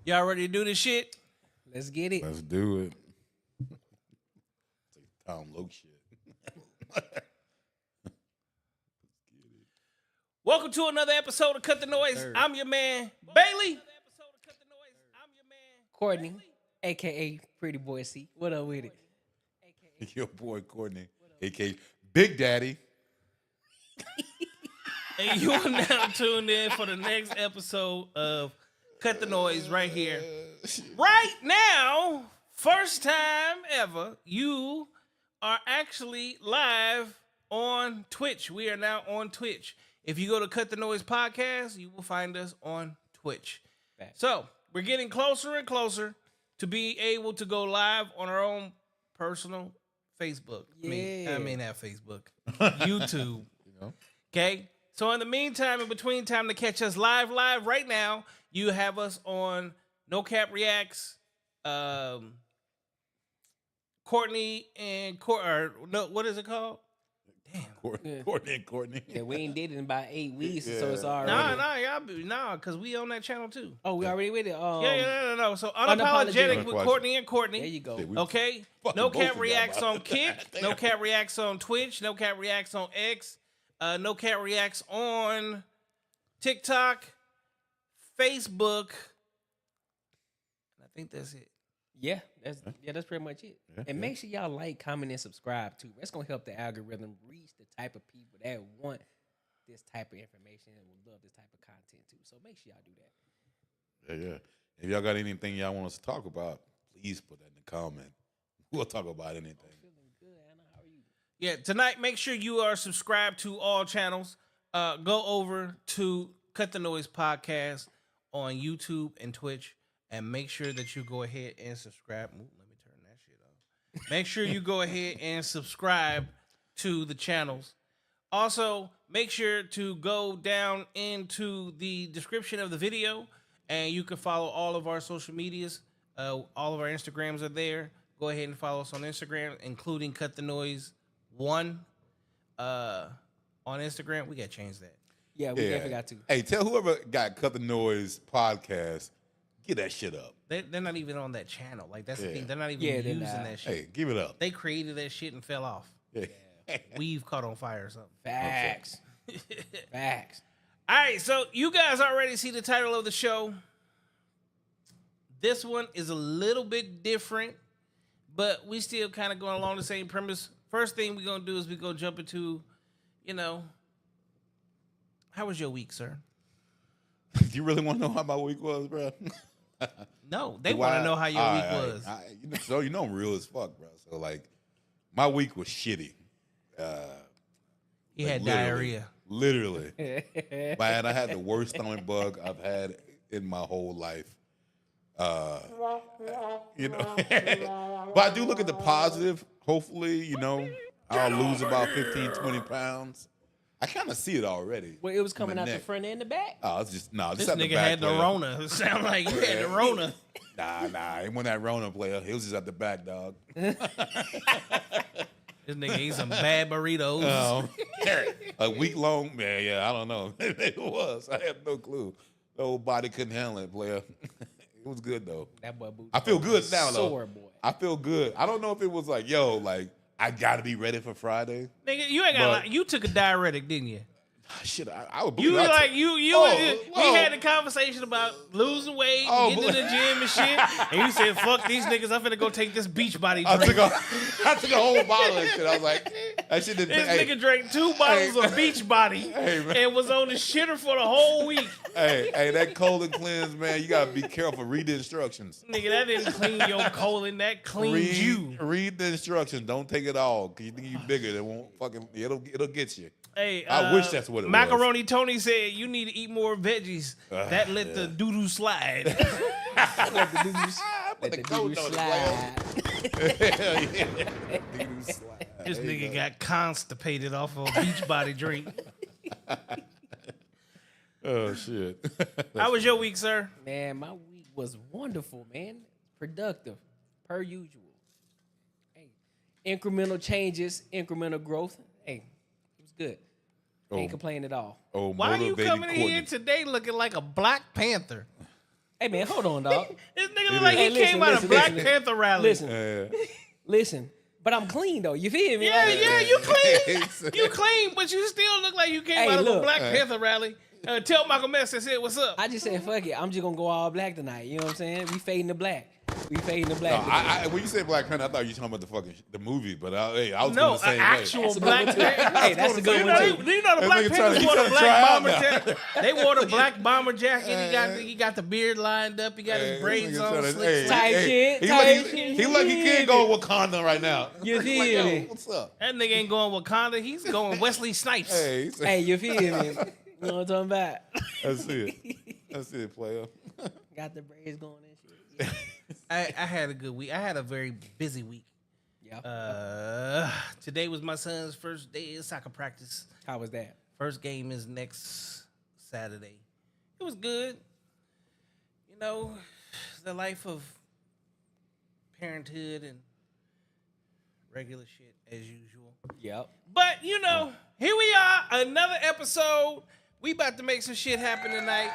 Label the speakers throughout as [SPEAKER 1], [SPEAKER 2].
[SPEAKER 1] Y'all ready to do this shit?
[SPEAKER 2] Let's get it.
[SPEAKER 3] Let's do it. It's like Tom Loke shit.
[SPEAKER 1] Welcome to another episode of Cut the Noise.
[SPEAKER 2] Sir.
[SPEAKER 1] I'm your man, Bailey.
[SPEAKER 2] Courtney, a.k.a. Pretty Boy C. What up with it?
[SPEAKER 3] Your boy Courtney, a.k.a. Big Daddy.
[SPEAKER 1] And you are now tuned in for the next episode of Cut the Noise right here. Right now, first time ever, you are actually live on Twitch. We are now on Twitch. If you go to Cut the Noise Podcast, you will find us on Twitch. So, we're getting closer and closer to be able to go live on our own personal Facebook.
[SPEAKER 2] Yeah.
[SPEAKER 1] I mean, not Facebook. YouTube. Okay? So, in the meantime, in between time to catch us live right now, you have us on nocappreacts, Courtney and what is it called? Damn.
[SPEAKER 3] Courtney and Courtney.
[SPEAKER 2] Yeah, we ain't did it in about 8 weeks,
[SPEAKER 3] Yeah.
[SPEAKER 2] so it's already.
[SPEAKER 1] Nah, because we on that channel too.
[SPEAKER 2] Oh, we already with it.
[SPEAKER 1] No. So unapologetic with Courtney and Courtney.
[SPEAKER 2] There you go.
[SPEAKER 1] Okay.
[SPEAKER 3] Fucking
[SPEAKER 1] No
[SPEAKER 3] both
[SPEAKER 1] Cat
[SPEAKER 3] of y'all,
[SPEAKER 1] Reacts
[SPEAKER 3] bro.
[SPEAKER 1] on Kick.
[SPEAKER 3] Damn.
[SPEAKER 1] No Cat Reacts on Twitch. No Cat Reacts on X. No Cat Reacts on TikTok, Facebook. I think that's it.
[SPEAKER 2] Yeah, that's pretty much it.
[SPEAKER 3] Yeah,
[SPEAKER 2] And
[SPEAKER 3] yeah.
[SPEAKER 2] make sure y'all like, comment, and subscribe too. That's gonna help the algorithm reach the type of people that want this type of information and will love this type of content too. So make sure y'all do that.
[SPEAKER 3] Yeah. If y'all got anything y'all want us to talk about, please put that in the comment. We'll talk about anything.
[SPEAKER 2] Feeling good, Anna. How are you?
[SPEAKER 1] Yeah, tonight, make sure you are subscribed to all channels. Go over to Cut the Noise Podcast on YouTube and Twitch, and make sure that you go ahead and subscribe. Ooh, let me turn that shit off. Make sure you go ahead and subscribe to the channels. Also, make sure to go down into the description of the video, and you can follow all of our social medias. All of our Instagrams are there. Go ahead and follow us on Instagram, including Cut the Noise 1 on Instagram. We got to change that.
[SPEAKER 2] Yeah, we definitely got to.
[SPEAKER 3] Hey, tell whoever got Cut the Noise podcast, get that shit up.
[SPEAKER 1] They're not even on that channel. Like, that's the
[SPEAKER 3] Yeah.
[SPEAKER 1] thing. They're not even
[SPEAKER 2] Yeah, they're
[SPEAKER 1] using
[SPEAKER 2] not.
[SPEAKER 1] that shit.
[SPEAKER 3] Hey, give it up.
[SPEAKER 1] They created that shit and fell off.
[SPEAKER 3] Yeah.
[SPEAKER 1] We've caught on fire or something.
[SPEAKER 2] Facts. Facts.
[SPEAKER 1] All right, so you guys already see the title of the show. This one is a little bit different, but we still kind of going along the same premise. First thing we're going to do is we're going to jump into, how was your week, sir?
[SPEAKER 3] You really want to know how my week was, bro?
[SPEAKER 1] No, they want to know how your week was.
[SPEAKER 3] So I'm real as fuck, bro. So like, my week was shitty.
[SPEAKER 1] He
[SPEAKER 3] Like,
[SPEAKER 1] had
[SPEAKER 3] literally.
[SPEAKER 1] diarrhea.
[SPEAKER 3] Literally. Man, I had the worst stomach bug I've had in my whole life. But I do look at the positive. Hopefully, I'll lose about 15, 20 pounds. I kind of see it already.
[SPEAKER 2] Well, it was coming
[SPEAKER 3] My
[SPEAKER 2] out the
[SPEAKER 3] neck.
[SPEAKER 2] front and the back.
[SPEAKER 3] Oh, it's just
[SPEAKER 1] This
[SPEAKER 3] just at the
[SPEAKER 1] nigga
[SPEAKER 3] back.
[SPEAKER 1] had the
[SPEAKER 3] player.
[SPEAKER 1] Rona. It sound like you had the Rona.
[SPEAKER 3] Nah, it wasn't that Rona player. It was just at the back, dog.
[SPEAKER 1] This nigga ate some bad burritos.
[SPEAKER 3] A week long, man. Yeah, I don't know. It was. I had no clue. The whole body couldn't handle it, player. It was good though.
[SPEAKER 2] That boy booty.
[SPEAKER 3] I feel good now though.
[SPEAKER 2] Sore boy.
[SPEAKER 3] I feel good. I don't know if it was like, I gotta be ready for Friday.
[SPEAKER 1] Nigga, you ain't got. You took a diuretic, didn't you?
[SPEAKER 3] Shit, I would
[SPEAKER 1] You
[SPEAKER 3] believe
[SPEAKER 1] like
[SPEAKER 3] I
[SPEAKER 1] you.
[SPEAKER 3] Oh,
[SPEAKER 1] We
[SPEAKER 3] whoa.
[SPEAKER 1] had a conversation about losing weight,
[SPEAKER 3] Oh,
[SPEAKER 1] getting in the gym and shit, and you said, "Fuck these niggas! I'm finna go take this beach body
[SPEAKER 3] I
[SPEAKER 1] drink."
[SPEAKER 3] took a whole bottle of shit. I was like, that shit didn't
[SPEAKER 1] This
[SPEAKER 3] hey,
[SPEAKER 1] nigga drank 2 bottles of beach body
[SPEAKER 3] Hey, man.
[SPEAKER 1] and was on the shitter for the whole week.
[SPEAKER 3] hey, that colon cleanse, man, you gotta be careful. Read the instructions.
[SPEAKER 1] Nigga, that didn't clean your colon. That cleaned you.
[SPEAKER 3] Read the instructions. Don't take it all. Cause you think you bigger, it won't fucking it'll get you.
[SPEAKER 1] Hey,
[SPEAKER 3] I wish that's what it was.
[SPEAKER 1] Macaroni Tony said you need to eat more veggies. That let the doo-doo slide.
[SPEAKER 2] Let the dude
[SPEAKER 3] Put the coat on it,
[SPEAKER 2] slide.
[SPEAKER 3] Hell yeah.
[SPEAKER 1] This nigga got constipated off of a beach body drink.
[SPEAKER 3] Oh shit.
[SPEAKER 1] How was your week, sir?
[SPEAKER 2] Man, my week was wonderful, man. Productive, per usual. Hey, incremental changes, incremental growth. Hey, it was good. Ain't complain at all.
[SPEAKER 3] Oh,
[SPEAKER 1] Why are you
[SPEAKER 3] motivated
[SPEAKER 1] coming in here
[SPEAKER 3] Courtney.
[SPEAKER 1] today looking like a Black Panther?
[SPEAKER 2] Hey man, hold on, dog.
[SPEAKER 1] This nigga look like he came out of Black Panther rally.
[SPEAKER 2] Listen. But I'm clean though. You feel me?
[SPEAKER 1] Yeah, you clean. You clean, but you still look like you came out of a Black Panther rally. Tell Malcolm X and said, "What's up?"
[SPEAKER 2] I just said, "Fuck it." I'm just gonna go all black tonight. You know what I'm saying? We fading the black. We fading the black.
[SPEAKER 3] No, when you said Black Panther, I thought you were talking about the movie, but I was
[SPEAKER 1] no,
[SPEAKER 3] going the same
[SPEAKER 1] actual
[SPEAKER 3] way.
[SPEAKER 1] Black Panther.
[SPEAKER 2] Hey, that's a good one too.
[SPEAKER 1] You know the Black Panthers wore the black bomber jacket. They wore the black bomber jacket. He got the beard lined up. He got his braids on.
[SPEAKER 2] Tight shit.
[SPEAKER 3] He like he can't go Wakanda right now.
[SPEAKER 2] You feel me?
[SPEAKER 3] What's up?
[SPEAKER 1] That nigga ain't going Wakanda. He's going Wesley Snipes.
[SPEAKER 2] Hey, you feel me? You know what I'm talking about?
[SPEAKER 3] That's it, player.
[SPEAKER 2] Got the braids going and shit.
[SPEAKER 1] I had a good week. I had a very busy week.
[SPEAKER 2] Yeah.
[SPEAKER 1] Today was my son's first day of soccer practice.
[SPEAKER 2] How was that?
[SPEAKER 1] First game is next Saturday. It was good. You know, the life of parenthood and regular shit as usual.
[SPEAKER 2] Yep.
[SPEAKER 1] But, you know, here we are, another episode. We about to make some shit happen tonight.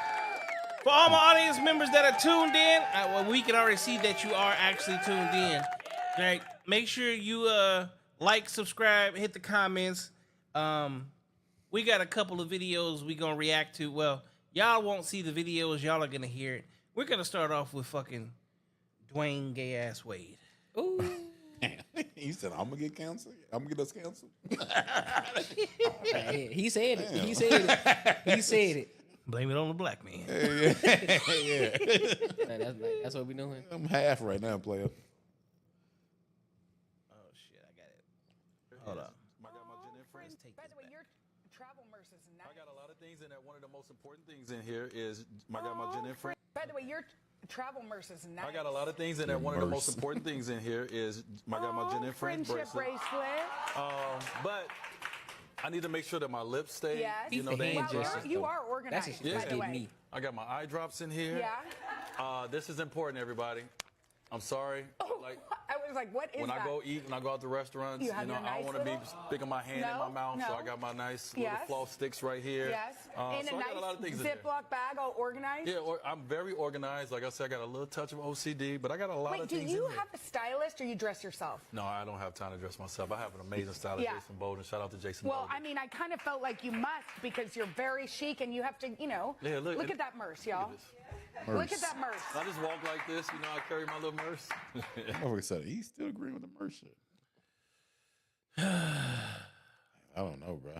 [SPEAKER 1] For all my audience members that are tuned in, well, we can already see that you are actually tuned in. All right, make sure you like, subscribe, hit the comments. We got a couple of videos we gonna react to. Well, y'all won't see the videos, y'all are gonna hear it. We're gonna start off with fucking Dwayne Gay Ass Wade.
[SPEAKER 2] Ooh.
[SPEAKER 3] He said, "I'm gonna get canceled. I'm gonna get us canceled."
[SPEAKER 2] He said it. He said it. He said it.
[SPEAKER 1] Blame it on the black man.
[SPEAKER 3] Yeah.
[SPEAKER 2] Man, that's what we doing.
[SPEAKER 3] I'm half right now, player.
[SPEAKER 1] Oh shit, I got it. Hold up.
[SPEAKER 4] I got my gin and friends.
[SPEAKER 1] Take
[SPEAKER 5] By
[SPEAKER 1] this
[SPEAKER 5] the way,
[SPEAKER 1] back.
[SPEAKER 5] your travel merch is nice.
[SPEAKER 4] I got a lot of things in there. One of the most important things in here is I got my gin and friends.
[SPEAKER 5] By the way, your travel merch is nice.
[SPEAKER 4] I got a lot of things in there. One of the most important things in here is I got my gin and friends
[SPEAKER 5] friendship bracelet.
[SPEAKER 4] But I need to make sure that my lips stay.
[SPEAKER 5] Yes.
[SPEAKER 4] You know, they ain't
[SPEAKER 5] Well,
[SPEAKER 4] just.
[SPEAKER 5] you are organized.
[SPEAKER 2] That's a shit
[SPEAKER 5] by
[SPEAKER 2] that
[SPEAKER 5] the
[SPEAKER 2] gave
[SPEAKER 5] way.
[SPEAKER 2] me.
[SPEAKER 4] I got my eye drops in here.
[SPEAKER 5] Yeah.
[SPEAKER 4] This is important, everybody. I'm sorry.
[SPEAKER 5] Oh,
[SPEAKER 4] Like
[SPEAKER 5] I was like, what is
[SPEAKER 4] when
[SPEAKER 5] that?
[SPEAKER 4] I go eat, when I go out to restaurants,
[SPEAKER 5] You
[SPEAKER 4] you,
[SPEAKER 5] have
[SPEAKER 4] know,
[SPEAKER 5] your
[SPEAKER 4] I don't
[SPEAKER 5] nice
[SPEAKER 4] want to be
[SPEAKER 5] little-
[SPEAKER 4] sticking my hand in my mouth, so
[SPEAKER 5] no.
[SPEAKER 4] I got my nice
[SPEAKER 5] Yes.
[SPEAKER 4] little floss sticks right here.
[SPEAKER 5] Yes. In
[SPEAKER 4] so
[SPEAKER 5] a
[SPEAKER 4] I
[SPEAKER 5] nice
[SPEAKER 4] got a lot of things in there.
[SPEAKER 5] Ziploc bag, all organized.
[SPEAKER 4] Yeah, I'm very organized. Like I said, I got a little touch of OCD, but I got a lot
[SPEAKER 5] Wait,
[SPEAKER 4] of
[SPEAKER 5] do
[SPEAKER 4] things
[SPEAKER 5] you
[SPEAKER 4] in there.
[SPEAKER 5] have a stylist or you dress yourself?
[SPEAKER 4] No, I don't have time to dress myself. I have an amazing stylist,
[SPEAKER 5] Yeah.
[SPEAKER 4] Jason Bolden. Shout out to Jason
[SPEAKER 5] Well,
[SPEAKER 4] Bolden.
[SPEAKER 5] I mean, I kind of felt like you must because you're very chic and you have to, you know.
[SPEAKER 4] Yeah, look
[SPEAKER 5] at that merce, y'all.
[SPEAKER 4] this.
[SPEAKER 5] Look at that merce.
[SPEAKER 4] I just walk like this, you know, I carry my little merce.
[SPEAKER 3] Motherfucker said he's still agreeing with the merch shit. I don't know, bro.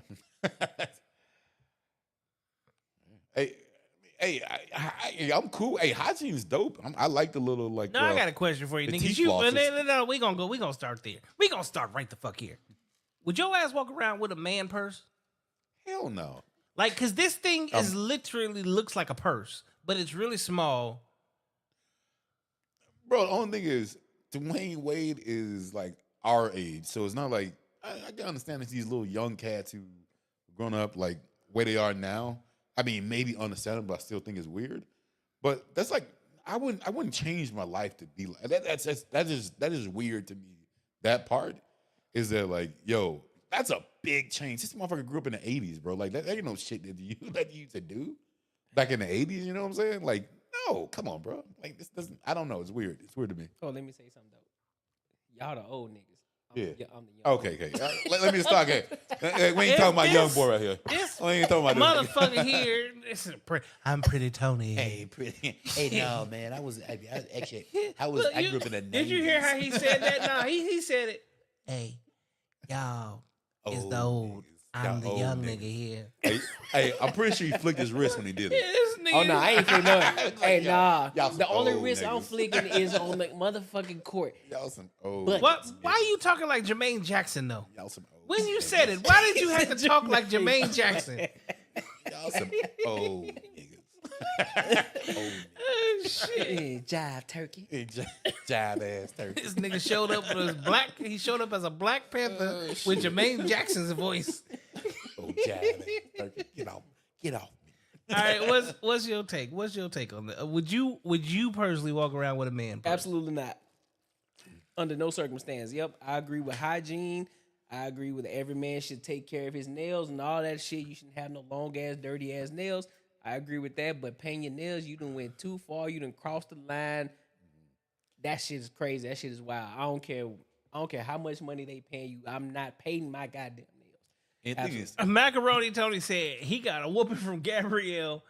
[SPEAKER 3] I'm cool. Hey, hygiene's dope. I like the little like.
[SPEAKER 1] No, I got a question for you,
[SPEAKER 3] the
[SPEAKER 1] niggas.
[SPEAKER 3] teeth
[SPEAKER 1] You,
[SPEAKER 3] flosses.
[SPEAKER 1] no, we gonna start there. We gonna start right the fuck here. Would your ass walk around with a man purse?
[SPEAKER 3] Hell no.
[SPEAKER 1] Like, cause this thing is literally looks like a purse, but it's really small.
[SPEAKER 3] Bro, the only thing is Dwayne Wade is like our age, so it's not like I can understand it's these little young cats who grown up like where they are now. I mean, maybe understand it, but I still think it's weird. But that's like I wouldn't change my life to be like that is weird to me. That part is that like, yo, that's a big change. This motherfucker grew up in the 80s, bro. Like that ain't no shit that you used to do back in the 80s, you know what I'm saying? Like, no, come on, bro. Like this doesn't I don't know. It's weird. It's weird to me.
[SPEAKER 2] Oh, let me say something though. Y'all the old niggas. I'm the young.
[SPEAKER 3] Okay. Let me just talk here. We ain't talking about young boy right here.
[SPEAKER 1] This
[SPEAKER 3] We ain't talking about this.
[SPEAKER 1] motherfucker here. I'm pretty Tony.
[SPEAKER 6] Hey, pretty. Hey, no, man. I grew up in the 90s.
[SPEAKER 1] Did you hear how he said that? No, he said it. Hey, y'all is the old. I'm the
[SPEAKER 3] Y'all
[SPEAKER 1] young
[SPEAKER 3] old
[SPEAKER 1] nigga here.
[SPEAKER 3] Hey, I'm pretty sure he flicked his wrist when he did it.
[SPEAKER 1] This nigga.
[SPEAKER 2] Oh no, I ain't flicking nothing. Hey, nah.
[SPEAKER 3] y'all some
[SPEAKER 2] The only
[SPEAKER 3] old
[SPEAKER 2] wrist I'm
[SPEAKER 3] niggas.
[SPEAKER 2] flicking is on the motherfucking court.
[SPEAKER 3] Y'all some old.
[SPEAKER 2] But-
[SPEAKER 1] What? Why are you talking like Jermaine Jackson though?
[SPEAKER 3] Y'all some old.
[SPEAKER 1] When you said it, why did you have to talk like Jermaine Jackson?
[SPEAKER 3] Y'all some old niggas. Old
[SPEAKER 1] Oh, shit.
[SPEAKER 2] Hey, jive turkey.
[SPEAKER 3] niggas. Jive ass turkey.
[SPEAKER 1] This nigga showed up with his black. He showed up as a Black Panther with Jermaine Jackson's voice.
[SPEAKER 3] Oh, jive ass turkey. Get off me.
[SPEAKER 1] All right, what's your take? What's your take on that? Would you personally walk around with a man purse?
[SPEAKER 2] Absolutely not. Under no circumstance. Yep, I agree with hygiene. I agree with every man should take care of his nails and all that shit. You shouldn't have no long ass, dirty ass nails. I agree with that. But painting your nails, you done went too far. You done crossed the line. That shit is crazy. That shit is wild. I don't care. I don't care how much money they paying you. I'm not painting my goddamn nails.
[SPEAKER 3] And the thing is,
[SPEAKER 1] Macaroni Tony said he got a whooping from Gabrielle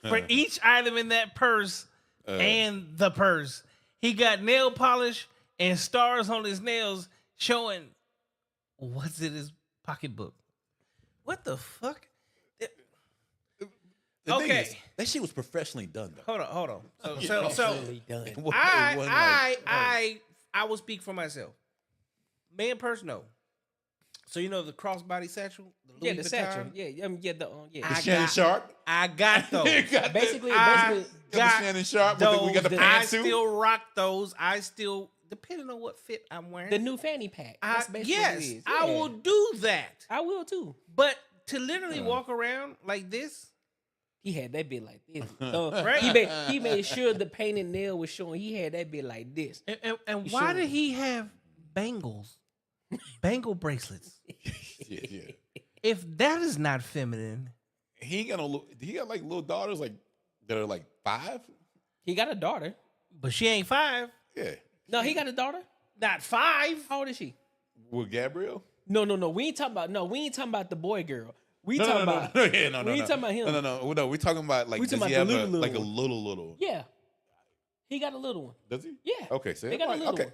[SPEAKER 1] for each item in that purse and the purse. He got nail polish and stars on his nails showing what's in his pocketbook. What the fuck?
[SPEAKER 3] the thing
[SPEAKER 1] Okay.
[SPEAKER 3] is, that shit was professionally done, though.
[SPEAKER 1] Hold on. So
[SPEAKER 6] Really done.
[SPEAKER 3] It wasn't like-
[SPEAKER 1] I will speak for myself. Man, purse, no. So you know the crossbody satchel, the Louis
[SPEAKER 2] The
[SPEAKER 1] Vuitton?
[SPEAKER 2] satchel. Yeah, yeah.
[SPEAKER 1] I
[SPEAKER 3] Shannon
[SPEAKER 1] got-
[SPEAKER 3] Sharp.
[SPEAKER 1] I got those.
[SPEAKER 3] You got
[SPEAKER 2] Basically,
[SPEAKER 1] I
[SPEAKER 3] the
[SPEAKER 1] got
[SPEAKER 3] Shannon Sharp.
[SPEAKER 1] those.
[SPEAKER 3] We got the
[SPEAKER 1] I
[SPEAKER 3] pantsuit.
[SPEAKER 1] still rock those. I still, depending on what fit I'm wearing.
[SPEAKER 2] the new fanny pack. That's basically what
[SPEAKER 1] yes,
[SPEAKER 2] it is.
[SPEAKER 1] I
[SPEAKER 2] Yeah.
[SPEAKER 1] will do that.
[SPEAKER 2] I will too.
[SPEAKER 1] But to literally walk around like this,
[SPEAKER 2] He had that bit like this. So
[SPEAKER 1] Right.
[SPEAKER 2] he made sure the painted nail was showing. He had that bit like this.
[SPEAKER 1] and
[SPEAKER 2] You
[SPEAKER 1] why
[SPEAKER 2] sure?
[SPEAKER 1] did he have bangles, bangle bracelets?
[SPEAKER 3] Yeah.
[SPEAKER 1] If that is not feminine,
[SPEAKER 3] He ain't got no. He got like little daughters like that are like 5.
[SPEAKER 2] He got a daughter.
[SPEAKER 1] but she ain't 5,
[SPEAKER 3] Yeah.
[SPEAKER 2] No, he got a daughter.
[SPEAKER 1] not 5.
[SPEAKER 2] How old is she?
[SPEAKER 3] With Gabrielle.
[SPEAKER 2] No. We ain't talking about. No, we ain't talking about the boy girl. We
[SPEAKER 3] No,
[SPEAKER 2] talking
[SPEAKER 3] no,
[SPEAKER 2] about.
[SPEAKER 3] no, yeah, no, no,
[SPEAKER 2] we ain't
[SPEAKER 3] no.
[SPEAKER 2] talking about him.
[SPEAKER 3] No. We're talking about like.
[SPEAKER 2] We
[SPEAKER 3] Does
[SPEAKER 2] talking
[SPEAKER 3] he
[SPEAKER 2] about
[SPEAKER 3] have
[SPEAKER 2] the
[SPEAKER 3] like a
[SPEAKER 2] little
[SPEAKER 3] little?
[SPEAKER 2] Yeah, he got a little one.
[SPEAKER 3] Does he?
[SPEAKER 2] Yeah.
[SPEAKER 3] Okay. So
[SPEAKER 2] They got a little
[SPEAKER 3] okay.
[SPEAKER 2] one.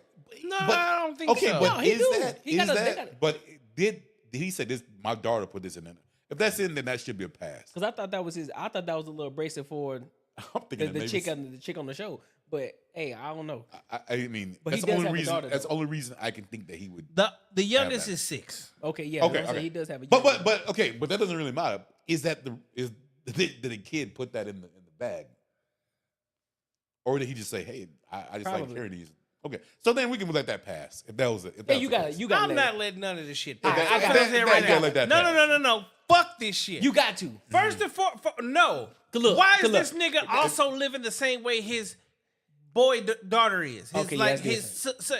[SPEAKER 1] No,
[SPEAKER 3] But-
[SPEAKER 1] I don't think
[SPEAKER 3] Okay,
[SPEAKER 1] so.
[SPEAKER 3] but
[SPEAKER 2] No, he
[SPEAKER 3] is
[SPEAKER 2] do.
[SPEAKER 3] that?
[SPEAKER 2] He got
[SPEAKER 3] is
[SPEAKER 2] a- they
[SPEAKER 3] that?
[SPEAKER 2] got a-
[SPEAKER 3] But did he say this? My daughter put this in there. If that's in, then that should be a pass.
[SPEAKER 2] Because I thought that was his. I thought that was a little bracelet for
[SPEAKER 3] I'm thinking
[SPEAKER 2] the chick on the show. But hey, I don't know.
[SPEAKER 3] I mean,
[SPEAKER 2] But he
[SPEAKER 3] that's the
[SPEAKER 2] does
[SPEAKER 3] only
[SPEAKER 2] have a
[SPEAKER 3] reason.
[SPEAKER 2] daughter,
[SPEAKER 3] That's the
[SPEAKER 2] though.
[SPEAKER 3] only reason I can think that he would.
[SPEAKER 1] the youngest
[SPEAKER 3] that.
[SPEAKER 1] is 6.
[SPEAKER 2] Okay, yeah.
[SPEAKER 3] Okay,
[SPEAKER 2] I'm saying
[SPEAKER 3] okay.
[SPEAKER 2] he does have a.
[SPEAKER 3] But okay, but that doesn't really matter. Is that did the kid put that in the bag, or did he just say, "Hey, I just like
[SPEAKER 2] Probably.
[SPEAKER 3] carrying these"? Okay, so then we can let that pass. If that was it.
[SPEAKER 2] Yeah, you got
[SPEAKER 3] You
[SPEAKER 2] to.
[SPEAKER 1] I'm not letting none of this shit
[SPEAKER 3] If
[SPEAKER 1] pass.
[SPEAKER 3] that-
[SPEAKER 1] I
[SPEAKER 3] if
[SPEAKER 1] gotta
[SPEAKER 3] that-
[SPEAKER 1] say it
[SPEAKER 3] if
[SPEAKER 1] right
[SPEAKER 3] that- you gotta
[SPEAKER 1] now.
[SPEAKER 3] let that
[SPEAKER 1] No,
[SPEAKER 3] pass.
[SPEAKER 1] no. Fuck this shit.
[SPEAKER 2] You got to.
[SPEAKER 1] First and foremost, no.
[SPEAKER 2] Look,
[SPEAKER 1] Why is
[SPEAKER 2] look.
[SPEAKER 1] this nigga also living the same way his daughter is? His,
[SPEAKER 2] Okay,
[SPEAKER 1] like
[SPEAKER 2] that's
[SPEAKER 1] his.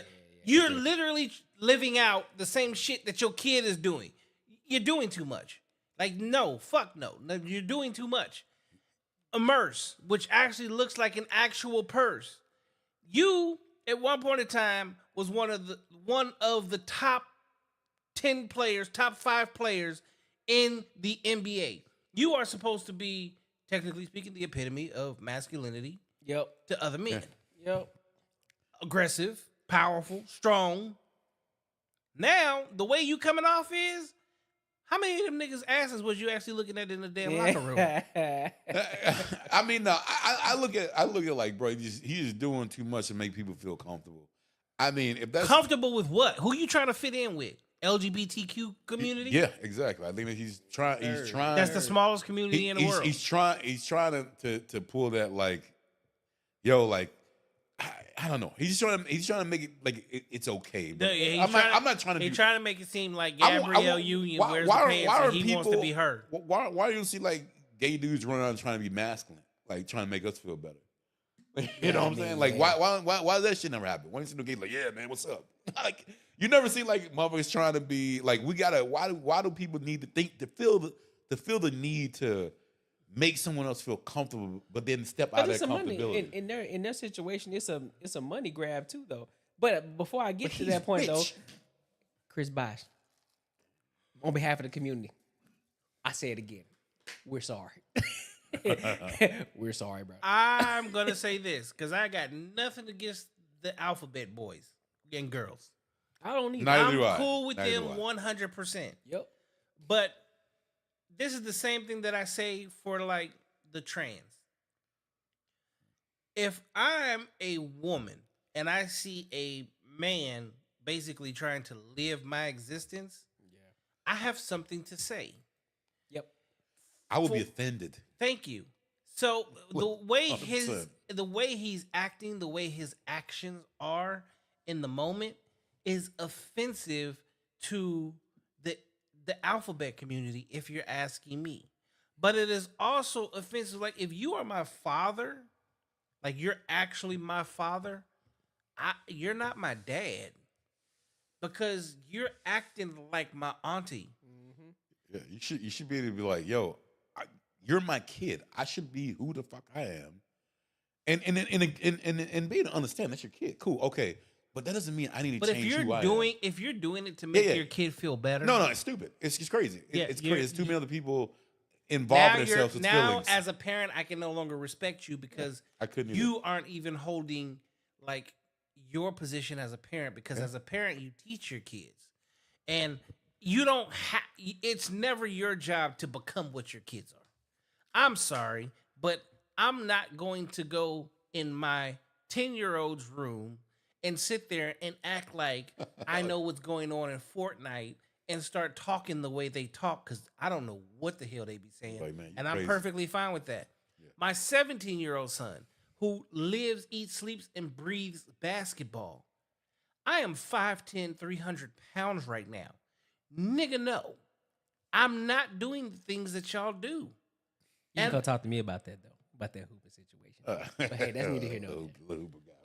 [SPEAKER 1] You're literally living out the same shit that your kid is doing. You're doing too much. Like no, fuck no. No, you're doing too much. Immerse, which actually looks like an actual purse. You at one point in time was one of the top 10 players, top 5 players in the NBA. You are supposed to be, technically speaking, the epitome of masculinity
[SPEAKER 2] Yep.
[SPEAKER 1] to other men.
[SPEAKER 2] Yep.
[SPEAKER 1] Aggressive, powerful, strong. Now, the way you coming off is, how many of them niggas' asses was you actually looking at in the damn locker room?
[SPEAKER 3] I mean, no. I look at like, bro, he's just doing too much to make people feel comfortable. I mean, if that's
[SPEAKER 1] Comfortable with what? Who you trying to fit in with? LGBTQ community?
[SPEAKER 3] yeah, exactly. I think that he's trying.
[SPEAKER 1] That's the smallest community in the world.
[SPEAKER 3] He's trying to pull that like, yo, like I don't know. He's trying to make it like it's okay. But I'm not trying to.
[SPEAKER 1] He's
[SPEAKER 3] be,
[SPEAKER 1] trying to make it seem like
[SPEAKER 3] I
[SPEAKER 1] Gabrielle
[SPEAKER 3] won't-
[SPEAKER 1] Union
[SPEAKER 3] why-
[SPEAKER 1] wears
[SPEAKER 3] why-
[SPEAKER 1] the pants
[SPEAKER 3] why
[SPEAKER 1] and
[SPEAKER 3] are
[SPEAKER 1] he wants to
[SPEAKER 3] people-
[SPEAKER 1] be her.
[SPEAKER 3] Why do you see like gay dudes running around trying to be masculine, like trying to make us feel better? You know what I'm saying? Like why does that shit never happen? Why do you see no gay like, yeah, man, what's up? Like you never see like motherfuckers trying to be like we gotta. Why do people need to think to feel the need to make someone else feel comfortable, but then step out
[SPEAKER 2] But
[SPEAKER 3] of
[SPEAKER 2] it's
[SPEAKER 3] that
[SPEAKER 2] a money
[SPEAKER 3] comfortability?
[SPEAKER 2] in their situation. It's a money grab too, though. But before I get
[SPEAKER 3] But
[SPEAKER 2] to
[SPEAKER 3] he's
[SPEAKER 2] that point, though,
[SPEAKER 3] rich.
[SPEAKER 2] Chris Bosh, on behalf of the community, I say it again. We're sorry. We're sorry, bro.
[SPEAKER 1] I'm gonna say this because I got nothing against the alphabet boys and girls.
[SPEAKER 2] I don't need.
[SPEAKER 3] Neither
[SPEAKER 1] I'm
[SPEAKER 3] do I.
[SPEAKER 1] cool with
[SPEAKER 3] Neither
[SPEAKER 1] them
[SPEAKER 3] do I.
[SPEAKER 1] 100%.
[SPEAKER 2] Yep.
[SPEAKER 1] But this is the same thing that I say for like the trans. If I'm a woman and I see a man basically trying to live my existence, I have something to say.
[SPEAKER 2] Yep.
[SPEAKER 3] I would be offended.
[SPEAKER 1] Thank you. So the way
[SPEAKER 3] 100%.
[SPEAKER 1] the way he's acting, the way his actions are in the moment is offensive to the alphabet community, if you're asking me. But it is also offensive. Like if you are my father, like you're actually my father, you're not my dad. Because you're acting like my auntie.
[SPEAKER 3] Yeah, you should be able to be like, yo, you're my kid. I should be who the fuck I am. And be able to understand that's your kid. Cool, okay. But that doesn't mean I need to
[SPEAKER 1] But
[SPEAKER 3] change who I am.
[SPEAKER 1] if you're doing it to make your kid feel better,
[SPEAKER 3] No, it's stupid. It's just crazy.
[SPEAKER 1] Yeah,
[SPEAKER 3] It's crazy. It's too many other people
[SPEAKER 1] now
[SPEAKER 3] involving themselves with
[SPEAKER 1] now
[SPEAKER 3] feelings.
[SPEAKER 1] as a parent, I can no longer respect you because
[SPEAKER 3] I couldn't
[SPEAKER 1] you aren't even holding like your position as a parent. Because as a parent, you teach your kids, and you don't have. It's never your job to become what your kids are. I'm sorry, but I'm not going to go in my 10-year-old's room and sit there and act like I know what's going on in Fortnite and start talking the way they talk because I don't know what the hell they be saying.
[SPEAKER 3] Like, man,
[SPEAKER 1] and
[SPEAKER 3] you
[SPEAKER 1] I'm
[SPEAKER 3] crazy.
[SPEAKER 1] perfectly fine with that.
[SPEAKER 3] Yeah.
[SPEAKER 1] My 17-year-old son, who lives, eats, sleeps, and breathes basketball. I am 5'10", 300 pounds right now. Nigga, no. I'm not doing the things that y'all do.
[SPEAKER 2] You can go talk to me about that, though. About that hooping situation. But hey, that's neither here nor there.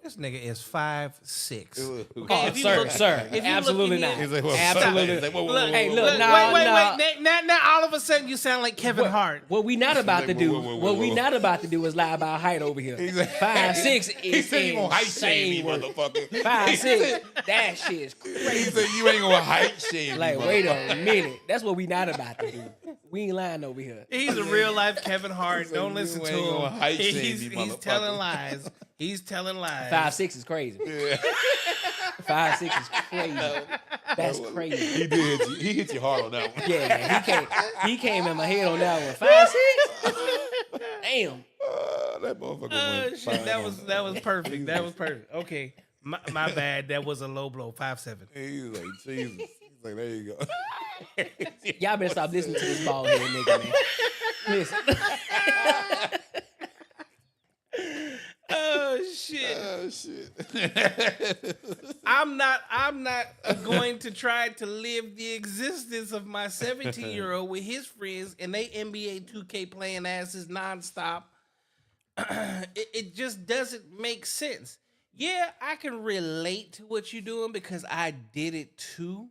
[SPEAKER 1] This nigga is 5'6".
[SPEAKER 2] Oh, sir,
[SPEAKER 1] if you
[SPEAKER 2] absolutely
[SPEAKER 1] look
[SPEAKER 2] not.
[SPEAKER 1] in
[SPEAKER 3] He's like, well,
[SPEAKER 2] Absolutely.
[SPEAKER 3] he's like, whoa, whoa,
[SPEAKER 1] Look,
[SPEAKER 3] whoa,
[SPEAKER 2] Hey,
[SPEAKER 3] whoa,
[SPEAKER 2] look,
[SPEAKER 3] whoa.
[SPEAKER 2] nah.
[SPEAKER 1] wait. Now all of a sudden you sound like Kevin Hart.
[SPEAKER 2] What we not about to
[SPEAKER 3] Whoa,
[SPEAKER 2] do,
[SPEAKER 3] whoa, whoa,
[SPEAKER 2] what we
[SPEAKER 3] whoa.
[SPEAKER 2] not about to do is lie about height over here.
[SPEAKER 3] He's like-
[SPEAKER 2] 5'6"
[SPEAKER 3] He
[SPEAKER 2] is
[SPEAKER 3] said you gonna height shame
[SPEAKER 2] insane
[SPEAKER 3] me,
[SPEAKER 2] work.
[SPEAKER 3] motherfucker.
[SPEAKER 2] 5'6", that shit is
[SPEAKER 3] He
[SPEAKER 2] crazy.
[SPEAKER 3] said you ain't gonna height shame
[SPEAKER 2] Like,
[SPEAKER 3] me,
[SPEAKER 2] wait
[SPEAKER 3] motherfucker.
[SPEAKER 2] a minute. That's what we not about to do. We ain't lying over here.
[SPEAKER 1] He's a real life Kevin Hart.
[SPEAKER 3] He's like,
[SPEAKER 1] Don't
[SPEAKER 3] you
[SPEAKER 1] listen to
[SPEAKER 3] ain't gonna
[SPEAKER 1] him.
[SPEAKER 3] height shame
[SPEAKER 1] He's
[SPEAKER 3] me,
[SPEAKER 1] telling
[SPEAKER 3] motherfucker.
[SPEAKER 1] lies. He's telling lies.
[SPEAKER 2] 5'6" is crazy.
[SPEAKER 3] Yeah.
[SPEAKER 2] 5'6" is crazy. That's crazy.
[SPEAKER 3] He did hit you. He hit you hard on that one.
[SPEAKER 2] Yeah, he came in my head on that one. 5'6". Damn.
[SPEAKER 3] That motherfucker
[SPEAKER 1] Oh
[SPEAKER 3] went
[SPEAKER 1] shit, that
[SPEAKER 3] fine
[SPEAKER 1] was
[SPEAKER 3] on
[SPEAKER 1] that was perfect. That was perfect. Okay, my bad. That was a low blow. 5'7".
[SPEAKER 3] He was like, Jesus. He's like, there you go.
[SPEAKER 2] Y'all better stop listening to this bald head nigga, man. Listen.
[SPEAKER 1] Oh shit.
[SPEAKER 3] Oh shit.
[SPEAKER 1] I'm not going to try to live the existence of my 17-year-old with his friends and they NBA 2K playing asses nonstop. It just doesn't make sense. Yeah, I can relate to what you're doing because I did it too.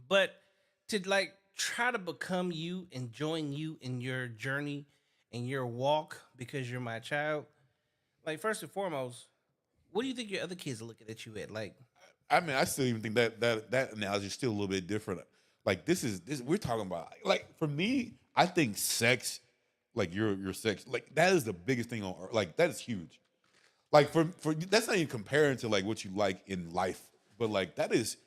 [SPEAKER 1] But to like try to become you and join you in your journey and your walk because you're my child, like first and foremost, what do you think your other kids are looking at you at? Like,
[SPEAKER 3] I mean, I still even think that analogy is still a little bit different. Like this we're talking about. Like for me, I think sex, like your sex, like that is the biggest thing on earth. Like that is huge. Like for that's not even comparing to like what you like in life, but like that is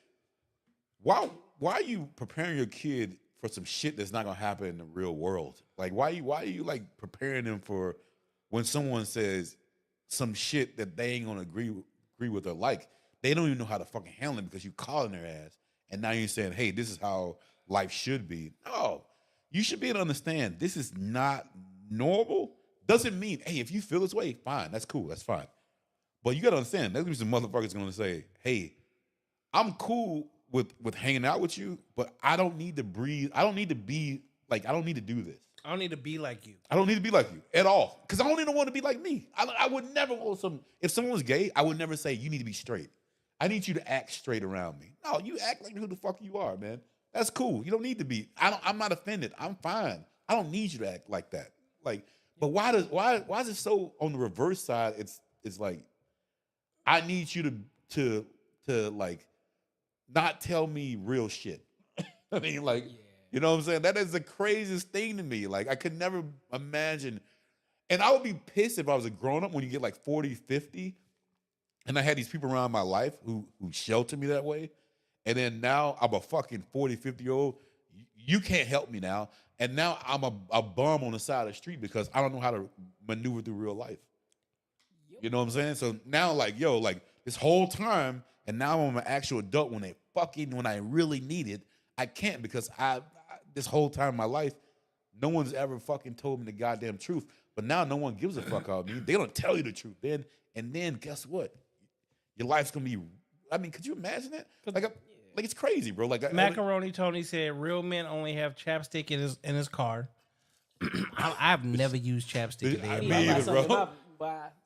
[SPEAKER 3] why are you preparing your kid for some shit that's not gonna happen in the real world? Like why are you like preparing them for when someone says some shit that they ain't gonna agree with or like? They don't even know how to fucking handle it because you calling their ass, and now you're saying, "Hey, this is how life should be." No, you should be able to understand this is not normal. Doesn't mean, hey, if you feel this way, fine, that's cool, that's fine. But you gotta understand, there's gonna be some motherfuckers gonna say, "Hey, I'm cool with hanging out with you, but I don't need to breathe. I don't need to be like. I don't need to do this.
[SPEAKER 1] I don't need to be like you.
[SPEAKER 3] I don't need to be like you at all because I don't even want to be like me. I would never want some. If someone was gay, I would never say you need to be straight. I need you to act straight around me. No, you act like who the fuck you are, man. That's cool. You don't need to be. I'm not offended. I'm fine. I don't need you to act like that. Like, but why is it so on the reverse side? It's like I need you to like not tell me real shit. I mean, like, you know what I'm saying? That is the craziest thing to me. Like, I could never imagine. And I would be pissed if I was a grown up when you get like 40, 50. And I had these people around my life who sheltered me that way. And then now I'm a fucking 40, 50-year-old. You can't help me now. And now I'm a bum on the side of the street because I don't know how to maneuver through real life. You know what I'm saying? So now, like, yo, like this whole time, and now I'm an actual adult when I really need it, I can't because this whole time in my life, no one's ever fucking told me the goddamn truth. But now no one gives a fuck about me. They don't tell you the truth. Then guess what? Your life's gonna be. I mean, could you imagine that? Like it's crazy, bro. Like
[SPEAKER 1] Macaroni Tony said, "Real men only have chapstick in his car." I've never used chapstick in
[SPEAKER 3] I
[SPEAKER 1] the
[SPEAKER 3] mean, either, bro.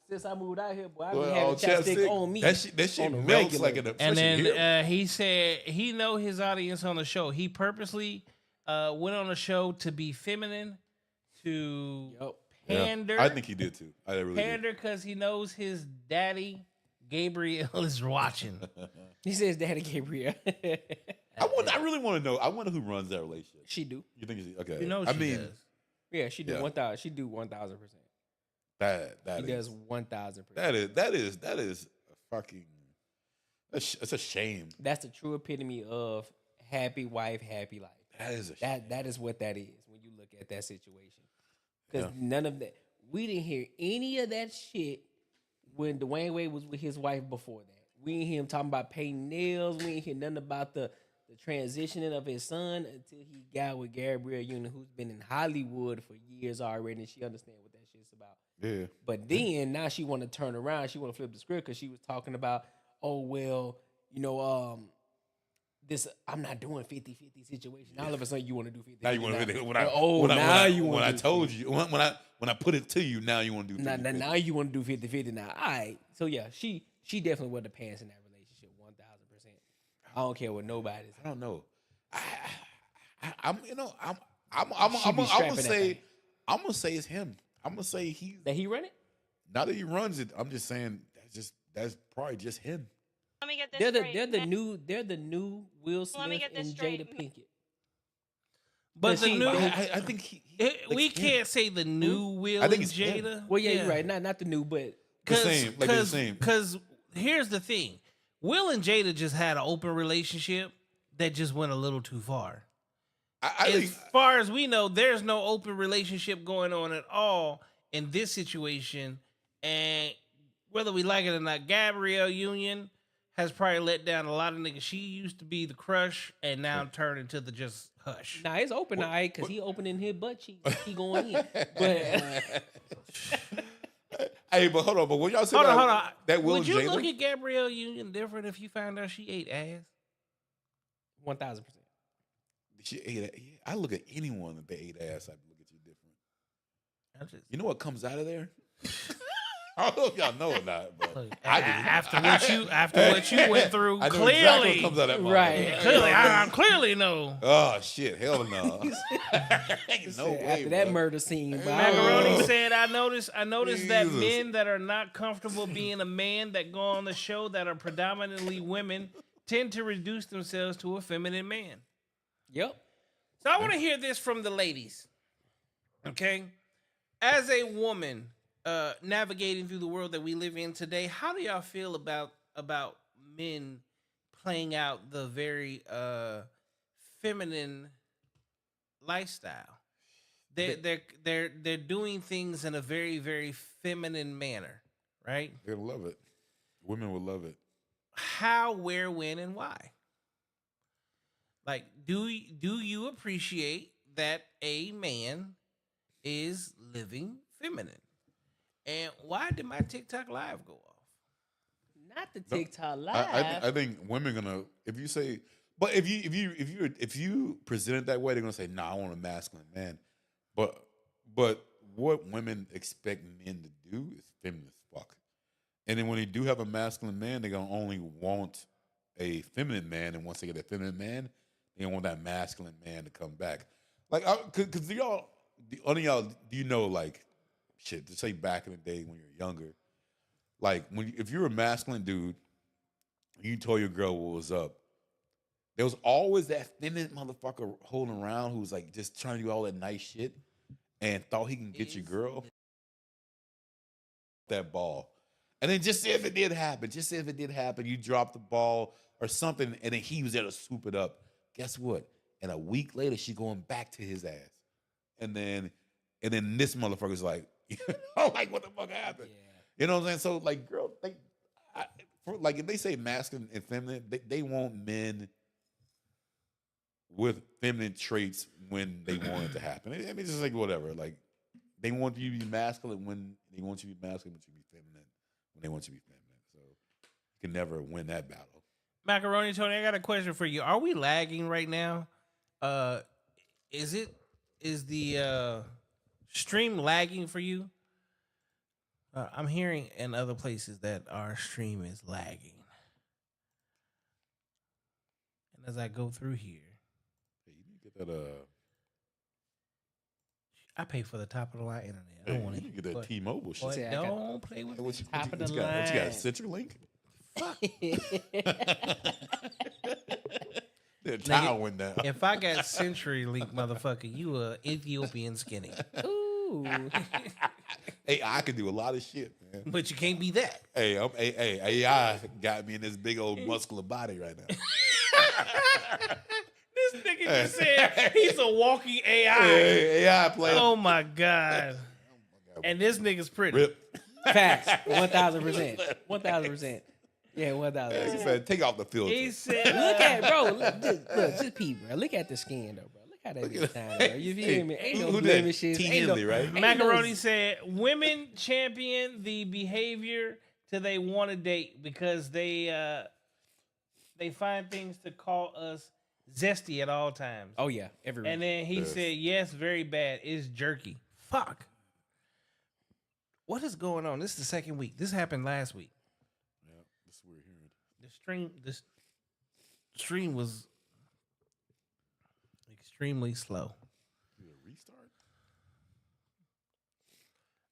[SPEAKER 2] Since I moved out here, boy, I
[SPEAKER 3] Well,
[SPEAKER 2] been having chapstick on me.
[SPEAKER 3] That shit
[SPEAKER 2] on the
[SPEAKER 3] melts
[SPEAKER 2] regular.
[SPEAKER 3] like an
[SPEAKER 1] And
[SPEAKER 3] especially here.
[SPEAKER 1] then he said he know his audience on the show. He purposely went on the show to be feminine, to
[SPEAKER 2] Yep.
[SPEAKER 1] pander.
[SPEAKER 3] I think he did too. I really did.
[SPEAKER 1] pander because he knows his daddy Gabriel is watching.
[SPEAKER 2] He says Daddy Gabriel.
[SPEAKER 3] I really want to know. I wonder who runs that relationship.
[SPEAKER 2] She do.
[SPEAKER 3] You think it's okay?
[SPEAKER 1] You know
[SPEAKER 3] I
[SPEAKER 1] she
[SPEAKER 3] mean,
[SPEAKER 1] does.
[SPEAKER 2] Yeah, she do
[SPEAKER 3] Yeah.
[SPEAKER 2] 1,000. She do 1,000%.
[SPEAKER 3] that
[SPEAKER 2] She
[SPEAKER 3] is
[SPEAKER 2] does 1,000%.
[SPEAKER 3] that is a fucking. It's a shame.
[SPEAKER 2] That's the true epitome of happy wife, happy life.
[SPEAKER 3] That is a shame.
[SPEAKER 2] That is what that is when you look at that situation. Because
[SPEAKER 3] Yeah.
[SPEAKER 2] none of that, we didn't hear any of that shit when Dwayne Wade was with his wife before that. We didn't hear him talking about painting nails. We didn't hear nothing about the transitioning of his son until he got with Gabrielle Union, who's been in Hollywood for years already, and she understands what that shit's about.
[SPEAKER 3] Yeah.
[SPEAKER 2] But then now she want to turn around. She want to flip the script because she was talking about, oh well, this I'm not doing 50-50 situation. All of a sudden you want to do 50-50.
[SPEAKER 3] Now you want to
[SPEAKER 2] now.
[SPEAKER 3] when I
[SPEAKER 2] you want
[SPEAKER 3] when I
[SPEAKER 2] to do
[SPEAKER 3] told
[SPEAKER 2] 50-50.
[SPEAKER 3] you when I put it to you, now you want to do 50-50.
[SPEAKER 2] Now you want to do 50-50 now. All right. So yeah, she definitely wear the pants in that relationship 1,000%. I don't care what nobody says.
[SPEAKER 3] I don't know. I'm
[SPEAKER 2] She be
[SPEAKER 3] gonna
[SPEAKER 2] strapping that
[SPEAKER 3] say
[SPEAKER 2] thing.
[SPEAKER 3] I'm gonna say it's him. I'm gonna say he's
[SPEAKER 2] That he run it?
[SPEAKER 3] not that he runs it. I'm just saying that's probably just him.
[SPEAKER 7] Let me get this
[SPEAKER 2] They're
[SPEAKER 7] straight.
[SPEAKER 2] the new Will
[SPEAKER 7] Let me
[SPEAKER 2] Smith
[SPEAKER 7] get this
[SPEAKER 2] and
[SPEAKER 7] straight.
[SPEAKER 2] Jada Pinkett.
[SPEAKER 1] But the
[SPEAKER 2] she-
[SPEAKER 1] new,
[SPEAKER 3] I think
[SPEAKER 1] we
[SPEAKER 3] it's him.
[SPEAKER 1] can't say the new Will
[SPEAKER 3] I think
[SPEAKER 1] and
[SPEAKER 3] it's him.
[SPEAKER 1] Jada.
[SPEAKER 2] Well, yeah, you're right. Not the new, but
[SPEAKER 3] The same, like the same.
[SPEAKER 1] Because here's the thing: Will and Jada just had an open relationship that just went a little too far.
[SPEAKER 3] I
[SPEAKER 1] As
[SPEAKER 3] think
[SPEAKER 1] far as we know, there's no open relationship going on at all in this situation. And whether we like it or not, Gabrielle Union has probably let down a lot of niggas. She used to be the crush and now turned into the just hush.
[SPEAKER 2] nah, it's open, all right, because he opening his butt cheeks. He going in. But
[SPEAKER 3] hey, but hold on, but when y'all say
[SPEAKER 1] Hold on,
[SPEAKER 3] that,
[SPEAKER 1] hold on.
[SPEAKER 3] that Will
[SPEAKER 1] Would
[SPEAKER 3] and
[SPEAKER 1] you
[SPEAKER 3] Jada,
[SPEAKER 1] look at Gabrielle Union different if you found out she ate ass?
[SPEAKER 2] 1,000%.
[SPEAKER 3] she ate. I look at anyone that they ate ass. I look at you different.
[SPEAKER 1] I'm just,
[SPEAKER 3] You know what comes out of there? I don't know if y'all know or not, but
[SPEAKER 1] look,
[SPEAKER 3] I do.
[SPEAKER 1] after what you went through,
[SPEAKER 3] I know
[SPEAKER 1] clearly,
[SPEAKER 3] exactly what comes out of that mouth.
[SPEAKER 2] Right.
[SPEAKER 1] I clearly know.
[SPEAKER 3] Oh shit! Hell no. Ain't no way,
[SPEAKER 2] After that
[SPEAKER 3] bro.
[SPEAKER 2] murder scene, bro.
[SPEAKER 1] Macaroni said, "I noticed that
[SPEAKER 3] Jesus.
[SPEAKER 1] men that are not comfortable being a man that go on the show that are predominantly women tend to reduce themselves to a feminine man."
[SPEAKER 2] Yep.
[SPEAKER 1] So I want to hear this from the ladies. Okay, as a woman navigating through the world that we live in today, how do y'all feel about men playing out the very feminine lifestyle? They're doing things in a very, very feminine manner, right?
[SPEAKER 3] They'll love it. Women will love it.
[SPEAKER 1] How, where, when, and why? Like, do you appreciate that a man is living feminine? And why did my TikTok live go off?
[SPEAKER 2] Not the TikTok live.
[SPEAKER 3] I think women gonna if you say, but if you present it that way, they're gonna say, "Nah, I want a masculine man." But what women expect men to do is feminine as fuck. And then when they do have a masculine man, they're gonna only want a feminine man, and once they get a feminine man, they don't want that masculine man to come back. Like, because y'all, do you know, like, shit, to say back in the day when you're younger, like if you're a masculine dude, you told your girl what was up, there was always that feminine motherfucker holding around who's like just trying to do all that nice shit and thought he can get your girl that ball. And then just say if it did happen, you dropped the ball or something, and then he was there to swoop it up. Guess what? And a week later, she going back to his ass. And then this motherfucker's like, like, what the fuck happened?
[SPEAKER 2] Yeah.
[SPEAKER 3] You know what I'm saying? So, like, girl, like if they say masculine and feminine, they want men with feminine traits when they want it to happen. I mean, it's just like whatever. Like, they want you to be masculine when they want you to be masculine, but you be feminine when they want you to be feminine. So you can never win that battle.
[SPEAKER 1] Macaroni Tony, I got a question for you. Are we lagging right now? Is the stream lagging for you? I'm hearing in other places that our stream is lagging. And as I go through here,
[SPEAKER 3] Hey, you need to get that
[SPEAKER 1] I pay for the top of the line internet. I don't want
[SPEAKER 3] You
[SPEAKER 1] to
[SPEAKER 3] can get that T-Mobile shit.
[SPEAKER 2] See, I got-
[SPEAKER 1] Don't play with me.
[SPEAKER 3] What you
[SPEAKER 2] Top of the
[SPEAKER 3] got? What you got?
[SPEAKER 2] line.
[SPEAKER 3] CenturyLink?
[SPEAKER 2] Nigga,
[SPEAKER 3] The tile went down.
[SPEAKER 1] If I got CenturyLink, motherfucker, you a Ethiopian skinny.
[SPEAKER 2] Ooh.
[SPEAKER 3] Hey, I can do a lot of shit, man.
[SPEAKER 1] But you can't be that.
[SPEAKER 3] Hey, AI got me in this big old muscular body right now.
[SPEAKER 1] This nigga just said he's a walking AI.
[SPEAKER 3] Hey, AI player.
[SPEAKER 1] Oh my God. And this nigga's pretty.
[SPEAKER 3] Rip.
[SPEAKER 2] Facts. 1,000%. 1,000%. Yeah, 1,000%.
[SPEAKER 3] He said, take off the filter.
[SPEAKER 1] He said,
[SPEAKER 2] Look at bro. Just peep, bro. Look at the skin though, bro. Look how that bitch shine, bro. You feel me? Ain't no
[SPEAKER 3] who did?
[SPEAKER 2] blemishes.
[SPEAKER 3] T.
[SPEAKER 2] Ain't no,
[SPEAKER 3] Henley, right?
[SPEAKER 2] ain't no-
[SPEAKER 1] Macaroni said, women champion the behavior till they want to date because they find things to call us zesty at all times.
[SPEAKER 2] Oh yeah, every
[SPEAKER 1] And then he
[SPEAKER 3] Yes.
[SPEAKER 1] said, yes, very bad. It's jerky. Fuck. What is going on? This is the second week. This happened last week.
[SPEAKER 3] Yeah, that's what we're hearing.
[SPEAKER 1] The stream was extremely slow.
[SPEAKER 3] Did it restart?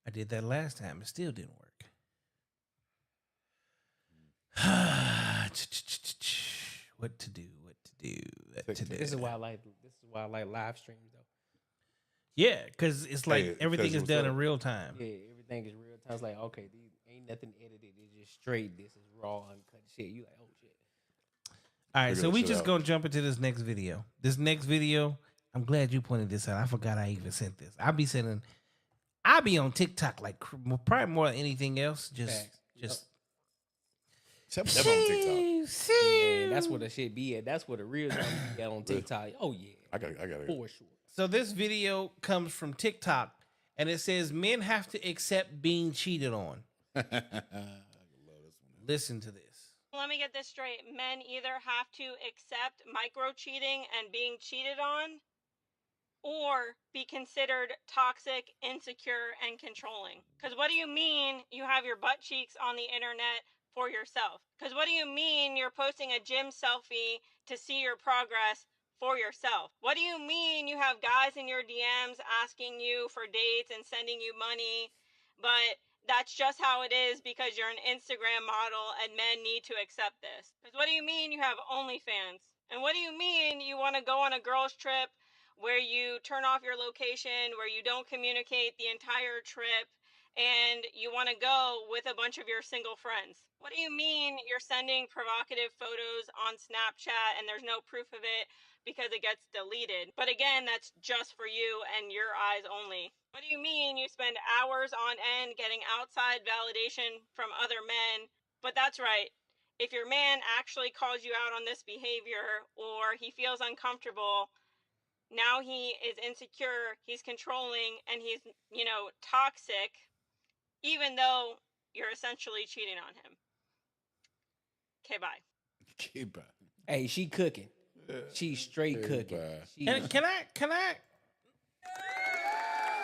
[SPEAKER 1] I did that last time. It still didn't work. What to do? What to do? What to do?
[SPEAKER 2] This is why I like live streams though.
[SPEAKER 1] Yeah, because it's like
[SPEAKER 3] Hey,
[SPEAKER 1] everything
[SPEAKER 3] because
[SPEAKER 1] is
[SPEAKER 3] what's
[SPEAKER 1] done
[SPEAKER 3] up?
[SPEAKER 1] in real time.
[SPEAKER 2] Yeah, everything is real time. It's like, okay, these ain't nothing edited. It's just straight. This is raw, uncut shit. You like, oh shit.
[SPEAKER 1] All right,
[SPEAKER 3] Figure
[SPEAKER 1] so
[SPEAKER 3] that
[SPEAKER 1] we
[SPEAKER 3] shit
[SPEAKER 1] just
[SPEAKER 3] out.
[SPEAKER 1] gonna jump into this next video. This next video, I'm glad you pointed this out. I forgot I even sent this. I be on TikTok like probably more than anything else.
[SPEAKER 2] Facts.
[SPEAKER 3] Except never on TikTok.
[SPEAKER 2] Yeah, that's where the shit be at. That's where the real time be at on TikTok. Oh yeah,
[SPEAKER 3] I got it.
[SPEAKER 2] for sure.
[SPEAKER 1] So this video comes from TikTok, and it says men have to accept being cheated on. Listen to this.
[SPEAKER 7] Let me get this straight. Men either have to accept micro cheating and being cheated on, or be considered toxic, insecure, and controlling. Because what do you mean you have your butt cheeks on the internet for yourself? Because what do you mean you're posting a gym selfie to see your progress for yourself? What do you mean you have guys in your DMs asking you for dates and sending you money, but that's just how it is because you're an Instagram model and men need to accept this? Because what do you mean you have OnlyFans? And what do you mean you want to go on a girls' trip where you turn off your location, where you don't communicate the entire trip, and you want to go with a bunch of your single friends? What do you mean you're sending provocative photos on Snapchat and there's no proof of it because it gets deleted? But again, that's just for you and your eyes only. What do you mean you spend hours on end getting outside validation from other men? But that's right. If your man actually calls you out on this behavior or he feels uncomfortable, now he is insecure, he's controlling, and he's, toxic, even though you're essentially cheating on him. Okay, bye.
[SPEAKER 3] Okay, bye.
[SPEAKER 2] Hey, she cooking. She's straight
[SPEAKER 3] Hey,
[SPEAKER 2] cooking.
[SPEAKER 3] bye.
[SPEAKER 1] Can I?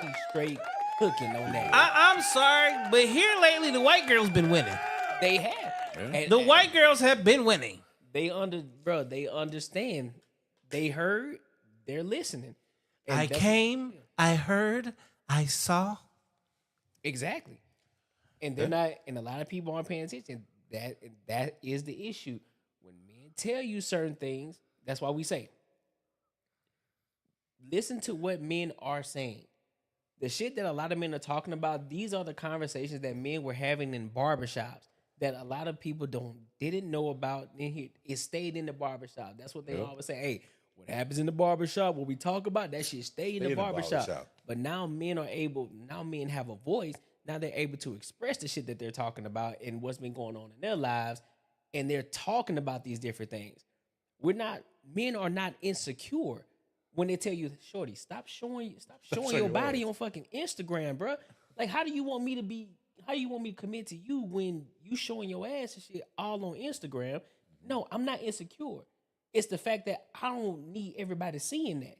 [SPEAKER 2] She's straight cooking on that.
[SPEAKER 1] I'm sorry, but here lately the white girls been winning.
[SPEAKER 2] They have. And-
[SPEAKER 1] The white girls have been winning.
[SPEAKER 2] They understand. They heard. They're listening. And
[SPEAKER 1] I
[SPEAKER 2] that's-
[SPEAKER 1] came, I heard, I saw.
[SPEAKER 2] Exactly. And they're not, and a lot of people aren't paying attention. That is the issue. When men tell you certain things, that's why we say, listen to what men are saying. The shit that a lot of men are talking about, these are the conversations that men were having in barbershops that a lot of people didn't know about. And it stayed in the barbershop. That's what they always say. Hey, what happens in the barbershop, what we talk about, that shit stay in the barbershop. But now men have a voice. Now they're able to express the shit that they're talking about and what's been going on in their lives. And they're talking about these different things. Men are not insecure when they tell you, shorty, stop showing your body on fucking Instagram, bro. Like, how do you want me to commit to you when you showing your ass and shit all on Instagram? No, I'm not insecure. It's the fact that I don't need everybody seeing that.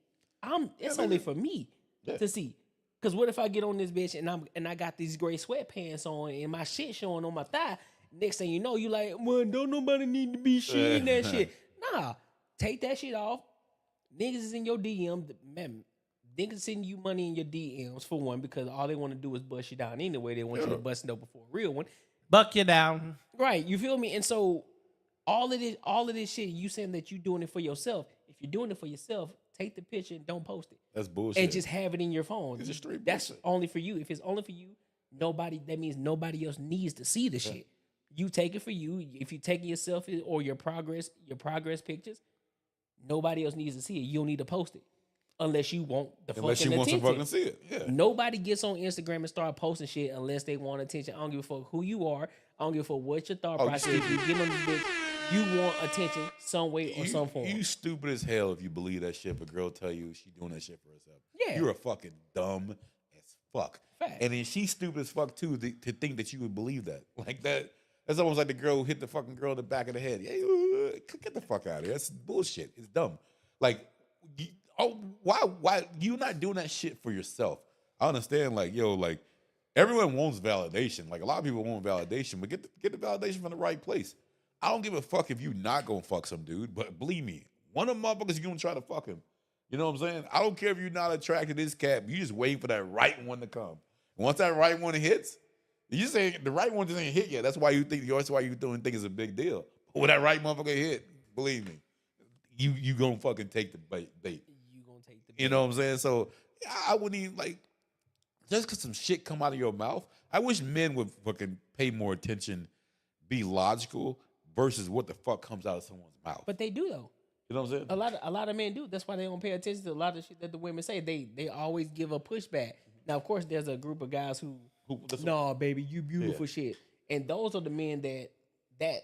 [SPEAKER 2] It's only for me to see. Cause what if I get on this bitch and I got these gray sweatpants on and my shit showing on my thigh? Next thing you know, you like, well, don't nobody need to be seeing that shit. Nah, take that shit off. Niggas is in your DM. Man, They can send you money in your DMs for one, because all they want to do is bust you down anyway. They want you to bust it up before a real one.
[SPEAKER 1] Buck you down.
[SPEAKER 2] Right, you feel me? And so all of this shit, you saying that you doing it for yourself. If you're doing it for yourself, take the picture and don't post it.
[SPEAKER 3] That's bullshit.
[SPEAKER 2] And just have it in your phone.
[SPEAKER 3] It's just straight
[SPEAKER 2] That's
[SPEAKER 3] bullshit.
[SPEAKER 2] only for you. If it's only for you, that means nobody else needs to see the shit. You take it for you. If you're taking your selfie or your progress pictures, nobody else needs to see it. You don't need to post it. Unless you want
[SPEAKER 3] Unless you want to fucking see it. Yeah.
[SPEAKER 2] Nobody gets on Instagram and start posting shit unless they want attention. I don't give a fuck who you are. I don't give a fuck what your thought process is. You get on this bitch, you want attention some way or some form.
[SPEAKER 3] You stupid as hell if you believe that shit. If a girl tell you she doing that shit for herself.
[SPEAKER 2] Yeah.
[SPEAKER 3] You're a fucking dumb as fuck.
[SPEAKER 2] Fact.
[SPEAKER 3] And then she's stupid as fuck too to think that you would believe that. Like that. That's almost like the girl who hit the fucking girl in the back of the head. Yeah, get the fuck out of here. That's bullshit. It's dumb. Like, why you not doing that shit for yourself? I understand, like, like everyone wants validation. Like a lot of people want validation, but get the validation from the right place. I don't give a fuck if you not gonna fuck some dude, but believe me, one of them motherfuckers you gonna try to fuck him. You know what I'm saying? I don't care if you're not attracted to this cat. You just wait for that right one to come. Once that right one hits, you saying the right one just ain't hit yet. That's why you think it's a big deal. But when that right motherfucker hit, believe me, you gonna fucking take the bait.
[SPEAKER 2] You gonna take the bait.
[SPEAKER 3] You know what I'm saying? So I wouldn't even like just because some shit come out of your mouth. I wish men would fucking pay more attention, be logical versus what the fuck comes out of someone's mouth.
[SPEAKER 2] But they do though.
[SPEAKER 3] You know what I'm saying?
[SPEAKER 2] A lot of men do. That's why they don't pay attention to a lot of shit that the women say. They always give a pushback. Now, of course, there's a group of guys who no, baby, you beautiful shit. And those are the men that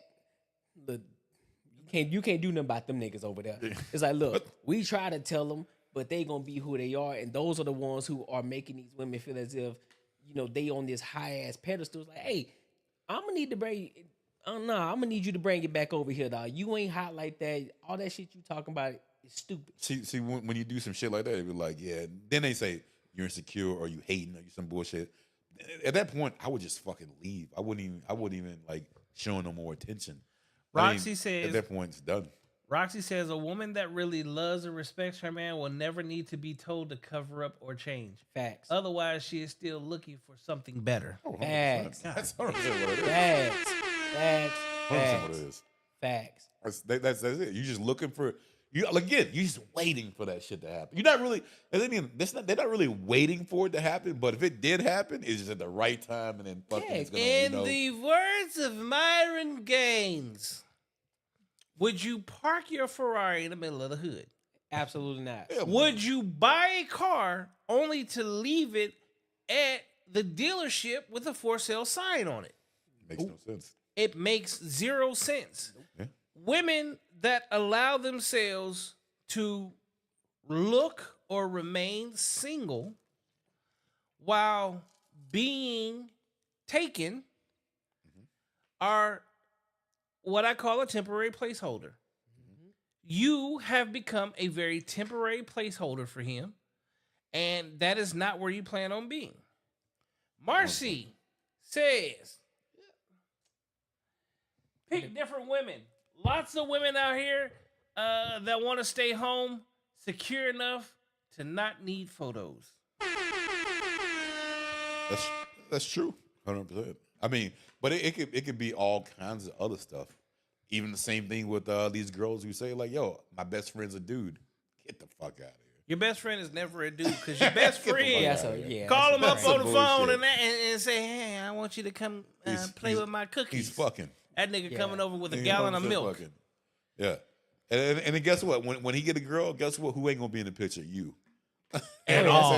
[SPEAKER 2] you can't do nothing about them niggas over there. It's like, look, we try to tell them, but they gonna be who they are. And those are the ones who are making these women feel as if, they on this high ass pedestal. It's like, hey, I'm gonna need you to bring it back over here, dog. You ain't hot like that. All that shit you talking about is stupid.
[SPEAKER 3] See, when you do some shit like that, they be like, yeah. Then they say you're insecure or you hating or you some bullshit. At that point, I would just fucking leave. I wouldn't even like showing no more attention.
[SPEAKER 1] Roxy says
[SPEAKER 3] at that point it's done.
[SPEAKER 1] Roxy says a woman that really loves and respects her man will never need to be told to cover up or change.
[SPEAKER 2] Facts.
[SPEAKER 1] Otherwise, she is still looking for something better.
[SPEAKER 3] Oh,
[SPEAKER 2] Facts.
[SPEAKER 3] That's 100% what it is.
[SPEAKER 2] Facts.
[SPEAKER 3] 100% what it is.
[SPEAKER 2] Facts.
[SPEAKER 3] That's it. You just looking for you just waiting for that shit to happen. You're not really. They're not really waiting for it to happen. But if it did happen, it's just at the right time, and then fucking. It's gonna,
[SPEAKER 1] In the words of Myron Gaines, would you park your Ferrari in the middle of the hood?
[SPEAKER 2] Absolutely not.
[SPEAKER 3] Yeah,
[SPEAKER 1] Would you buy a car only to leave it at the dealership with a for sale sign on it?
[SPEAKER 3] makes no sense.
[SPEAKER 1] It makes zero sense.
[SPEAKER 3] Yeah.
[SPEAKER 1] Women that allow themselves to look or remain single while being taken are what I call a temporary placeholder. You have become a very temporary placeholder for him, and that is not where you plan on being. Marcy says, pick different women. Lots of women out here that want to stay home secure enough to not need photos.
[SPEAKER 3] That's true, 100%. I mean, but it could be all kinds of other stuff. Even the same thing with these girls who say like, "Yo, my best friend's a dude." Get the fuck out of here.
[SPEAKER 1] Your best friend is never a dude because your best friend call him up on the
[SPEAKER 3] bullshit.
[SPEAKER 1] phone and say, "Hey, I want you to come play with my cookies."
[SPEAKER 3] He's fucking.
[SPEAKER 1] That nigga coming over with a gallon of milk.
[SPEAKER 3] Fucking. Yeah. And then guess what? When he get a girl, guess what? Who ain't gonna be in the picture? You.
[SPEAKER 1] At all.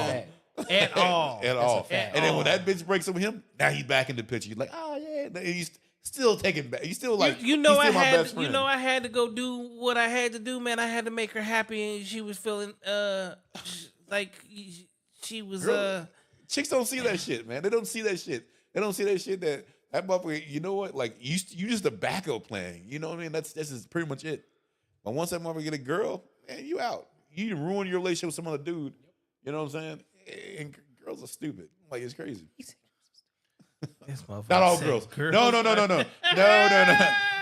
[SPEAKER 1] At all.
[SPEAKER 3] At all.
[SPEAKER 2] fact.
[SPEAKER 3] And then when that bitch breaks up with him, now he's back in the picture. You're like, oh yeah. And he's still taking back. He's still like,
[SPEAKER 1] you know,
[SPEAKER 3] he's
[SPEAKER 1] I
[SPEAKER 3] still my
[SPEAKER 1] had
[SPEAKER 3] best friend.
[SPEAKER 1] I had to go do what I had to do, man. I had to make her happy, and she was feeling like she was
[SPEAKER 3] Chicks don't see that shit, man. They don't see that shit. They don't see that shit that motherfucker. You know what? Like you just a backup plan. You know what I mean? That's just pretty much it. But once that motherfucker get a girl, man, you out. You ruin your relationship with some other dude. You know what I'm saying? And girls are stupid. Like it's crazy.
[SPEAKER 1] This motherfucker
[SPEAKER 3] Not all
[SPEAKER 1] said
[SPEAKER 3] girls. No.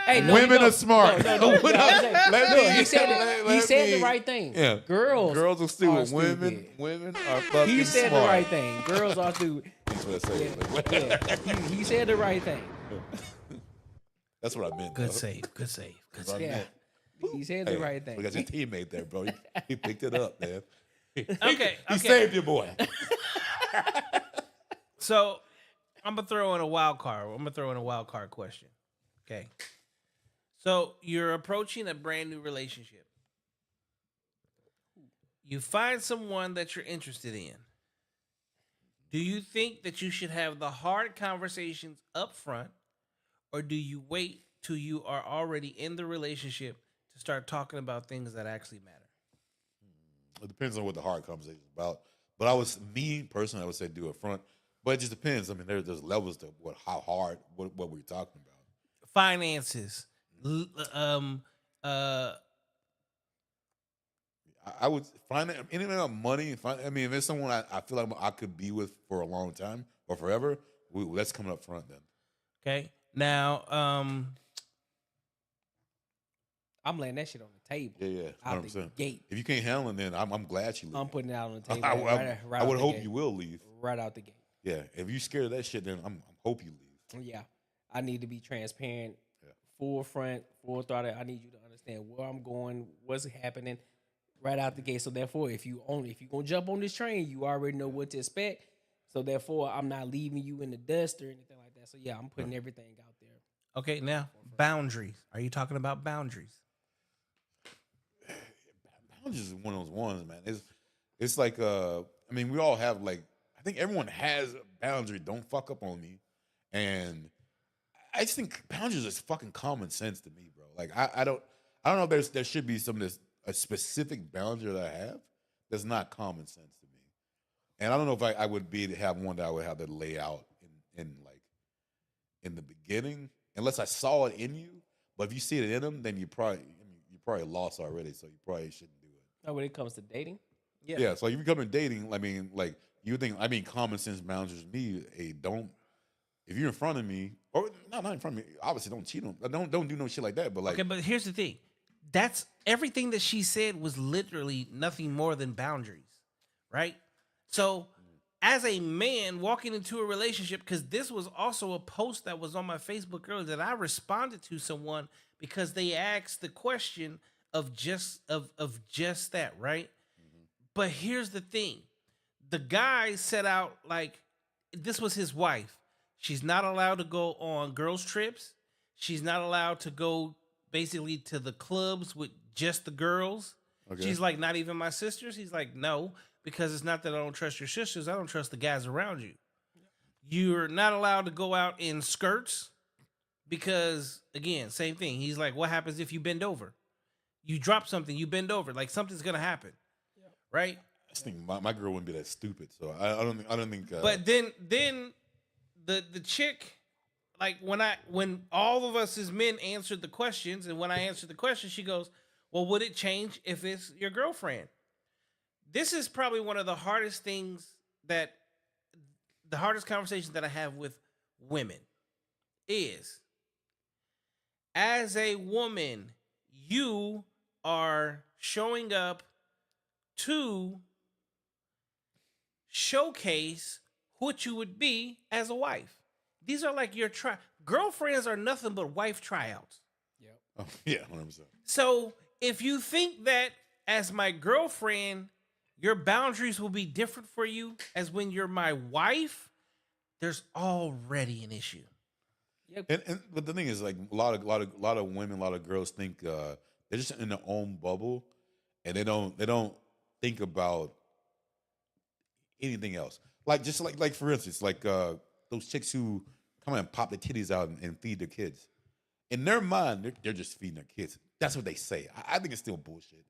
[SPEAKER 2] Hey, no,
[SPEAKER 3] Women
[SPEAKER 2] no,
[SPEAKER 3] are smart.
[SPEAKER 2] No, he said
[SPEAKER 3] me-
[SPEAKER 2] the right thing.
[SPEAKER 3] Yeah,
[SPEAKER 2] Girls
[SPEAKER 3] are stupid.
[SPEAKER 2] stupid.
[SPEAKER 3] Women are fucking
[SPEAKER 2] He said
[SPEAKER 3] smart.
[SPEAKER 2] the right thing. Girls are stupid.
[SPEAKER 3] That's what I say.
[SPEAKER 2] Yeah, he said the right thing.
[SPEAKER 3] That's what I meant.
[SPEAKER 1] Good
[SPEAKER 3] though.
[SPEAKER 1] save. Good save. Good
[SPEAKER 3] That's what
[SPEAKER 1] save.
[SPEAKER 3] I
[SPEAKER 2] Yeah,
[SPEAKER 3] meant.
[SPEAKER 2] he said the right thing.
[SPEAKER 3] We got your teammate there, bro. He picked it up, man.
[SPEAKER 1] Okay.
[SPEAKER 3] He saved your boy.
[SPEAKER 1] So I'm gonna throw in a wild card question. Okay. So you're approaching a brand new relationship. You find someone that you're interested in. Do you think that you should have the hard conversations up front, or do you wait till you are already in the relationship to start talking about things that actually matter?
[SPEAKER 3] It depends on what the hard conversation is about. But me personally, I would say do it front. But it just depends. I mean, there's levels to how hard, what we're talking about.
[SPEAKER 1] Finances.
[SPEAKER 3] I would find anything about money. I mean, if it's someone I feel like I could be with for a long time or forever, let's come up front then.
[SPEAKER 1] Okay. Now,
[SPEAKER 2] I'm laying that shit on the table.
[SPEAKER 3] Yeah,
[SPEAKER 2] Out
[SPEAKER 3] 100%.
[SPEAKER 2] the gate.
[SPEAKER 3] If you can't handle it, then I'm glad you leave.
[SPEAKER 2] I'm putting it out on the table.
[SPEAKER 3] I
[SPEAKER 2] right
[SPEAKER 3] would
[SPEAKER 2] out the
[SPEAKER 3] hope
[SPEAKER 2] gate.
[SPEAKER 3] you will leave.
[SPEAKER 2] Right out the gate.
[SPEAKER 3] Yeah, if you're scared of that shit, then I'm hope you leave.
[SPEAKER 2] Yeah, I need to be transparent,
[SPEAKER 3] Yeah.
[SPEAKER 2] full front, full throttle. I need you to understand where I'm going, what's happening, right out the gate. So therefore, if you gonna jump on this train, you already know what to expect. So therefore, I'm not leaving you in the dust or anything like that. So yeah, I'm putting everything out there.
[SPEAKER 1] okay, now boundaries. Are you talking about boundaries?
[SPEAKER 3] Boundaries is one of those ones, man. It's like I mean, we all have like I think everyone has a boundary. Don't fuck up on me, and I just think boundaries is fucking common sense to me, bro. Like I don't know if there should be a specific boundary that I have that's not common sense to me, and I don't know if I would be to have one that I would have to lay out in the beginning unless I saw it in you. But if you see it in them, then you probably lost already, so you probably shouldn't do it.
[SPEAKER 2] Now, when it comes to dating,
[SPEAKER 3] Yeah, so if you come in dating, I mean, like you think, common sense boundaries to me, hey, don't if you're in front of me, or not in front of me, obviously don't cheat on, don't do no shit like that. But like,
[SPEAKER 1] Okay, but here's the thing. That's everything that she said was literally nothing more than boundaries, right? So, as a man walking into a relationship, because this was also a post that was on my Facebook earlier that I responded to someone because they asked the question of just that, right? But here's the thing. The guy set out like this was his wife. She's not allowed to go on girls' trips. She's not allowed to go basically to the clubs with just the girls.
[SPEAKER 3] Okay.
[SPEAKER 1] She's like, not even my sisters. He's like, no, because it's not that I don't trust your sisters. I don't trust the guys around you. You're not allowed to go out in skirts because, again, same thing. He's like, what happens if you bend over? You drop something, you bend over. Like something's going to happen, right?
[SPEAKER 3] I just think my girl wouldn't be that stupid. So I don't think.
[SPEAKER 1] But then the chick, like when all of us as men answered the questions, and when I answered the question, she goes, well, would it change if it's your girlfriend? This is probably one of the hardest conversations that I have with women is, as a woman, you are showing up to showcase what you would be as a wife. These are like your girlfriends are nothing but wife tryouts.
[SPEAKER 3] oh, yeah, 100%.
[SPEAKER 1] So if you think that as my girlfriend, your boundaries will be different for you as when you're my wife, there's already an issue.
[SPEAKER 3] But the thing is, like a lot of women, a lot of girls think they're just in their own bubble, and they don't think about anything else. Like just like for instance, like those chicks who come and pop their titties out and feed their kids. In their mind, they're just feeding their kids. That's what they say. I think it's still bullshit,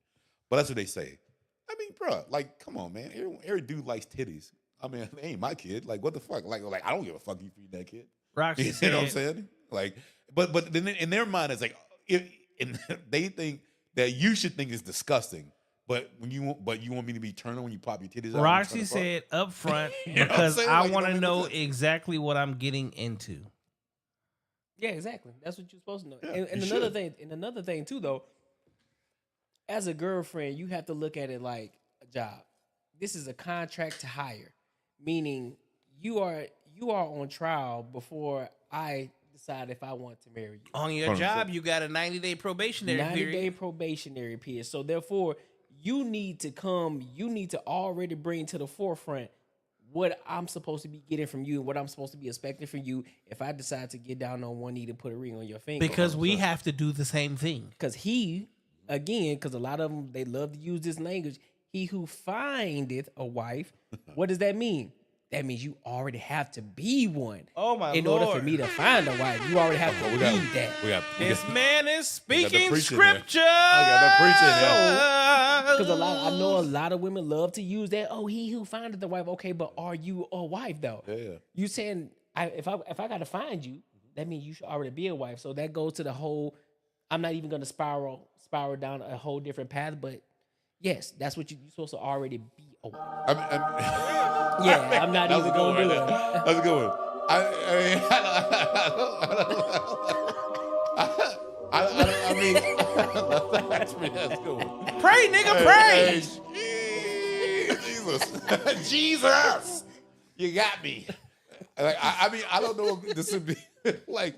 [SPEAKER 3] but that's what they say. I mean, bro, like, come on, man. Every dude likes titties. I mean, they ain't my kid. Like, what the fuck? Like I don't give a fuck you feed that kid.
[SPEAKER 1] Roxy
[SPEAKER 3] You
[SPEAKER 1] said,
[SPEAKER 3] know what I'm saying? Like, but then in their mind, it's like, they think that you should think it's disgusting. But you want me to be turned on when you pop your titties out.
[SPEAKER 1] Roxy said up front
[SPEAKER 3] You know what I'm
[SPEAKER 1] because
[SPEAKER 3] saying?
[SPEAKER 1] I
[SPEAKER 3] Like, it
[SPEAKER 1] want
[SPEAKER 3] don't
[SPEAKER 1] to
[SPEAKER 3] make no
[SPEAKER 1] know
[SPEAKER 3] sense.
[SPEAKER 1] exactly what I'm getting into.
[SPEAKER 2] Yeah, exactly. That's what you're supposed to know.
[SPEAKER 3] Yeah,
[SPEAKER 2] And
[SPEAKER 3] you
[SPEAKER 2] another
[SPEAKER 3] should.
[SPEAKER 2] thing, too, though, as a girlfriend, you have to look at it like a job. This is a contract to hire, meaning you are on trial before I decide if I want to marry you.
[SPEAKER 1] On your
[SPEAKER 3] 100%.
[SPEAKER 1] job, you got a 90-day probationary
[SPEAKER 2] 90-day
[SPEAKER 1] period.
[SPEAKER 2] probationary period. So therefore, you need to already bring to the forefront what I'm supposed to be getting from you and what I'm supposed to be expecting from you if I decide to get down on one knee to put a ring on your finger.
[SPEAKER 1] Because we have to do the same thing.
[SPEAKER 2] Because because a lot of them, they love to use this language, he who findeth a wife, what does that mean? That means you already have to be one.
[SPEAKER 1] Oh, my
[SPEAKER 2] In
[SPEAKER 1] Lord.
[SPEAKER 2] order for me to find a wife, you already have to
[SPEAKER 3] we
[SPEAKER 2] be
[SPEAKER 3] got,
[SPEAKER 2] that.
[SPEAKER 3] we got, we
[SPEAKER 1] This
[SPEAKER 3] got,
[SPEAKER 1] man is
[SPEAKER 3] got the
[SPEAKER 1] speaking
[SPEAKER 3] preaching there.
[SPEAKER 1] scripture.
[SPEAKER 3] I got the preaching there.
[SPEAKER 2] Because I know a lot of women love to use that. Oh, he who findeth the wife. Okay, but are you a wife though?
[SPEAKER 3] Yeah.
[SPEAKER 2] You saying if I gotta find you, that means you should already be a wife. So that goes to the whole. I'm not even gonna spiral down a whole different path, but yes, that's what you're supposed to already be a wife. Yeah, I'm not even gonna do it.
[SPEAKER 3] That's a good one. I mean, that's a good one.
[SPEAKER 1] Pray, nigga, pray.
[SPEAKER 3] Jesus, Jesus, you got me. Like, I mean, I don't know if this would be like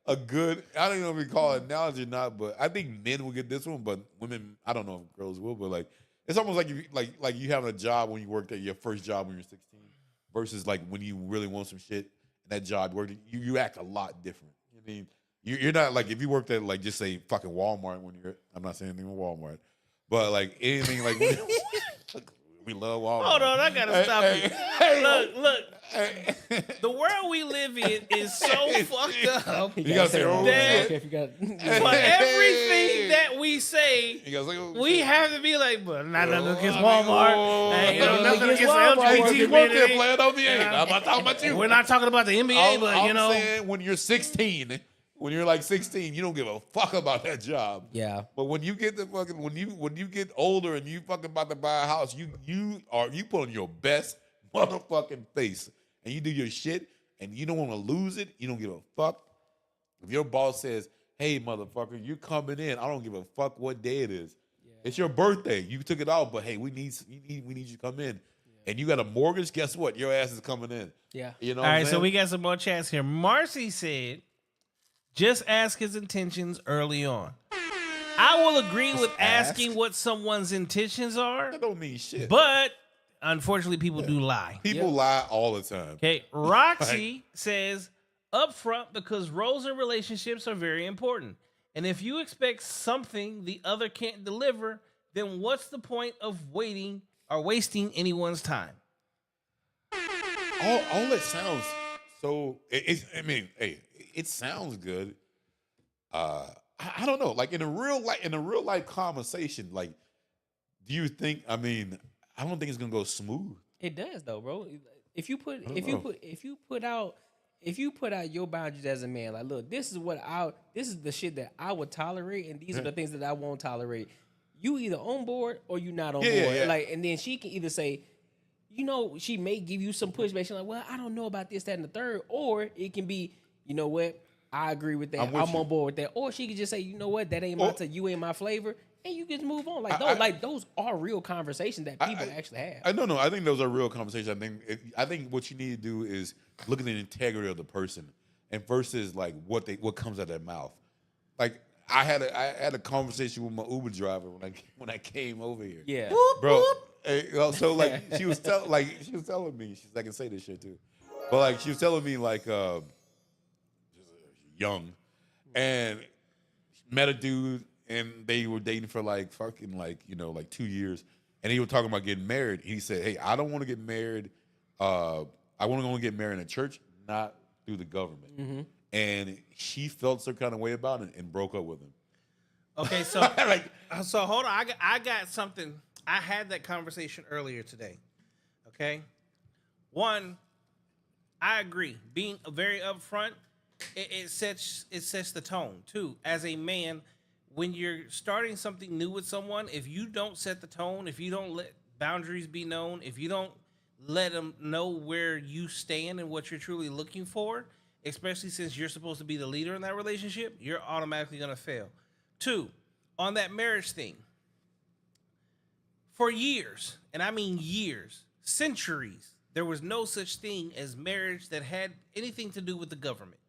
[SPEAKER 3] a good. I don't know if we call it an analogy or not, but I think men will get this one, but women, I don't know if girls will. But like, it's almost like like you having a job when you worked at your first job when you're 16, versus like when you really want some shit and that job you worked, you act a lot different. I mean, you're not like if you worked at like just say fucking Walmart when you're. I'm not saying anything with Walmart, but like anything like we love Walmart.
[SPEAKER 1] Hold on, I gotta stop you. Look. The world we live in is so fucked up.
[SPEAKER 3] You gotta say, oh,
[SPEAKER 1] that
[SPEAKER 2] Okay, if you got.
[SPEAKER 1] for everything that we say,
[SPEAKER 3] you gotta say, oh,
[SPEAKER 1] we
[SPEAKER 3] shit.
[SPEAKER 1] have to be like, but not nothing against
[SPEAKER 3] I mean,
[SPEAKER 1] Walmart.
[SPEAKER 3] oh,
[SPEAKER 1] Hey, nothing
[SPEAKER 2] against
[SPEAKER 1] against the
[SPEAKER 2] Walmart.
[SPEAKER 1] LGBT
[SPEAKER 3] You work there
[SPEAKER 1] community.
[SPEAKER 3] playing NBA. I'm not talking about you.
[SPEAKER 1] We're not talking about the NBA, but
[SPEAKER 3] I'm
[SPEAKER 1] you know,
[SPEAKER 3] saying when you're 16, when you're like 16, you don't give a fuck about that job.
[SPEAKER 2] Yeah.
[SPEAKER 3] But when you get the fucking when you get older and you fucking about to buy a house, you put on your best motherfucking face and you do your shit and you don't want to lose it. You don't give a fuck. If your boss says, "Hey, motherfucker, you're coming in," I don't give a fuck what day it is. Yeah. It's your birthday. You took it out, but hey, we need you to come in. Yeah. And you got a mortgage. Guess what? Your ass is coming in.
[SPEAKER 2] Yeah.
[SPEAKER 3] You know.
[SPEAKER 1] all
[SPEAKER 3] what
[SPEAKER 1] right.
[SPEAKER 3] I'm
[SPEAKER 1] So
[SPEAKER 3] saying?
[SPEAKER 1] we got some more chats here. Marcy said, "Just ask his intentions early on." I will agree with asking
[SPEAKER 3] ask?
[SPEAKER 1] what someone's intentions are,
[SPEAKER 3] That don't mean shit.
[SPEAKER 1] but unfortunately, people do lie.
[SPEAKER 3] People lie all the time.
[SPEAKER 1] Okay, Roxy says upfront because roles in relationships are very important. And if you expect something the other can't deliver, then what's the point of waiting or wasting anyone's time?
[SPEAKER 3] All that sounds so. I mean, hey, it sounds good. I don't know. Like in a real life conversation, like, do you think? I mean, I don't think it's gonna go smooth.
[SPEAKER 2] It does though, bro. If you put out your boundaries as a man, like, look, this is the shit that I would tolerate, and these are the things that I won't tolerate. You either on board or you not on board.
[SPEAKER 3] Yeah.
[SPEAKER 2] Like, and then she can either say, you know, she may give you some pushback. She's like, well, I don't know about this, that, and the third. Or it can be, you know what, I agree with that. I'm on board with that. Or she could just say, you know what, that ain't my you ain't my flavor, and you can just move on. Like those are real conversations that people actually have.
[SPEAKER 3] I don't know. I think those are real conversations. I think what you need to do is look at the integrity of the person, and versus like what comes out of their mouth. Like I had a conversation with my Uber driver when I came over here.
[SPEAKER 2] Yeah,
[SPEAKER 3] Bro. So like she was telling me, I can say this shit too, but like she was telling me like young, and met a dude and they were dating for like fucking like 2 years, and he was talking about getting married. He said, "Hey, I don't want to get married. I want to get married in a church, not through the government." Mm-hmm. And she felt some kind of way about it and broke up with him.
[SPEAKER 1] Okay, so so hold on. I got something. I had that conversation earlier today. Okay, one, I agree. Being very upfront, it sets the tone. Two, as a man, when you're starting something new with someone, if you don't set the tone, if you don't let boundaries be known, if you don't let them know where you stand and what you're truly looking for, especially since you're supposed to be the leader in that relationship, you're automatically going to fail. 2, on that marriage thing, for years, and I mean years, centuries, there was no such thing as marriage that had anything to do with the government.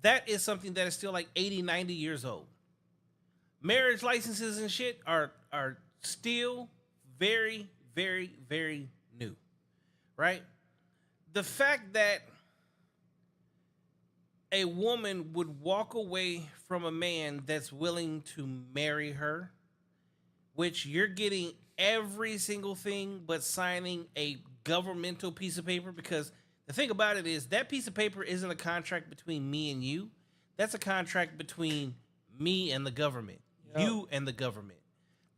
[SPEAKER 1] That is something that is still like 80, 90 years old. Marriage licenses and shit are still very, very, very new, right? The fact that a woman would walk away from a man that's willing to marry her, which you're getting every single thing but signing a governmental piece of paper, because the thing about it is that piece of paper isn't a contract between me and you. That's a contract between me and the government, you and the government.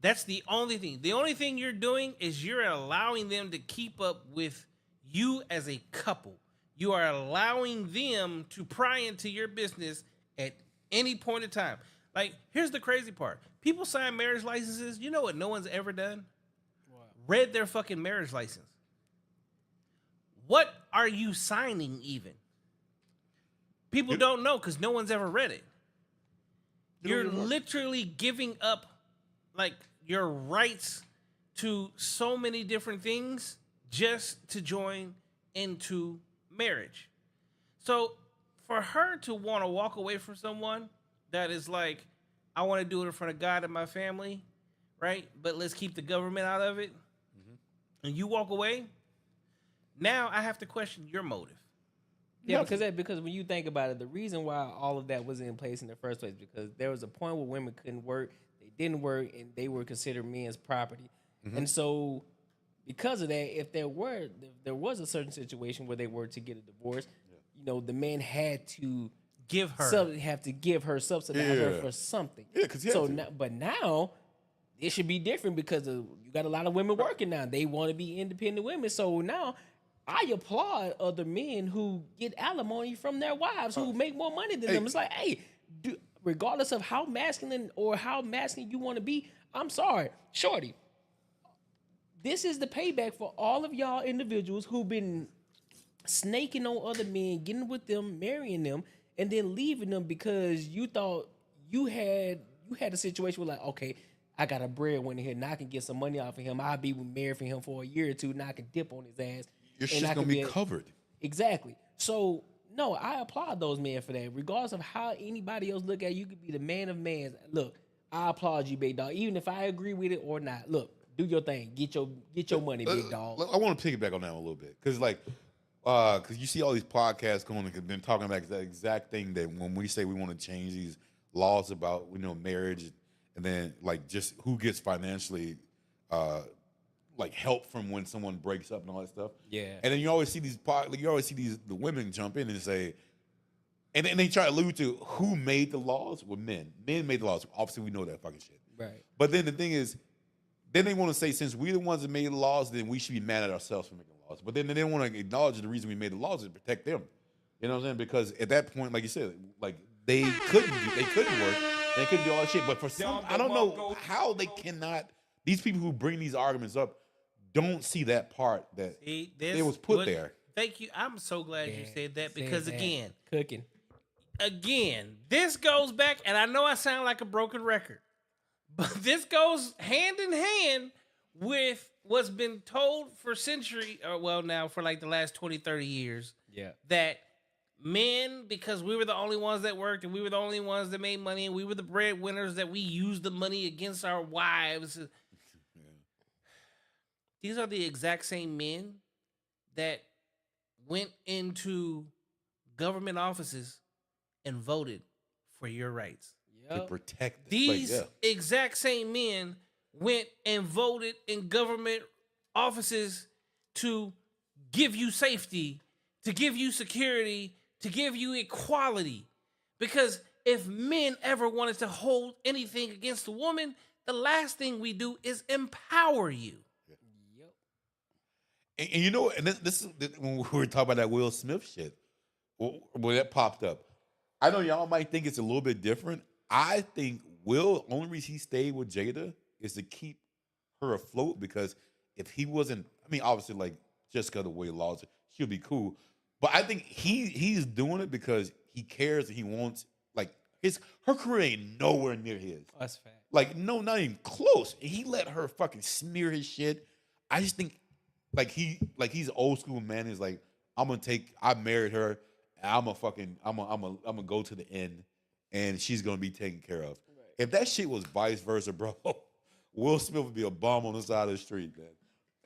[SPEAKER 1] That's the only thing. The only thing you're doing is you're allowing them to keep up with you as a couple. You are allowing them to pry into your business at any point in time. Like, here's the crazy part. People sign marriage licenses. You know what no one's ever done? What? Read their fucking marriage license. What are you signing even? People don't know because no one's ever read it. You're literally giving up, like, your rights to so many different things just to join into marriage. So for her to want to walk away from someone that is like, I want to do it in front of God and my family, right? But let's keep the government out of it. And you walk away, now I have to question your motive.
[SPEAKER 2] Yeah, because when you think about it, the reason why all of that was in place in the first place, because there was a point where women couldn't work, they didn't work, and they were considered men's property. And so because of that, if there was a certain situation where they were to get a divorce, you know, the man had to
[SPEAKER 1] give her
[SPEAKER 2] subsidize her for something.
[SPEAKER 3] Yeah, because
[SPEAKER 2] but now it should be different because you got a lot of women working now. They want to be independent women. So now I applaud other men who get alimony from their wives who make more money than them. It's like, hey, regardless of how masculine you want to be, I'm sorry, shorty. This is the payback for all of y'all individuals who've been snaking on other men, getting with them, marrying them, and then leaving them because you thought you had a situation where, like, okay, I got a breadwinner here, now I can get some money off of him. I'll be married for him for a year or two, now I can dip on his ass.
[SPEAKER 3] Your shit's gonna be covered.
[SPEAKER 2] Exactly. So no, I applaud those men for that. Regardless of how anybody else look at you, you could be the man of mans. Look, I applaud you, big dog. Even if I agree with it or not. Look, do your thing. Get your money, big dog.
[SPEAKER 3] I want to piggyback on that a little bit because, like, because you see all these podcasts going and been talking about that exact thing that when we say we want to change these laws about marriage and then like just who gets financially like help from when someone breaks up and all that stuff.
[SPEAKER 2] Yeah.
[SPEAKER 3] And then you always see the women jump in and say, and they try to allude to who made the laws. Well, men made the laws. Obviously, we know that fucking shit.
[SPEAKER 2] Right.
[SPEAKER 3] But then the thing is, then they want to say, since we're the ones that made the laws, then we should be mad at ourselves for making laws. But then they don't want to acknowledge the reason we made the laws is to protect them. You know what I'm saying? Because at that point, like you said, like they couldn't work, they couldn't do all that shit. But for some, I don't know how they cannot. These people who bring these arguments up don't see that part that it was put there.
[SPEAKER 1] Thank you. I'm so glad you said that because again, this goes back, and I know I sound like a broken record, but this goes hand in hand with what's been told for centuries, or well, now for like the last 20, 30 years.
[SPEAKER 2] Yeah.
[SPEAKER 1] That men, because we were the only ones that worked and we were the only ones that made money and we were the breadwinners, that we used the money against our wives. These are the exact same men that went into government offices and voted for your rights.
[SPEAKER 3] To protect them.
[SPEAKER 1] These exact same men went and voted in government offices to give you safety, to give you security, to give you equality. Because if men ever wanted to hold anything against a woman, the last thing we do is empower you.
[SPEAKER 3] And you know, and this is when we were talking about that Will Smith shit, when that popped up. I know y'all might think it's a little bit different. I think Will, only reason he stayed with Jada is to keep her afloat, because if he wasn't, I mean, obviously, like, Jessica, the way laws, she'll be cool. But I think he's doing it because he cares and he wants her career ain't nowhere near his.
[SPEAKER 2] That's fact.
[SPEAKER 3] Like, no, not even close. He let her fucking smear his shit. I just think he's old school man. He's like, I married her, and I'm gonna go to the end, and she's gonna be taken care of. Right. If that shit was vice versa, bro, Will Smith would be a bum on the side of the street, man.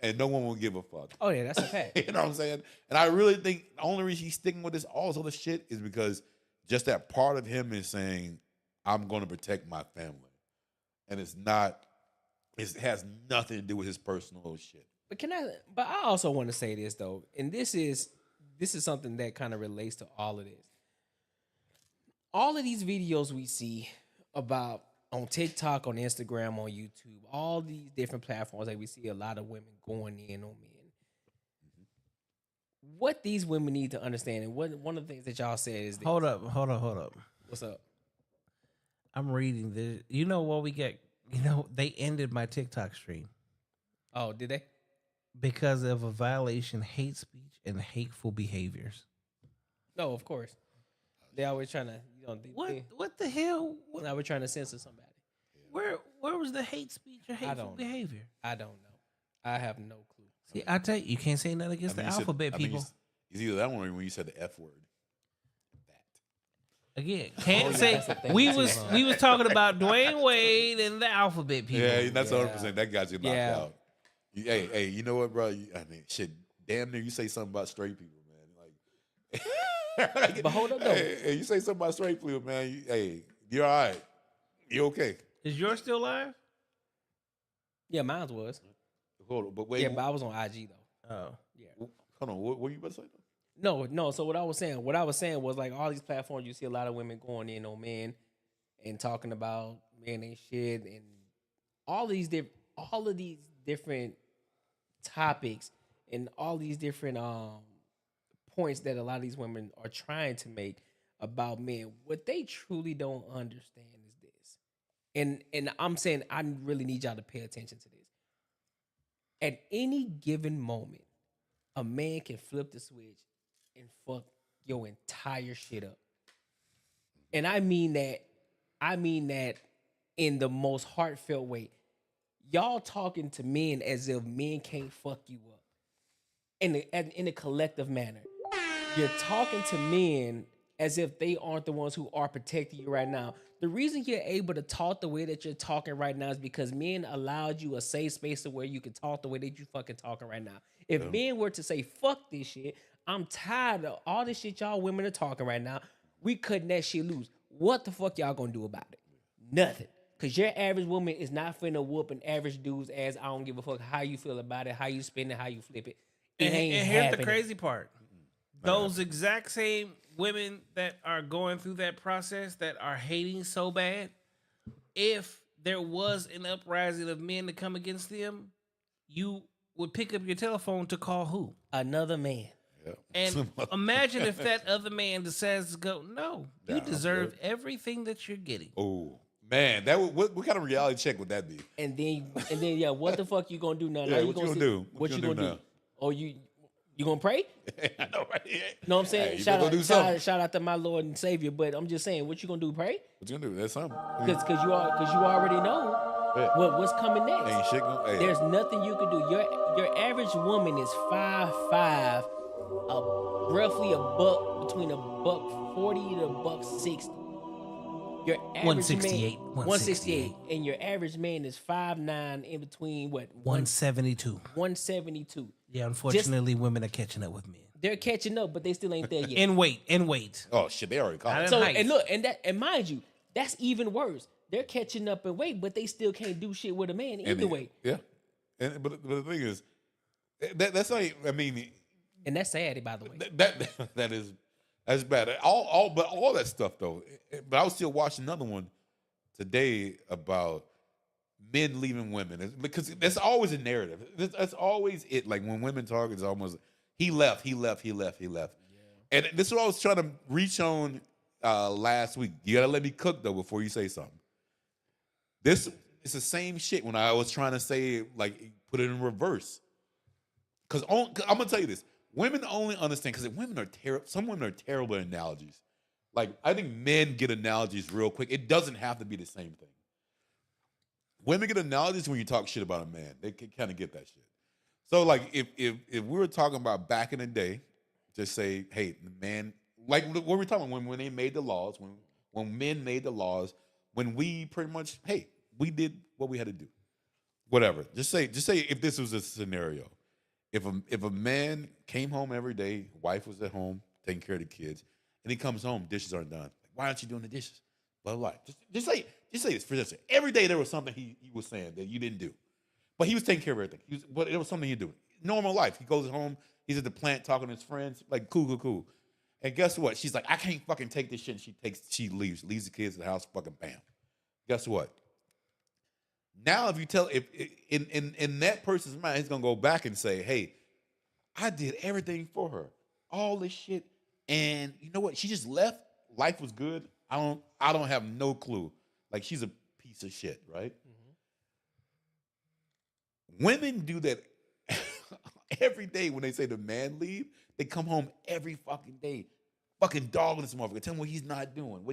[SPEAKER 3] And no one would give a fuck.
[SPEAKER 2] Oh yeah, that's a fact.
[SPEAKER 3] You know what I'm saying? And I really think the only reason he's sticking with all this other shit is because just that part of him is saying, I'm going to protect my family. And it has nothing to do with his personal shit.
[SPEAKER 2] But I also want to say this though, and this is something that kind of relates to all of this. All of these videos we see about on TikTok, on Instagram, on YouTube, all these different platforms that we see a lot of women going in on men. What these women need to understand, and one of the things that y'all said is this.
[SPEAKER 1] Hold up.
[SPEAKER 2] What's up?
[SPEAKER 1] I'm reading this. You know what we get? They ended my TikTok stream.
[SPEAKER 2] Oh, did they?
[SPEAKER 1] Because of a violation, hate speech, and hateful behaviors.
[SPEAKER 2] No, of course. They always trying to,
[SPEAKER 1] What the hell?
[SPEAKER 2] Now we're trying to censor somebody.
[SPEAKER 1] Where was the hate speech or hateful behavior?
[SPEAKER 2] I don't know. I have no clue.
[SPEAKER 1] See, I tell you can't say nothing against the alphabet people.
[SPEAKER 3] It's either that one or when you said the F word.
[SPEAKER 1] Again, can't say we was talking about Dwayne Wade and the alphabet people.
[SPEAKER 3] Yeah, that's 100%. That got you knocked out. Hey, you know what, bro? Shit, damn near you say something about straight people, man. Like,
[SPEAKER 2] but hold up, though.
[SPEAKER 3] Hey, you say something about straight people, man. You're all right. You okay?
[SPEAKER 1] Is yours still live?
[SPEAKER 2] Yeah, mine was.
[SPEAKER 3] Hold on, but wait.
[SPEAKER 2] Yeah, but I was on IG though.
[SPEAKER 1] Oh,
[SPEAKER 3] yeah. Hold on, what were you about to say?
[SPEAKER 2] No. So what I was saying was like all these platforms, you see a lot of women going in on men and talking about men ain't shit and all of these different topics and all these different points that a lot of these women are trying to make about men. What they truly don't understand is this, and I'm saying I really need y'all to pay attention to this. At any given moment, a man can flip the switch and fuck your entire shit up. And I mean that in the most heartfelt way. Y'all talking to men as if men can't fuck you up in a collective manner. You're talking to men as if they aren't the ones who are protecting you right now. The reason you're able to talk the way that you're talking right now is because men allowed you a safe space to where you can talk the way that you fucking talking right now. If men were to say, fuck this shit, I'm tired of all this shit y'all women are talking right now, we cutting that shit loose. What the fuck y'all gonna do about it? Nothing. Because your average woman is not finna whoop an average dude's ass. I don't give a fuck how you feel about it, how you spin it, how you flip it. It ain't
[SPEAKER 1] and here's
[SPEAKER 2] happening.
[SPEAKER 1] the crazy part. Those exact same women that are going through that process, that are hating so bad, if there was an uprising of men to come against them, you would pick up your telephone to call who?
[SPEAKER 2] Another man.
[SPEAKER 3] Yeah.
[SPEAKER 1] And imagine if that other man decides to go, no, you deserve everything that you're getting.
[SPEAKER 3] Oh, man, what kind of reality check would that be?
[SPEAKER 2] And then, yeah, what the fuck you gonna do now?
[SPEAKER 3] Yeah, what you gonna do?
[SPEAKER 2] What you gonna do? Oh, you gonna pray?
[SPEAKER 3] I know, right?
[SPEAKER 2] Know what I'm saying?
[SPEAKER 3] Hey,
[SPEAKER 2] shout out to my Lord and Savior. But I'm just saying, what you gonna do? Pray?
[SPEAKER 3] What you gonna do? That's something.
[SPEAKER 2] Because you already know what's coming next.
[SPEAKER 3] Ain't shit gonna,
[SPEAKER 2] There's nothing you can do. Your average woman is 5'5", roughly between $140 to $160. Your average
[SPEAKER 1] 168.
[SPEAKER 2] man, 168, and your average man is 5'9", in between what?
[SPEAKER 1] 172.
[SPEAKER 2] 172.
[SPEAKER 1] Yeah, unfortunately, women are catching up with men.
[SPEAKER 2] They're catching up, but they still ain't there yet.
[SPEAKER 1] In weight.
[SPEAKER 3] Oh shit, they already caught.
[SPEAKER 2] So and look, and mind you, that's even worse. They're catching up in weight, but they still can't do shit with a man either way.
[SPEAKER 3] Yeah, but the thing is, that's like, I mean,
[SPEAKER 2] and that's sad, by the way.
[SPEAKER 3] That's bad. All that stuff though. But I was still watching another one today about men leaving women, because that's always a narrative. That's always it. Like when women talk, it's almost he left. Yeah. And this is what I was trying to reach on last week. You gotta let me cook though before you say something. This is the same shit when I was trying to say, like, put it in reverse. Because I'm gonna tell you this: women only understand because women are terrible. Some women are terrible at analogies. Like I think men get analogies real quick. It doesn't have to be the same thing. Women get analogies when you talk shit about a man. They can kind of get that shit. So like if we were talking about back in the day, just say, hey, the man, like what we're talking about when they made the laws, when men made the laws, when we pretty much, hey, we did what we had to do. Whatever. Just say if this was a scenario. If a man came home every day, wife was at home taking care of the kids, and he comes home, dishes aren't done. Like, why aren't you doing the dishes? Blah blah. Just say this for instance. Every day there was something he was saying that you didn't do, but he was taking care of everything. But it was something he do. Normal life. He goes home. He's at the plant talking to his friends. Like cool. And guess what? She's like, I can't fucking take this shit. And she leaves the kids at the house. Fucking bam. Guess what? Now, if you tell if in that person's mind, he's gonna go back and say, "Hey, I did everything for her, all this shit, and you know what? She just left. Life was good. I don't have no clue. Like she's a piece of shit, right? Mm-hmm. Women do that every day when they say the man leave. They come home every fucking day, fucking dogging this motherfucker, telling him what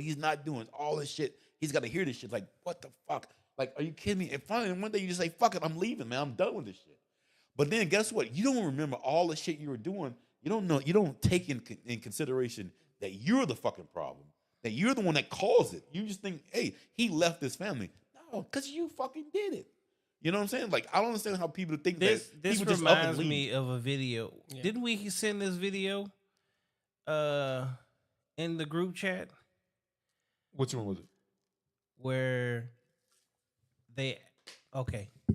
[SPEAKER 3] he's not doing, all this shit. He's got to hear this shit. Like what the fuck? Like, are you kidding me? And finally, one day you just say, fuck it, I'm leaving, man. I'm done with this shit. But then guess what? You don't remember all the shit you were doing. You don't know. You don't take in consideration that you're the fucking problem, that you're the one that caused it. You just think, hey, he left his family. No, because you fucking did it. You know what I'm saying? Like, I don't understand how people think
[SPEAKER 1] This
[SPEAKER 3] people just up and
[SPEAKER 1] reminds
[SPEAKER 3] leave.
[SPEAKER 1] me of a video.
[SPEAKER 2] Yeah.
[SPEAKER 1] Didn't we send this video in the group chat
[SPEAKER 3] Which one was it?
[SPEAKER 1] where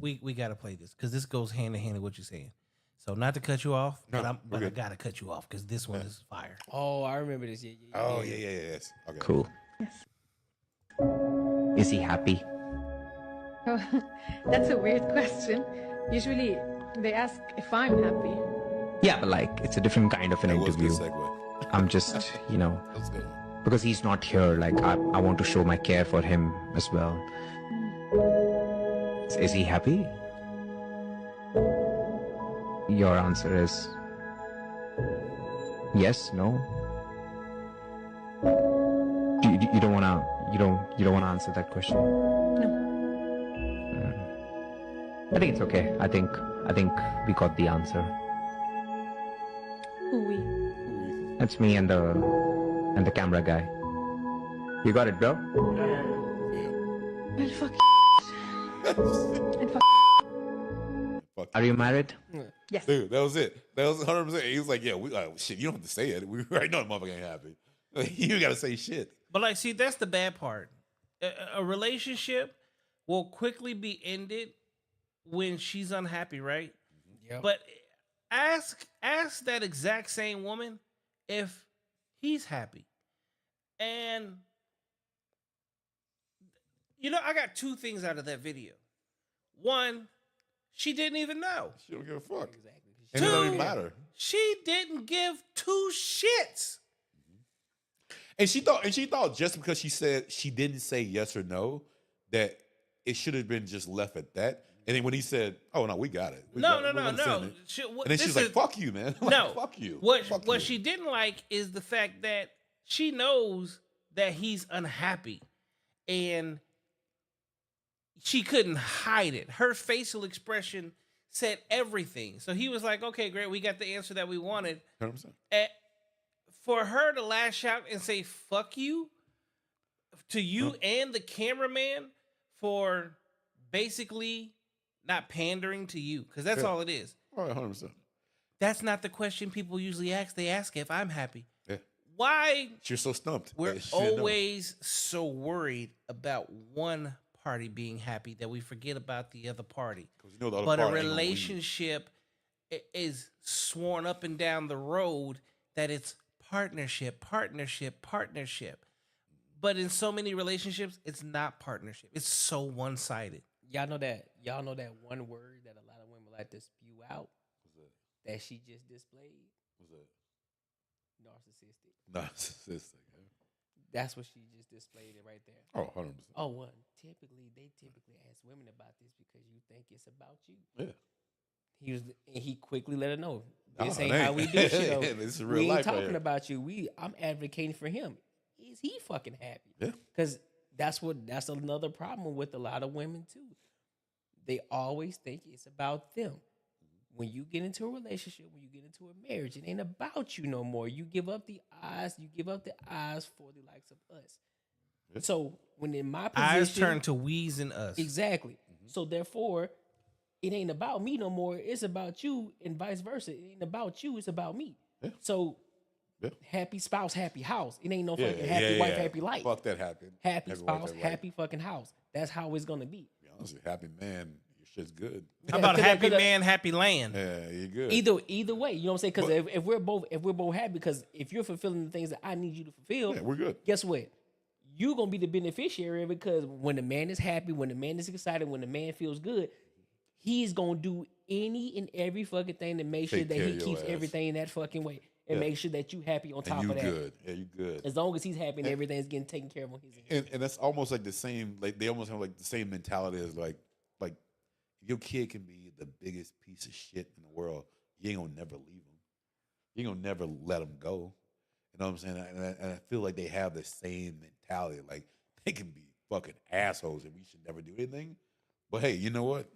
[SPEAKER 1] we got to play this because this goes hand in hand with what you're saying. So not to cut you off,
[SPEAKER 3] No,
[SPEAKER 1] but
[SPEAKER 3] we're
[SPEAKER 1] I
[SPEAKER 3] good.
[SPEAKER 1] got to cut you off because this one is fire.
[SPEAKER 2] Oh, I remember this. Yeah.
[SPEAKER 3] Oh, yeah. Yes. Okay.
[SPEAKER 8] Cool. Is he happy?
[SPEAKER 9] Oh, that's a weird question. Usually they ask if I'm happy.
[SPEAKER 8] Yeah, but like, it's a different kind of an
[SPEAKER 3] That was a good
[SPEAKER 8] interview.
[SPEAKER 3] segue.
[SPEAKER 8] I'm just,
[SPEAKER 3] That was good.
[SPEAKER 8] because he's not here, like, I want to show my care for him as well. Is he happy? Your answer is yes, no? You don't wanna answer that question?
[SPEAKER 9] No.
[SPEAKER 8] I think it's okay. I think we got the answer.
[SPEAKER 9] Who we?
[SPEAKER 8] That's me and the camera guy. You got it, bro?
[SPEAKER 9] Well, fuck and fuck.
[SPEAKER 3] Fuck
[SPEAKER 8] Are you married?
[SPEAKER 9] Yes.
[SPEAKER 3] Dude, that was it. That was 100%. He was like, yeah, shit, you don't have to say it. We already know the motherfucker ain't happy. You got to say shit.
[SPEAKER 1] But like, see, that's the bad part. A relationship will quickly be ended when she's unhappy, right?
[SPEAKER 2] Yep.
[SPEAKER 1] But ask that exact same woman if he's happy. And you know, I got two things out of that video. One, she didn't even know.
[SPEAKER 3] She don't give a fuck.
[SPEAKER 2] Exactly.
[SPEAKER 3] And it don't
[SPEAKER 1] Two.
[SPEAKER 3] even matter.
[SPEAKER 1] She didn't give two shits.
[SPEAKER 3] And she thought just because she didn't say yes or no, that it should have been just left at that. And then when he said, "Oh no, we got it." We're gonna send it." And then she's like, "Fuck you, man." Like,
[SPEAKER 1] No,
[SPEAKER 3] fuck you.
[SPEAKER 1] What
[SPEAKER 3] Fuck
[SPEAKER 1] what
[SPEAKER 3] you.
[SPEAKER 1] she didn't like is the fact that she knows that he's unhappy, and she couldn't hide it. Her facial expression said everything. So he was like, "Okay, great, we got the answer that we wanted."
[SPEAKER 3] 100%.
[SPEAKER 1] For her to lash out and say "fuck you" to you and the cameraman for basically not pandering to you, because that's all it is.
[SPEAKER 3] All right, 100%.
[SPEAKER 1] That's not the question people usually ask. They ask if I'm happy.
[SPEAKER 3] Yeah.
[SPEAKER 1] Why
[SPEAKER 3] She's so stumped.
[SPEAKER 1] we're
[SPEAKER 3] She didn't know.
[SPEAKER 1] always so worried about one party being happy that we forget about the other party.
[SPEAKER 3] 'Cause you know the other
[SPEAKER 1] But a
[SPEAKER 3] part ain't gonna leave.
[SPEAKER 1] relationship is sworn up and down the road that it's partnership. But in so many relationships, it's not partnership. It's so one-sided.
[SPEAKER 2] Y'all know that one word that a lot of women like to spew out that she just displayed?
[SPEAKER 3] What's that?
[SPEAKER 2] Narcissistic.
[SPEAKER 3] Narcissistic. Yeah.
[SPEAKER 2] That's what she just displayed it right there.
[SPEAKER 3] Oh, 100%.
[SPEAKER 2] Oh, one. They typically ask women about this because you think it's about you.
[SPEAKER 3] Yeah.
[SPEAKER 2] He quickly let her know. This
[SPEAKER 3] Oh,
[SPEAKER 2] ain't
[SPEAKER 3] it
[SPEAKER 2] how we do shit.
[SPEAKER 3] ain't. This is real
[SPEAKER 2] We ain't
[SPEAKER 3] life right
[SPEAKER 2] talking
[SPEAKER 3] here.
[SPEAKER 2] about you. I'm advocating for him. Is he fucking happy?
[SPEAKER 3] Yeah.
[SPEAKER 2] Because that's another problem with a lot of women too. They always think it's about them. When you get into a relationship, when you get into a marriage, it ain't about you no more. You give up the eyes. You give up the eyes for the likes of us.
[SPEAKER 3] Yeah.
[SPEAKER 2] So when in my position,
[SPEAKER 1] Eyes turn to we's and us.
[SPEAKER 2] exactly. So therefore, it ain't about me no more. It's about you, and vice versa. It ain't about you. It's about me.
[SPEAKER 3] Yeah.
[SPEAKER 2] So
[SPEAKER 3] Yeah.
[SPEAKER 2] happy spouse, happy house. It ain't no
[SPEAKER 3] Yeah,
[SPEAKER 2] fucking happy wife, happy life.
[SPEAKER 3] Fuck that happy.
[SPEAKER 2] Happy
[SPEAKER 3] wife,
[SPEAKER 2] spouse,
[SPEAKER 3] happy life.
[SPEAKER 2] happy fucking house. That's how it's gonna be.
[SPEAKER 3] Be honest, with you, happy man, your shit's good.
[SPEAKER 1] How about
[SPEAKER 2] 'cause
[SPEAKER 1] happy
[SPEAKER 2] 'cause
[SPEAKER 1] man, happy land?
[SPEAKER 3] Yeah, you're good.
[SPEAKER 2] Either way, you know what I'm saying? Because if we're both happy, because if you're fulfilling the things that I need you to fulfill,
[SPEAKER 3] Yeah, we're good.
[SPEAKER 2] guess what? You're gonna be the beneficiary of it, because when the man is happy, when the man is excited, when the man feels good, he's gonna do any and every fucking thing to make sure
[SPEAKER 3] Take
[SPEAKER 2] that
[SPEAKER 3] care
[SPEAKER 2] he
[SPEAKER 3] of your
[SPEAKER 2] keeps
[SPEAKER 3] ass.
[SPEAKER 2] everything that fucking way, and
[SPEAKER 3] Yeah.
[SPEAKER 2] make sure that you happy on top
[SPEAKER 3] And you
[SPEAKER 2] of that.
[SPEAKER 3] good. Yeah, you good.
[SPEAKER 2] As long as he's happy and everything's getting taken care of on his end.
[SPEAKER 3] And that's almost like the same. Like they almost have like the same mentality as like your kid can be the biggest piece of shit in the world. You ain't gonna never leave him. You ain't gonna never let him go. You know what I'm saying? And I feel like they have the same mentality. Like they can be fucking assholes and we should never do anything. But hey, you know what?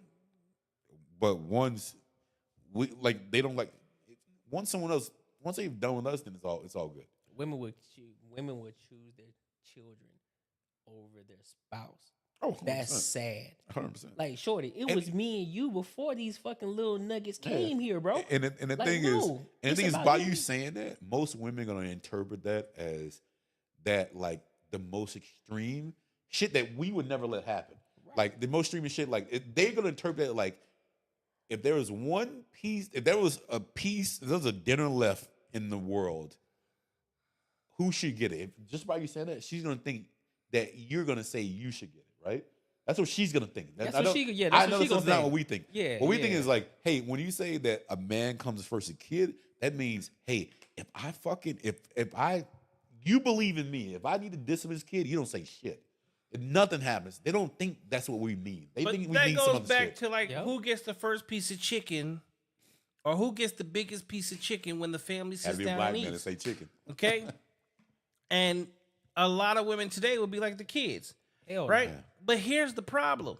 [SPEAKER 3] But once they don't like once they've done with us, then it's all good.
[SPEAKER 2] Women would choose their children over their spouse.
[SPEAKER 3] Oh, 100%.
[SPEAKER 2] That's sad.
[SPEAKER 3] 100%.
[SPEAKER 2] Like, shorty, it was me and you before these fucking little nuggets
[SPEAKER 3] Yeah.
[SPEAKER 2] came here, bro.
[SPEAKER 3] And the
[SPEAKER 2] Like,
[SPEAKER 3] thing
[SPEAKER 2] no,
[SPEAKER 3] is,
[SPEAKER 2] it's
[SPEAKER 3] by
[SPEAKER 2] about
[SPEAKER 3] you
[SPEAKER 2] you.
[SPEAKER 3] saying that, most women are gonna interpret that as that like the most extreme shit that we would never let happen.
[SPEAKER 2] Right.
[SPEAKER 3] Like the most extreme shit. Like they're gonna interpret it like if there was one piece, if there was a dinner left in the world, who should get it? If, just by you saying that, she's gonna think that you're gonna say you should get it, right? That's what she's gonna think.
[SPEAKER 2] That's
[SPEAKER 3] I
[SPEAKER 2] what
[SPEAKER 3] know-
[SPEAKER 2] she- yeah,
[SPEAKER 3] I
[SPEAKER 2] that's
[SPEAKER 3] know
[SPEAKER 2] what she
[SPEAKER 3] that's
[SPEAKER 2] gonna
[SPEAKER 3] not
[SPEAKER 2] think.
[SPEAKER 3] what we think.
[SPEAKER 2] Yeah,
[SPEAKER 3] what we think
[SPEAKER 2] yeah.
[SPEAKER 3] is like, hey, when you say that a man comes first a kid, that means, hey, you believe in me. If I need to discipline this kid, you don't say shit. If nothing happens, they don't think that's what we mean. They
[SPEAKER 1] But
[SPEAKER 3] think we
[SPEAKER 1] that
[SPEAKER 3] mean some
[SPEAKER 1] goes
[SPEAKER 3] other
[SPEAKER 1] back
[SPEAKER 3] shit.
[SPEAKER 1] to like
[SPEAKER 2] Yep.
[SPEAKER 1] who gets the first piece of chicken, or who gets the biggest piece of chicken when the family
[SPEAKER 3] Had
[SPEAKER 1] sits
[SPEAKER 3] to be a
[SPEAKER 1] down
[SPEAKER 3] black
[SPEAKER 1] and
[SPEAKER 3] man to
[SPEAKER 1] eats.
[SPEAKER 3] say chicken.
[SPEAKER 1] Okay, and a lot of women today will be like the kids,
[SPEAKER 2] Hell
[SPEAKER 1] right?
[SPEAKER 2] no.
[SPEAKER 1] But here's the problem: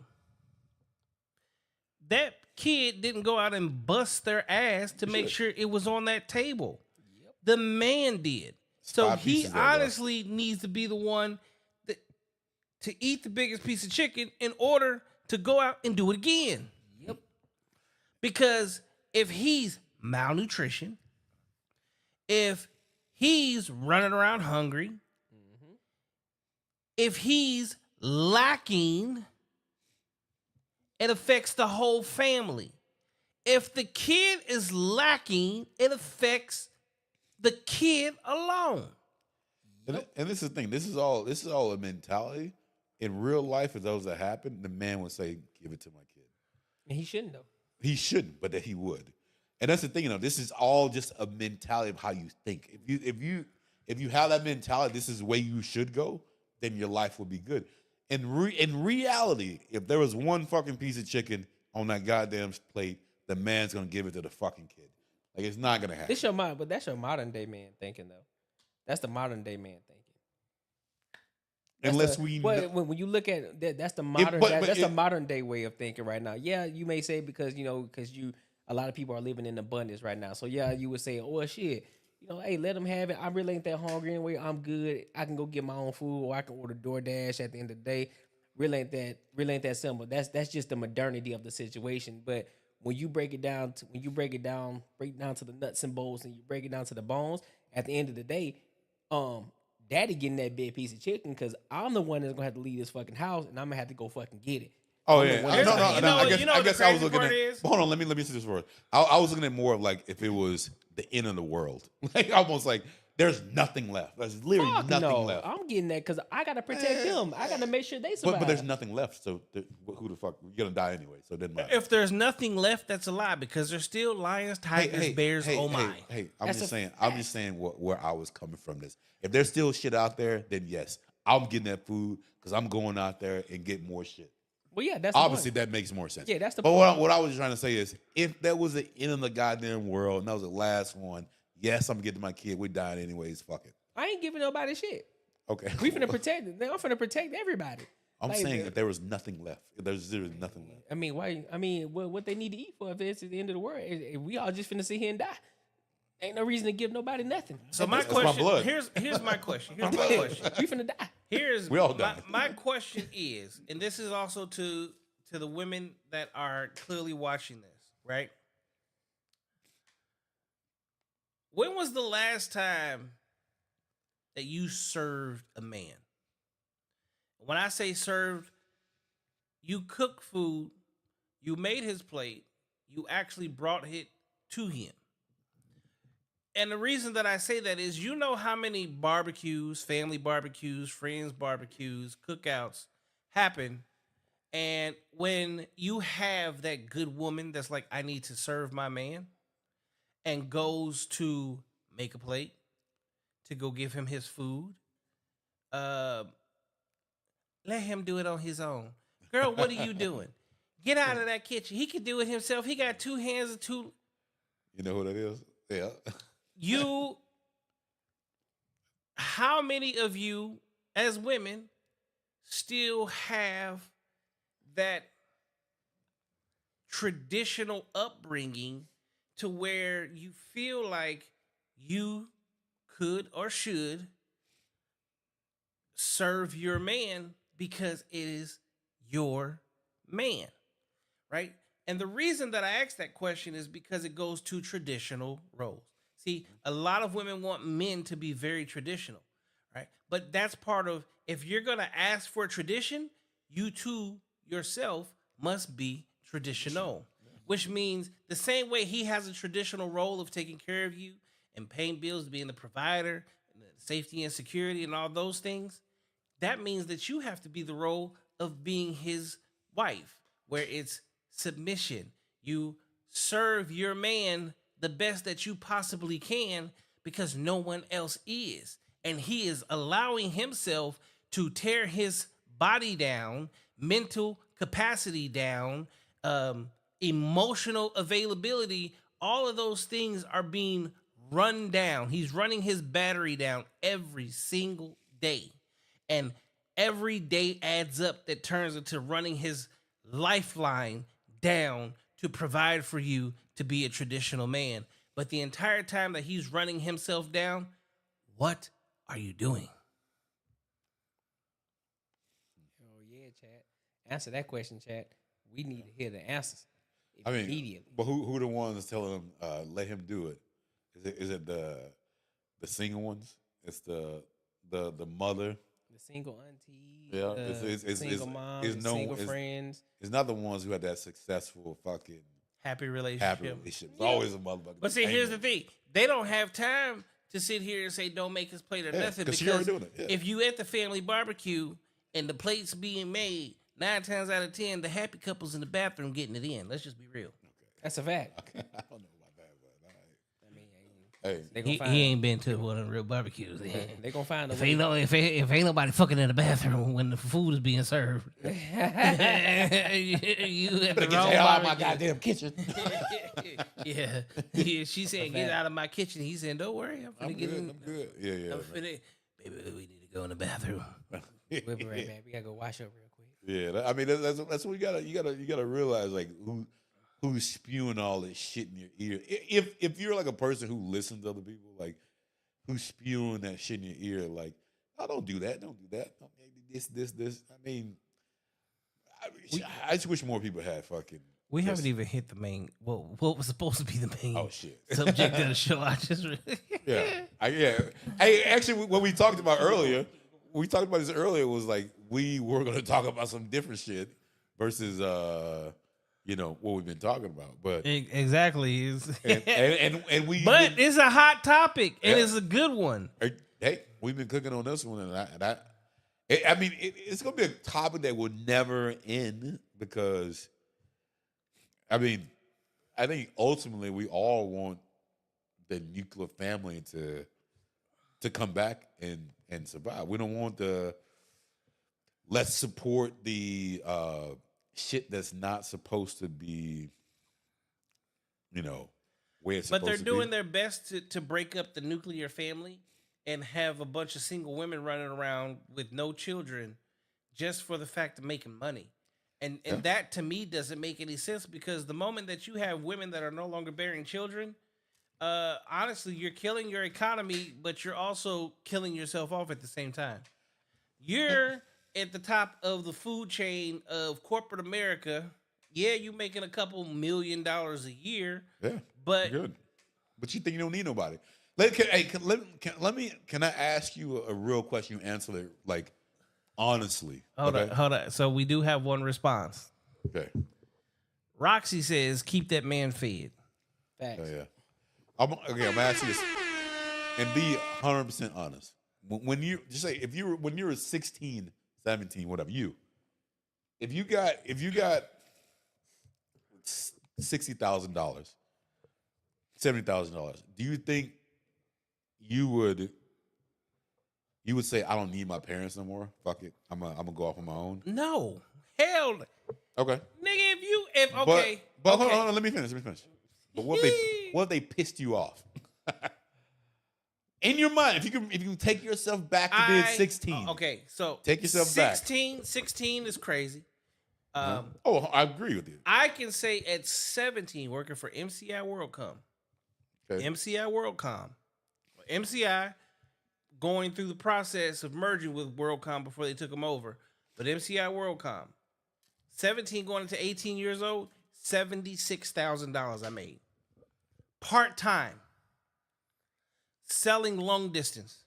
[SPEAKER 1] that kid didn't go out and bust their ass to make sure it was on that table. The man did. So
[SPEAKER 3] Five
[SPEAKER 1] he
[SPEAKER 3] pieces there, bro.
[SPEAKER 1] honestly needs to be the one to eat the biggest piece of chicken in order to go out and do it again.
[SPEAKER 2] Yep.
[SPEAKER 1] Because if he's malnutrition, if he's running around hungry, if he's lacking, it affects the whole family. If the kid is lacking, it affects the kid alone.
[SPEAKER 3] And this is the thing. This is all a mentality. In real life, if those that happen, the man would say, "Give it to my kid."
[SPEAKER 2] And he shouldn't though.
[SPEAKER 3] He shouldn't, but that he would. And that's the thing, this is all just a mentality of how you think. If you have that mentality, this is the way you should go, then your life will be good. In reality, if there was one fucking piece of chicken on that goddamn plate, the man's gonna give it to the fucking kid. Like it's not gonna happen.
[SPEAKER 2] That's your modern day man thinking though. That's the modern day man thinking.
[SPEAKER 3] Unless
[SPEAKER 2] when you look at that, that's the modern the modern day way of thinking right now. Yeah, you may say because a lot of people are living in abundance right now. So yeah, you would say, oh shit, hey, let them have it. I really ain't that hungry anyway. I'm good. I can go get my own food, or I can order DoorDash at the end of the day. Really ain't that simple. That's just the modernity of the situation. But when you break it down to the nuts and bolts, and you break it down to the bones, at the end of the day, daddy getting that big piece of chicken because I'm the one that's gonna have to leave this fucking house, and I'm gonna have to go fucking get it.
[SPEAKER 3] Oh
[SPEAKER 2] I'm
[SPEAKER 3] yeah,
[SPEAKER 2] the one
[SPEAKER 3] no.
[SPEAKER 2] that's-
[SPEAKER 3] I guess I was looking at.
[SPEAKER 1] part is?
[SPEAKER 3] Hold on, let me see this first. I was looking at more of like if it was the end of the world, like almost like there's nothing left. There's literally
[SPEAKER 2] Fuck
[SPEAKER 3] nothing
[SPEAKER 2] no.
[SPEAKER 3] left.
[SPEAKER 2] I'm getting that because I gotta protect them. I gotta make sure they survive.
[SPEAKER 3] But there's nothing left. So who the fuck? You're gonna die anyway. So it doesn't matter.
[SPEAKER 1] If there's nothing left, that's a lie because there's still lions, tigers, bears. Oh my!
[SPEAKER 3] Hey, I'm
[SPEAKER 2] That's
[SPEAKER 3] just
[SPEAKER 2] a
[SPEAKER 3] saying. I'm just saying where I was coming from. This. If there's still shit out there, then yes, I'm getting that food because I'm going out there and getting more shit.
[SPEAKER 2] Well, yeah, that's the
[SPEAKER 3] obviously
[SPEAKER 2] point.
[SPEAKER 3] that makes more sense.
[SPEAKER 2] Yeah, that's the
[SPEAKER 3] But
[SPEAKER 2] point.
[SPEAKER 3] what I was trying to say is, if that was the end of the goddamn world and that was the last one, yes, I'm getting my kid. We dying anyways. Fuck it.
[SPEAKER 2] I ain't giving nobody shit.
[SPEAKER 3] Okay.
[SPEAKER 2] We finna protect it. I'm finna protect everybody.
[SPEAKER 3] I'm
[SPEAKER 2] Like,
[SPEAKER 3] saying if there was nothing left, if there's nothing left.
[SPEAKER 2] I mean, why? I mean, what they need to eat for if it's the end of the world? If we all just finna sit here and die. Ain't no reason to give nobody nothing.
[SPEAKER 1] So my
[SPEAKER 3] That's
[SPEAKER 1] question,
[SPEAKER 3] my blood.
[SPEAKER 1] here's my question. Here's my question.
[SPEAKER 2] We finna die.
[SPEAKER 1] Here's
[SPEAKER 3] We all die.
[SPEAKER 1] my question is, and this is also to the women that are clearly watching this, right? When was the last time that you served a man? When I say served, you cooked food, you made his plate, you actually brought it to him. And the reason that I say that is, you know how many barbecues, family barbecues, friends barbecues, cookouts happen. And when you have that good woman that's like, I need to serve my man, and goes to make a plate, to go give him his food, let him do it on his own. Girl, what are you doing? Get out of that kitchen. He can do it himself. He got two hands and two.
[SPEAKER 3] You know who that is? Yeah.
[SPEAKER 1] How many of you as women still have that traditional upbringing to where you feel like you could or should serve your man because it is your man, right? And the reason that I ask that question is because it goes to traditional roles. See, a lot of women want men to be very traditional, right? But that's part of, if you're going to ask for tradition, you too yourself must be traditional, which means the same way he has a traditional role of taking care of you and paying bills, being the provider, and the safety and security and all those things, that means that you have to be the role of being his wife, where it's submission. You serve your man the best that you possibly can because no one else is. And he is allowing himself to tear his body down, mental capacity down, emotional availability. All of those things are being run down. He's running his battery down every single day. And every day adds up that turns into running his lifeline down to provide for you to be a traditional man. But the entire time that he's running himself down, what are you doing?
[SPEAKER 2] Oh yeah, chat. Answer that question, chat. We need to hear the answers
[SPEAKER 3] I mean,
[SPEAKER 2] immediately.
[SPEAKER 3] but who the ones telling him let him do it? Is it the single ones? It's the mother.
[SPEAKER 2] The single auntie,
[SPEAKER 3] Yeah,
[SPEAKER 2] the single mom, the single friends.
[SPEAKER 3] It's not the ones who had that successful fucking
[SPEAKER 1] Happy relationship.
[SPEAKER 3] happy relationship. It's always a motherfucker.
[SPEAKER 1] But see, here's the thing. They don't have time to sit here and say, don't make us plate or nothing.
[SPEAKER 3] 'cause she already doing it. Yeah.
[SPEAKER 1] If you at the family barbecue and the plates being made, 9 times out of 10, the happy couple's in the bathroom getting it in. Let's just be real.
[SPEAKER 2] That's a fact.
[SPEAKER 3] I don't know about that, but all right.
[SPEAKER 2] I mean,
[SPEAKER 3] Hey,
[SPEAKER 2] they gonna find,
[SPEAKER 1] He ain't been to one of the real barbecues.
[SPEAKER 2] they gonna find a
[SPEAKER 1] If
[SPEAKER 2] way.
[SPEAKER 1] ain't nobody fucking in the bathroom when the food is being served, you at the
[SPEAKER 3] get the
[SPEAKER 1] wrong
[SPEAKER 3] hell out of my
[SPEAKER 1] barbecue.
[SPEAKER 3] goddamn kitchen.
[SPEAKER 1] yeah. She saying get out of my kitchen. He saying don't worry, I'm finna
[SPEAKER 3] I'm
[SPEAKER 1] get
[SPEAKER 3] good.
[SPEAKER 1] in.
[SPEAKER 3] I'm good. Yeah, yeah.
[SPEAKER 1] I'm finna, baby, we need to go in the bathroom.
[SPEAKER 2] We'll be right back. We gotta go wash up real quick.
[SPEAKER 3] Yeah, I mean that's what you gotta realize, like who's spewing all this shit in your ear. If you're like a person who listens to other people, like who's spewing that shit in your ear, like, oh, don't do that. This. I mean, I just wish more people had fucking.
[SPEAKER 1] We haven't even hit the main. What was supposed to be the main
[SPEAKER 3] Oh shit.
[SPEAKER 1] subject of the show? I just
[SPEAKER 3] Yeah. Hey, actually, what we talked about earlier, was like we were gonna talk about some different shit versus what we've been talking about. But
[SPEAKER 1] exactly.
[SPEAKER 3] and we
[SPEAKER 1] But it's a hot topic and
[SPEAKER 3] Yeah.
[SPEAKER 1] it's a good one.
[SPEAKER 3] Hey, we've been cooking on this one, and it's gonna be a topic that will never end because, I mean, I think ultimately we all want the nuclear family to come back and survive. We don't want let's support the shit that's not supposed to be, where it's
[SPEAKER 1] But
[SPEAKER 3] supposed
[SPEAKER 1] they're
[SPEAKER 3] to
[SPEAKER 1] doing
[SPEAKER 3] be.
[SPEAKER 1] their best to break up the nuclear family and have a bunch of single women running around with no children just for the fact of making money. And that to me doesn't make any sense, because the moment that you have women that are no longer bearing children, honestly, you're killing your economy, but you're also killing yourself off at the same time. You're at the top of the food chain of corporate America. Yeah, you're making a couple $1 million a year.
[SPEAKER 3] Yeah,
[SPEAKER 1] but
[SPEAKER 3] good. But you think you don't need nobody? Can I ask you a real question? You answer it like honestly.
[SPEAKER 1] Hold on. So we do have one response.
[SPEAKER 3] Okay.
[SPEAKER 1] Roxy says, "Keep that man fed."
[SPEAKER 2] Facts.
[SPEAKER 3] Yeah. I'm gonna ask you this and be 100% honest. When you just say when you were 16, 17, whatever, if you got $60,000, $70,000, do you think you would say, I don't need my parents no more? Fuck it, I'm gonna go off on my own.
[SPEAKER 1] No, hell,
[SPEAKER 3] Okay,
[SPEAKER 1] nigga.
[SPEAKER 3] But hold on, let me finish. But what if they pissed you off? In your mind, if you can take yourself back to being 16.
[SPEAKER 1] Okay, so
[SPEAKER 3] take yourself back.
[SPEAKER 1] 16 is crazy.
[SPEAKER 3] I agree with you.
[SPEAKER 1] I can say at 17, working for MCI WorldCom, MCI going through the process of merging with WorldCom before they took them over, but MCI WorldCom, 17 going into 18 years old, $76,000 I made. Part-time. Selling long distance.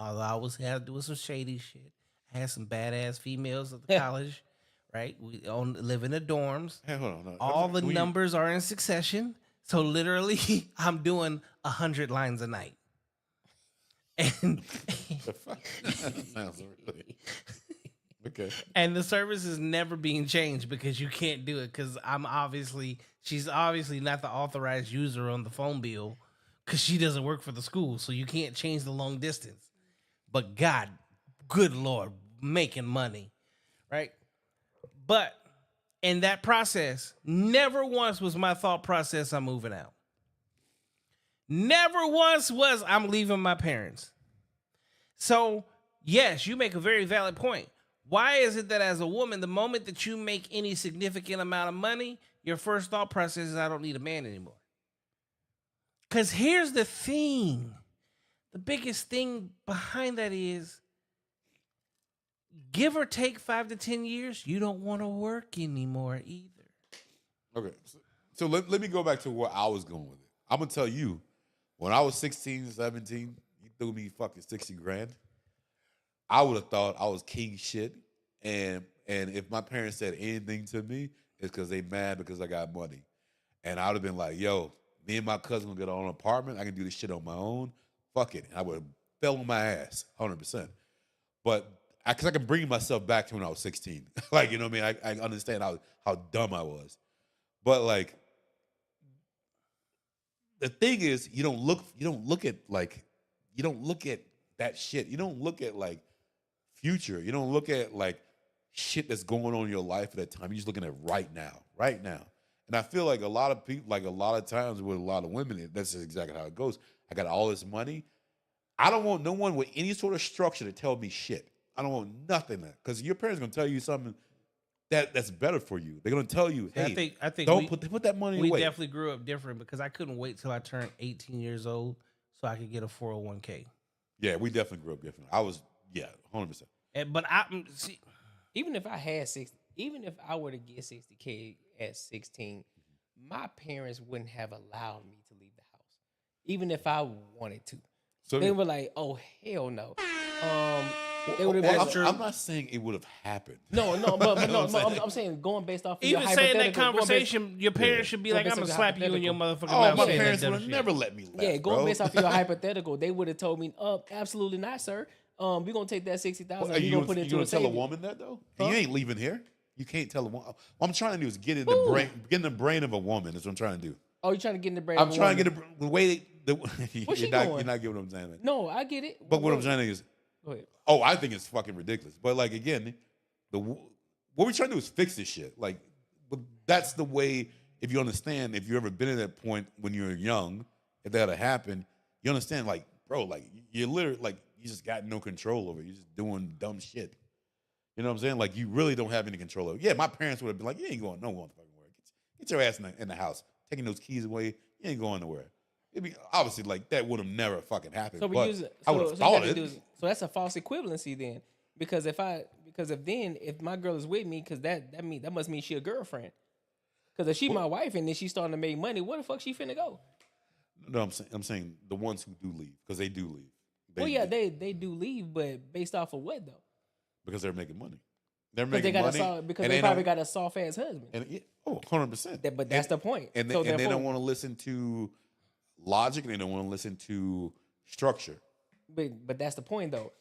[SPEAKER 1] Although I had to do some shady shit. I had some badass females at the college, right? We live in the dorms.
[SPEAKER 3] Hey, hold on.
[SPEAKER 1] All the numbers are in succession. So literally, I'm doing 100 lines a night. And
[SPEAKER 3] sounds really okay.
[SPEAKER 1] And the service is never being changed because you can't do it, because she's obviously not the authorized user on the phone bill, because she doesn't work for the school, so you can't change the long distance. But God, good Lord, making money, right? But in that process, never once was my thought process, I'm moving out. Never once was I'm leaving my parents. So, yes, you make a very valid point. Why is it that as a woman, the moment that you make any significant amount of money, your first thought process is, I don't need a man anymore? Because here's the thing. The biggest thing behind that is, give or take 5 to 10 years, you don't want to work anymore either.
[SPEAKER 3] Okay. So let me go back to where I was going with it. I'm going to tell you, when I was 16, 17, you threw me fucking 60 grand. I would have thought I was king shit. And if my parents said anything to me, it's because they mad because I got money. And I would have been like, yo, me and my cousin will get our own apartment. I can do this shit on my own. Fuck it. And I would have fell on my ass, 100%. But because I can bring myself back to when I was 16. Like, you know what I mean? I understand how dumb I was. But like, the thing is, you don't look at that shit. You don't look at like future. You don't look at like shit that's going on in your life at that time. You're just looking at right now. And I feel like a lot of people, like a lot of times with a lot of women, that's just exactly how it goes. I got all this money. I don't want no one with any sort of structure to tell me shit. I don't want nothing, because your parents are gonna tell you something that's better for you. They're gonna tell you, hey,
[SPEAKER 1] I think
[SPEAKER 3] don't put that money away.
[SPEAKER 1] We definitely grew up different, because I couldn't wait till I turned 18 years old so I could get a 401k.
[SPEAKER 3] Yeah, we definitely grew up different. I was 100%.
[SPEAKER 1] But
[SPEAKER 2] even if I were to get 60K at 16, my parents wouldn't have allowed me to leave the house, even if I wanted to. So they were like, "Oh hell no." They would have been.
[SPEAKER 3] I'm not saying it would have happened.
[SPEAKER 2] No, I'm saying going based off of
[SPEAKER 1] even
[SPEAKER 2] your
[SPEAKER 1] saying that conversation, your parents should be like, "I'm gonna slap you in your motherfucking mouth."
[SPEAKER 3] My parents would have never let me laugh.
[SPEAKER 2] Yeah, going based off of your hypothetical, they would have told me, absolutely not, sir. We're gonna take that 60,000. We're gonna put it into a
[SPEAKER 3] tell a woman that though? Huh? You ain't leaving here. You can't tell a woman. What I'm trying to do is get in the brain of a woman. That's what I'm trying to do.
[SPEAKER 2] Oh, you're trying to get in the brain.
[SPEAKER 3] I'm trying to get the way. You're not getting what I'm saying.
[SPEAKER 2] No, I get it.
[SPEAKER 3] But what I'm saying is,
[SPEAKER 2] go ahead.
[SPEAKER 3] Oh, I think it's fucking ridiculous. But like again, what we're trying to do is fix this shit. Like, but that's the way. If you understand, if you ever been at that point when you were young, if that had happened, you understand. Like, bro, like you're literally like you just got no control over it. You're just doing dumb shit. You know what I'm saying? Like you really don't have any control over it. Yeah, my parents would have been like, you ain't going nowhere. Get your ass in the house. Taking those keys away. You ain't going nowhere. It'd be obviously like that would have never fucking happened.
[SPEAKER 2] So
[SPEAKER 3] I would have thought it.
[SPEAKER 2] So that's a false equivalency then, because if my girl is with me, because that must mean she a girlfriend. Because if she my wife and then she starting to make money, where the fuck she finna go?
[SPEAKER 3] No, I'm saying the ones who do leave, because they do leave.
[SPEAKER 2] They do leave, but based off of what though?
[SPEAKER 3] Because they're making money. They're making money
[SPEAKER 2] because they probably got a soft ass husband.
[SPEAKER 3] And 100%.
[SPEAKER 2] But that's the point.
[SPEAKER 3] And they don't want to listen to logic. And they don't want to listen to structure.
[SPEAKER 2] But that's the point though.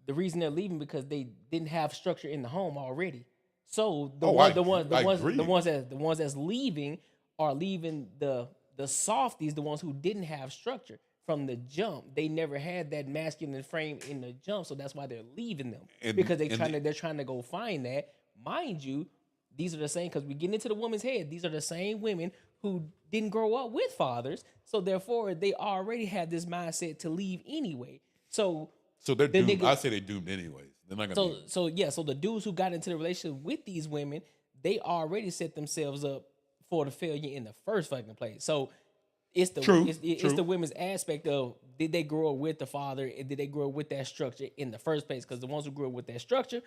[SPEAKER 2] The reason they're leaving because they didn't have structure in the home already. So the ones that's leaving are leaving the softies, the ones who didn't have structure from the jump. They never had that masculine frame in the jump, so that's why they're leaving them because they're trying to go find that. Mind you, these are the same because we get into the woman's head. These are the same women who didn't grow up with fathers, so therefore they already have this mindset to leave anyway. So
[SPEAKER 3] they're doomed. I say they're doomed anyways. They're not gonna.
[SPEAKER 2] So the dudes who got into the relationship with these women, they already set themselves up for the failure in the first fucking place. So it's the women's aspect of did they grow up with the father and did they grow up with that structure in the first place? Because the ones who grew up with that structure,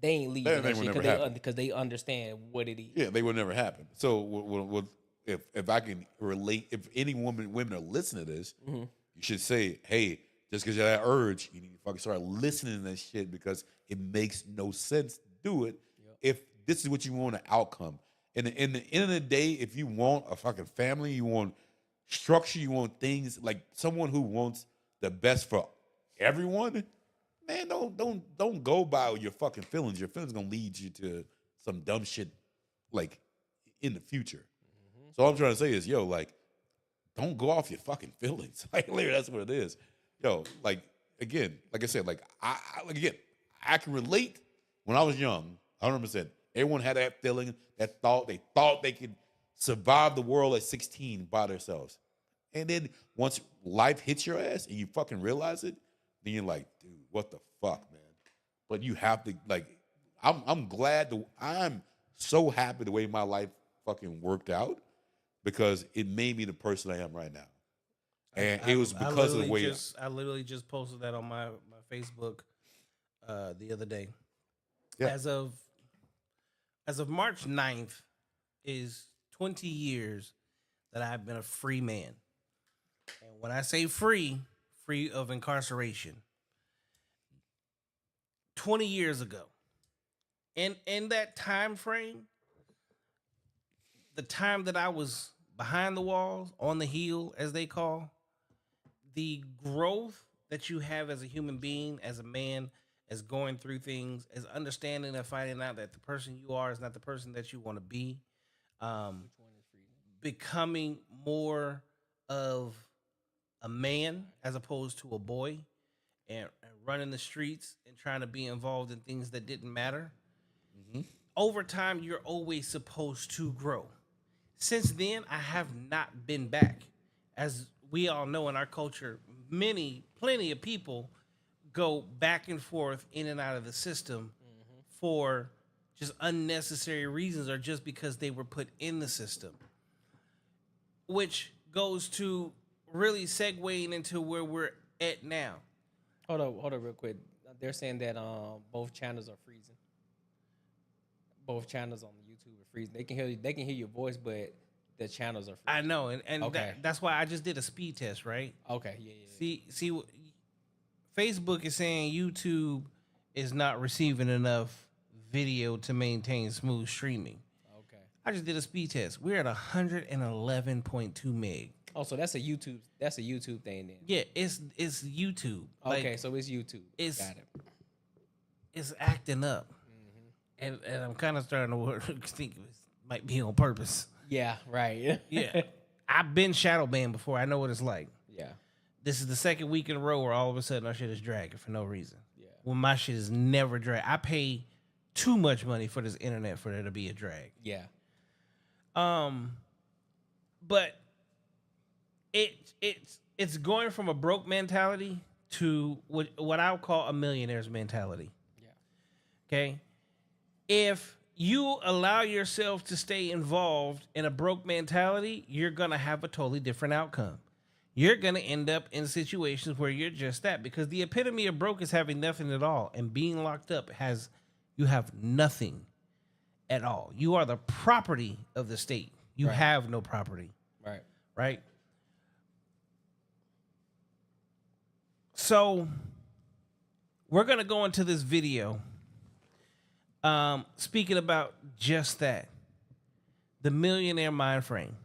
[SPEAKER 2] they ain't leaving that shit because they understand what it is.
[SPEAKER 3] Yeah, they would never happen. So if I can relate, if any women are listening to this, you should say, hey. Just because you have that urge, you need to fucking start listening to that shit because it makes no sense to do it if this is what you want an outcome. And in the end of the day, if you want a fucking family, you want structure, you want things like someone who wants the best for everyone, man, don't go by your fucking feelings. Your feelings gonna lead you to some dumb shit like in the future. So all I'm trying to say is, like, don't go off your fucking feelings. Like, literally, that's what it is. Like again, like I said, like I can relate. When I was young, 100%. Everyone had that feeling, that thought. They thought they could survive the world at 16 by themselves, and then once life hits your ass and you fucking realize it, then you're like, dude, what the fuck, man? But you have to like. I'm glad. I'm so happy the way my life fucking worked out because it made me the person I am right now. And it was because of the way
[SPEAKER 1] I literally just posted that on my Facebook the other day.
[SPEAKER 3] Yeah.
[SPEAKER 1] As of March 9th is 20 years that I've been a free man. And when I say free of incarceration, 20 years ago. In that time frame, the time that I was behind the walls, on the heel, as they call, the growth that you have as a human being, as a man, as going through things, as understanding and finding out that the person you are is not the person that you want to be, becoming more of a man as opposed to a boy, and running the streets and trying to be involved in things that didn't matter. Over time, you're always supposed to grow. Since then, I have not been back. As we all know in our culture, plenty of people go back and forth in and out of the system for just unnecessary reasons or just because they were put in the system. Which goes to really segueing into where we're at now.
[SPEAKER 2] Hold up real quick. They're saying that both channels are freezing. Both channels on YouTube are freezing. They can hear your voice, but the channels are freezing.
[SPEAKER 1] I know, and
[SPEAKER 2] okay.
[SPEAKER 1] That's why I just did a speed test, right?
[SPEAKER 2] Okay, yeah.
[SPEAKER 1] See, Facebook is saying YouTube is not receiving enough video to maintain smooth streaming.
[SPEAKER 2] Okay.
[SPEAKER 1] I just did a speed test. We're at 111.2 meg.
[SPEAKER 2] Oh, so that's a YouTube thing then.
[SPEAKER 1] Yeah, it's YouTube.
[SPEAKER 2] Okay, so it's YouTube. Got it.
[SPEAKER 1] It's acting up. And I'm kind of starting to think it might be on purpose.
[SPEAKER 2] Yeah, right.
[SPEAKER 1] Yeah. I've been shadow banned before. I know what it's like.
[SPEAKER 2] Yeah.
[SPEAKER 1] This is the second week in a row where all of a sudden our shit is dragging for no reason.
[SPEAKER 2] Yeah.
[SPEAKER 1] When my shit is never dragged. I pay too much money for this internet for there to be a drag.
[SPEAKER 2] Yeah.
[SPEAKER 1] But it's going from a broke mentality to what I would call a millionaire's mentality.
[SPEAKER 2] Yeah.
[SPEAKER 1] Okay. If you allow yourself to stay involved in a broke mentality, you're going to have a totally different outcome. You're going to end up in situations where you're just that, because the epitome of broke is having nothing at all, and being locked up you have nothing at all. You are the property of the state. You have no property.
[SPEAKER 2] Right.
[SPEAKER 1] Right. So we're going to go into this video speaking about just that, the millionaire mind frame,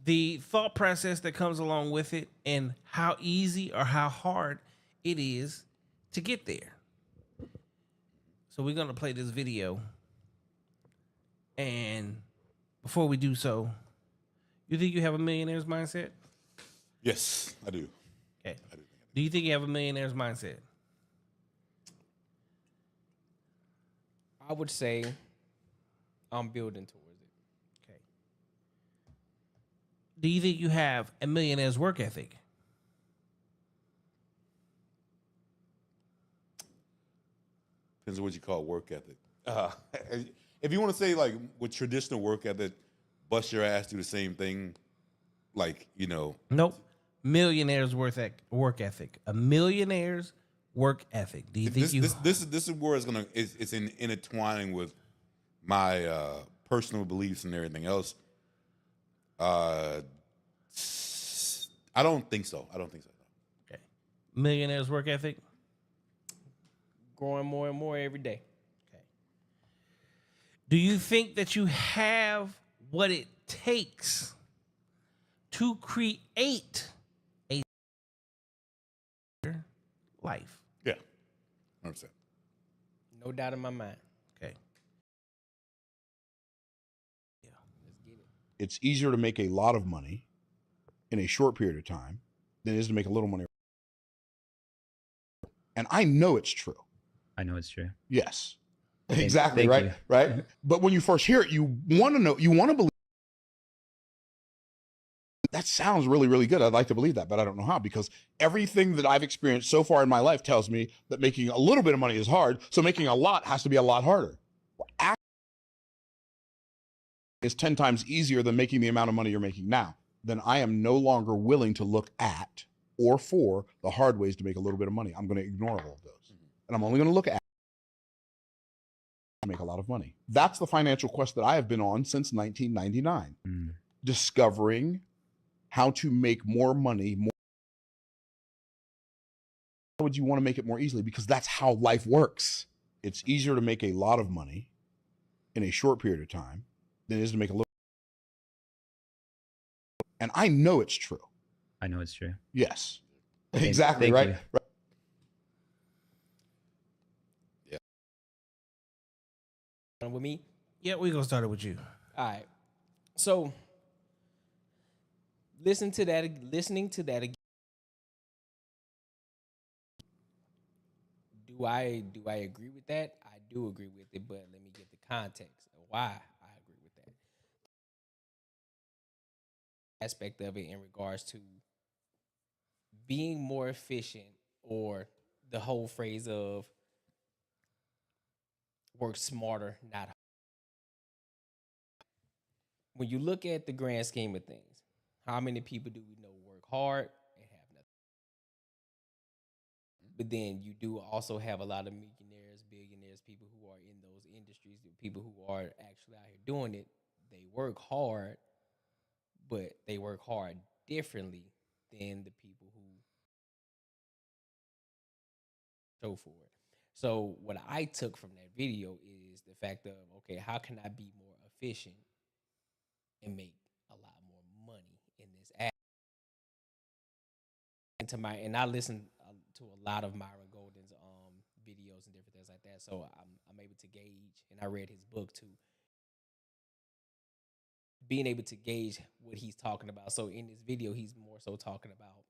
[SPEAKER 1] the thought process that comes along with it, and how easy or how hard it is to get there. So we're going to play this video. And before we do so, you think you have a millionaire's mindset?
[SPEAKER 3] Yes, I do.
[SPEAKER 1] Okay. Do you think you have a millionaire's mindset?
[SPEAKER 2] I would say I'm building towards it.
[SPEAKER 1] Okay. Do you think you have a millionaire's work ethic?
[SPEAKER 3] Depends on what you call work ethic. If you want to say like with traditional work ethic, bust your ass, do the same thing, like, you know.
[SPEAKER 1] Nope. Millionaire's work ethic. A millionaire's work ethic. Do you think
[SPEAKER 3] this is where it's intertwining with my personal beliefs and everything else. I don't think so.
[SPEAKER 1] Okay. Millionaire's work ethic.
[SPEAKER 2] Growing more and more every day.
[SPEAKER 1] Okay. Do you think that you have what it takes to create a life?
[SPEAKER 3] Yeah. 100%.
[SPEAKER 2] No doubt in my mind.
[SPEAKER 1] Okay.
[SPEAKER 10] It's easier to make a lot of money in a short period of time than it is to make a little money. And I know it's true.
[SPEAKER 8] I know it's true.
[SPEAKER 10] Yes. Exactly.
[SPEAKER 8] Thank
[SPEAKER 10] Right.
[SPEAKER 8] you.
[SPEAKER 10] Right. But when you first hear it, you want to know, you want to believe. That sounds really, really good. I'd like to believe that, but I don't know how, because everything that I've experienced so far in my life tells me that making a little bit of money is hard. So making a lot has to be a lot harder. Is 10 times easier than making the amount of money you're making now. Then I am no longer willing to look at or for the hard ways to make a little bit of money. I'm going to ignore all of those. And I'm only going to look at to make a lot of money. That's the financial quest that I have been on since 1999. Discovering how to make more money. How would you want to make it more easily? Because that's how life works. It's easier to make a lot of money in a short period of time than it is to make a little. And I know it's true.
[SPEAKER 8] I know it's true.
[SPEAKER 10] Yes. Exactly.
[SPEAKER 8] Thank
[SPEAKER 10] Right.
[SPEAKER 8] you.
[SPEAKER 10] Right.
[SPEAKER 2] With me?
[SPEAKER 1] Yeah, we're going to start it with you.
[SPEAKER 2] All right. So listening to that again. Do I agree with that? I do agree with it, but let me get the context of why I agree with that. Aspect of it in regards to being more efficient, or the whole phrase of work smarter, not harder. When you look at the grand scheme of things, how many people do we know work hard and have nothing? But then you do also have a lot of millionaires, billionaires, people who are in those industries, the people who are actually out here doing it. They work hard, but they work hard differently than the people who show for it. So what I took from that video is the fact of, okay, how can I be more efficient and make a lot more money in this app? And I listen to a lot of Myron Golden's videos and different things like that. So I'm able to gauge, and I read his book too, being able to gauge what he's talking about. So in this video, he's more so talking about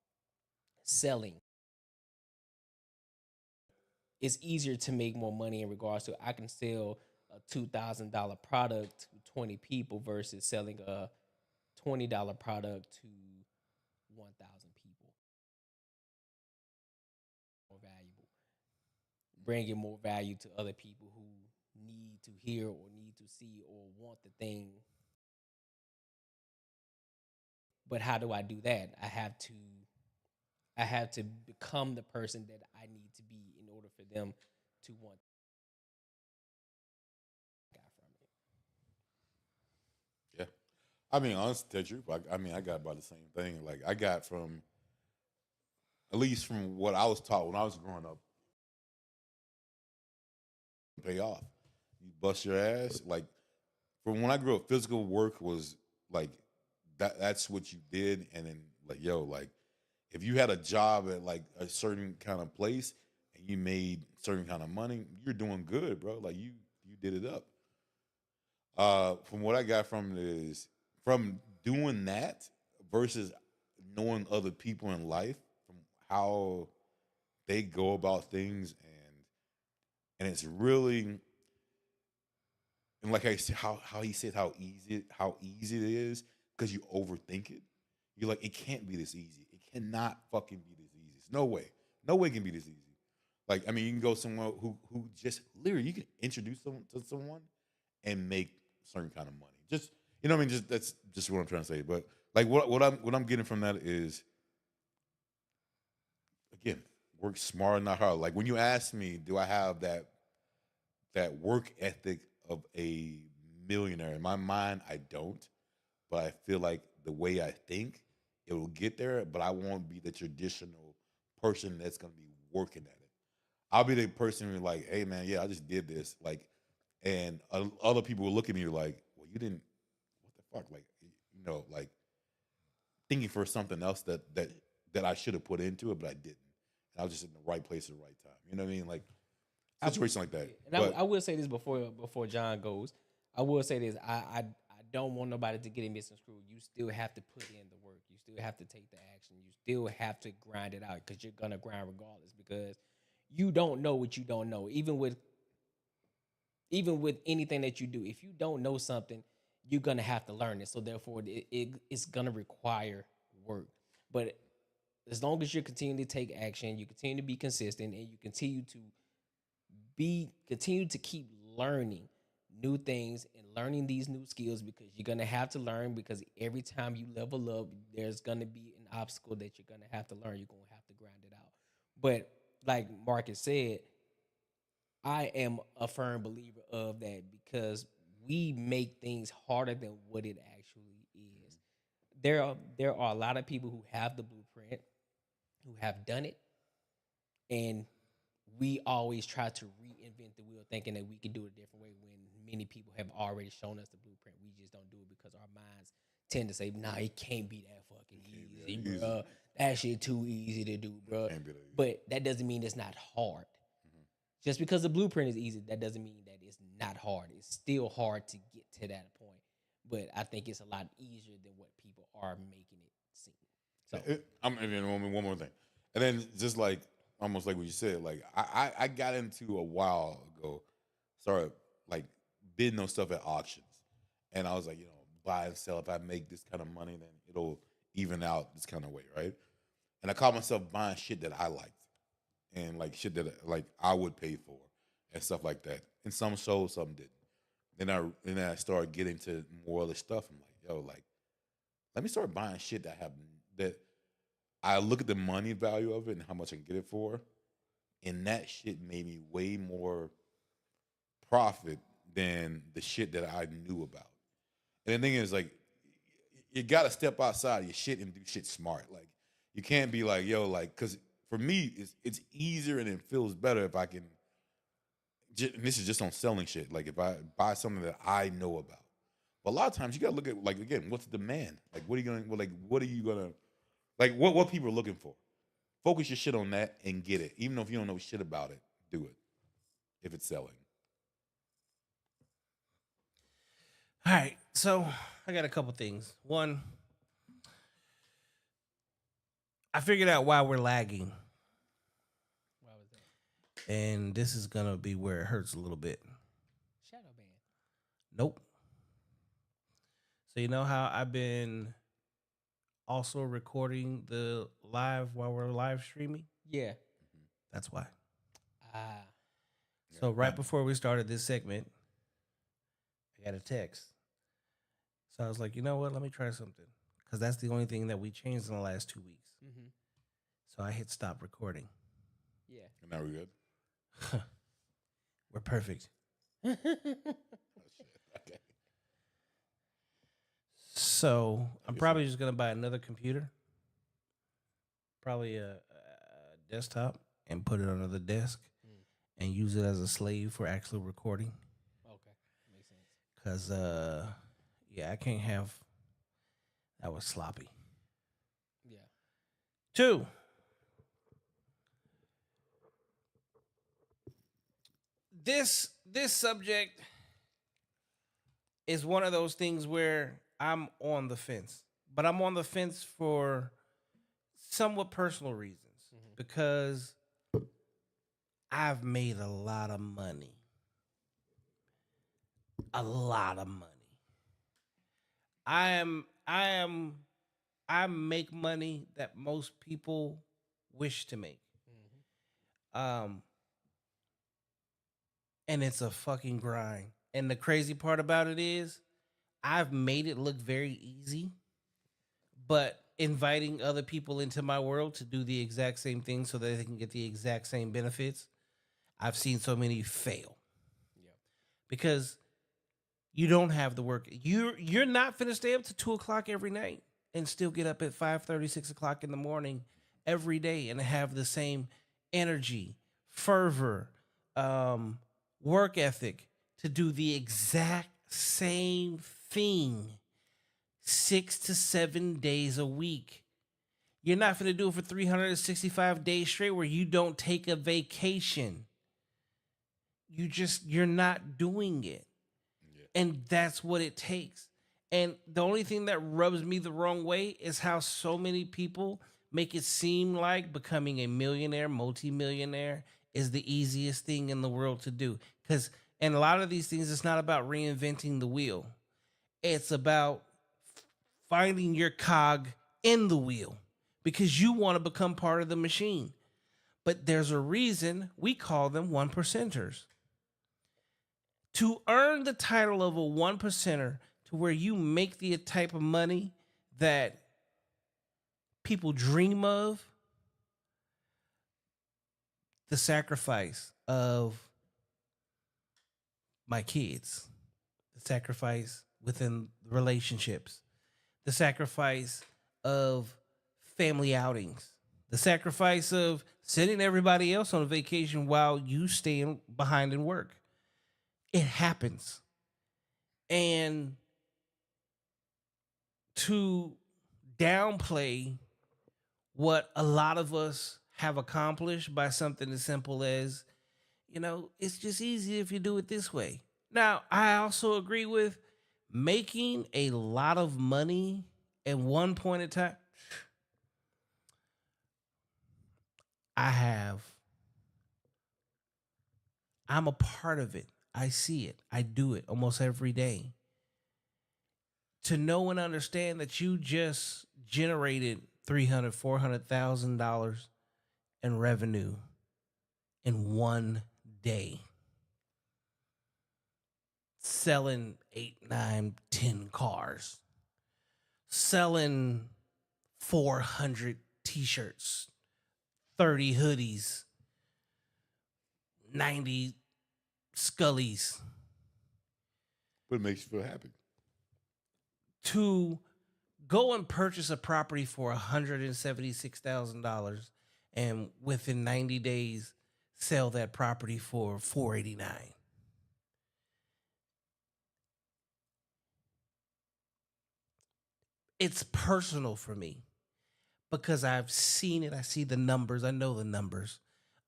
[SPEAKER 2] selling it's easier to make more money in regards to I can sell a $2,000 product to 20 people versus selling a $20 product to 1,000 people. More valuable, bringing more value to other people who need to hear or need to see or want the thing. But how do I do that? I have to become the person that I need to be in order for them to want got from it.
[SPEAKER 3] Yeah. I mean, honestly, to tell you, I mean, I got about the same thing. Like, I got from, at least from what I was taught when I was growing up, pay off. You bust your ass. Like, from when I grew up, physical work was like, that's what you did. And then, like, yo, like, if you had a job at like a certain kind of place and you made certain kind of money, you're doing good, bro. Like, you did it up. From what I got from it is from doing that versus knowing other people in life, from how they go about things, and it's really, and like I said, how he said how easy it is because you overthink it. You're like, it can't be this easy. It cannot fucking be this easy. It's no way. No way it can be this easy. Like, I mean, you can go somewhere who just literally you can introduce someone to someone and make certain kind of money. Just, you know what I mean? Just that's just what I'm trying to say. But like what I'm getting from that is, again, work smart, not hard. Like, when you ask me, do I have that work ethic of a millionaire? In my mind, I don't. But I feel like the way I think, it will get there, but I won't be the traditional person that's gonna be working at it. I'll be the person who's like, hey man, yeah, I just did this. Like, and other people will look at me like, well, you didn't, what the fuck? Like, you know, like thinking for something else that I should have put into it, but I didn't. And I was just in the right place at the right time. You know what I mean? Like, situation like that.
[SPEAKER 2] And I will say this before John goes. I will say this. I don't want nobody to get it misconstrued. You still have to put in the work. You still have to take the action. You still have to grind it out because you're gonna grind regardless, because you don't know what you don't know. Even with anything that you do, if you don't know something, you're gonna have to learn it. So therefore, it's gonna require work. But as long as you continue to take action, you continue to be consistent, and you continue to keep learning new things and learning these new skills, because you're gonna have to learn, because every time you level up, there's gonna be an obstacle that you're gonna have to learn. You're gonna have to grind it out. But like Marcus said, I am a firm believer of that, because we make things harder than what it actually is. There are a lot of people who have the blueprint, who have done it, and we always try to reinvent the wheel, thinking that we can do it a different way, when many people have already shown us the blueprint. We just don't do it because our minds tend to say, nah, it can't be that fucking easy, bro. That shit too easy to do, bro. But that doesn't mean it's not hard. Just because the blueprint is easy, that doesn't mean that it's not hard. It's still hard to get to that point. But I think it's a lot easier than what people are making it seem. So
[SPEAKER 3] I'm and then one more thing. And then just like almost like what you said, like I got into a while ago, started like bidding on stuff at auctions. And I was like, you know, buy and sell. If I make this kind of money, then it'll even out this kind of way, right? And I caught myself buying shit that I liked, and like shit that like I would pay for and stuff like that. And some sold, some didn't. Then I started getting to more other stuff. I'm like, yo, like, let me start buying shit that I look at the money value of it and how much I can get it for, and that shit made me way more profit than the shit that I knew about. And the thing is, like, you got to step outside of your shit and do shit smart. Like, you can't be like, yo, like, because for me, it's easier and it feels better if I can. And this is just on selling shit. Like, if I buy something that I know about. But a lot of times you got to look at, like, again, what's the demand? Like, what are you gonna, like, what people are looking for? Focus your shit on that and get it. Even if you don't know shit about it, do it if it's selling.
[SPEAKER 1] All right, so I got a couple things. One, I figured out why we're lagging.
[SPEAKER 2] why was that?
[SPEAKER 1] And this is gonna be where it hurts a little bit.
[SPEAKER 2] Shadow ban.
[SPEAKER 1] Nope. So you know how I've been also recording the live while we're live streaming?
[SPEAKER 2] Yeah.
[SPEAKER 1] That's why.
[SPEAKER 2] Ah.
[SPEAKER 1] So right before we started this segment, I got a text. So I was like, you know what? Let me try something. Because that's the only thing that we changed in the last 2 weeks.
[SPEAKER 2] Mm-hmm.
[SPEAKER 1] So I hit stop recording.
[SPEAKER 2] Yeah.
[SPEAKER 3] And now we're good.
[SPEAKER 1] We're perfect.
[SPEAKER 3] Okay.
[SPEAKER 1] So I'm probably just going to buy another computer. Probably a desktop and put it under the desk and use it as a slave for actual recording.
[SPEAKER 2] Okay. Makes sense.
[SPEAKER 1] Because, yeah, I can't have... That was sloppy.
[SPEAKER 2] Yeah.
[SPEAKER 1] 2. This subject is one of those things where I'm on the fence. But I'm on the fence for somewhat personal reasons. Because I've made a lot of money. A lot of money. I make money that most people wish to make. And it's a fucking grind. And the crazy part about it is I've made it look very easy, but inviting other people into my world to do the exact same thing so that they can get the exact same benefits, I've seen so many fail.
[SPEAKER 2] Yep.
[SPEAKER 1] Because you don't have the work. You're not finna stay up to 2:00 every night and still get up at 5:30, 6:00 in the morning every day and have the same energy, fervor, work ethic to do the exact same thing 6 to 7 days a week. You're not finna do it for 365 days straight where you don't take a vacation. You're not doing it. And that's what it takes. And the only thing that rubs me the wrong way is how so many people make it seem like becoming a millionaire, multimillionaire is the easiest thing in the world to do. And a lot of these things, it's not about reinventing the wheel. It's about finding your cog in the wheel because you want to become part of the machine. But there's a reason we call them 1%ers. To earn the title of a 1%er to where you make the type of money that people dream of, the sacrifice of my kids, the sacrifice within relationships, the sacrifice of family outings, the sacrifice of sending everybody else on a vacation while you stay behind and work. It happens. And to downplay what a lot of us have accomplished by something as simple as, it's just easy if you do it this way. Now, I also agree with making a lot of money at one point in time. I'm a part of it. I see it. I do it almost every day. To know and understand that you just generated $300,000, $400,000 in revenue in one day, selling 8, 9, 10 cars, selling 400 t-shirts, 30 hoodies, 90 Scullies.
[SPEAKER 3] But it makes you feel happy.
[SPEAKER 1] To go and purchase a property for $176,000 and within 90 days sell that property for $489,000. It's personal for me because I've seen it. I see the numbers. I know the numbers.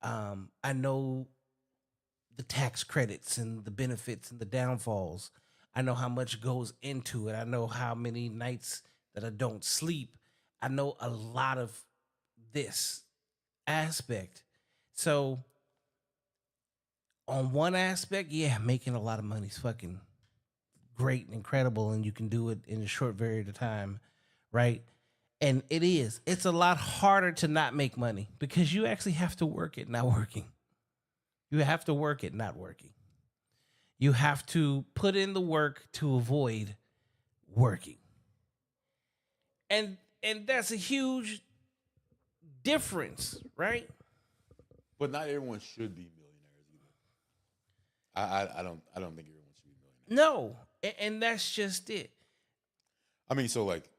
[SPEAKER 1] I know the tax credits and the benefits and the downfalls. I know how much goes into it. I know how many nights that I don't sleep. I know a lot of this aspect. So on one aspect, yeah, making a lot of money is fucking great and incredible, and you can do it in a short period of time, right? And it is. It's a lot harder to not make money because you actually have to work it, not working. You have to work it, not working. You have to put in the work to avoid working. And that's a huge difference, right?
[SPEAKER 3] But not everyone should be millionaires either. I don't think everyone should be millionaires.
[SPEAKER 1] No, and that's just it.
[SPEAKER 3] I mean, so like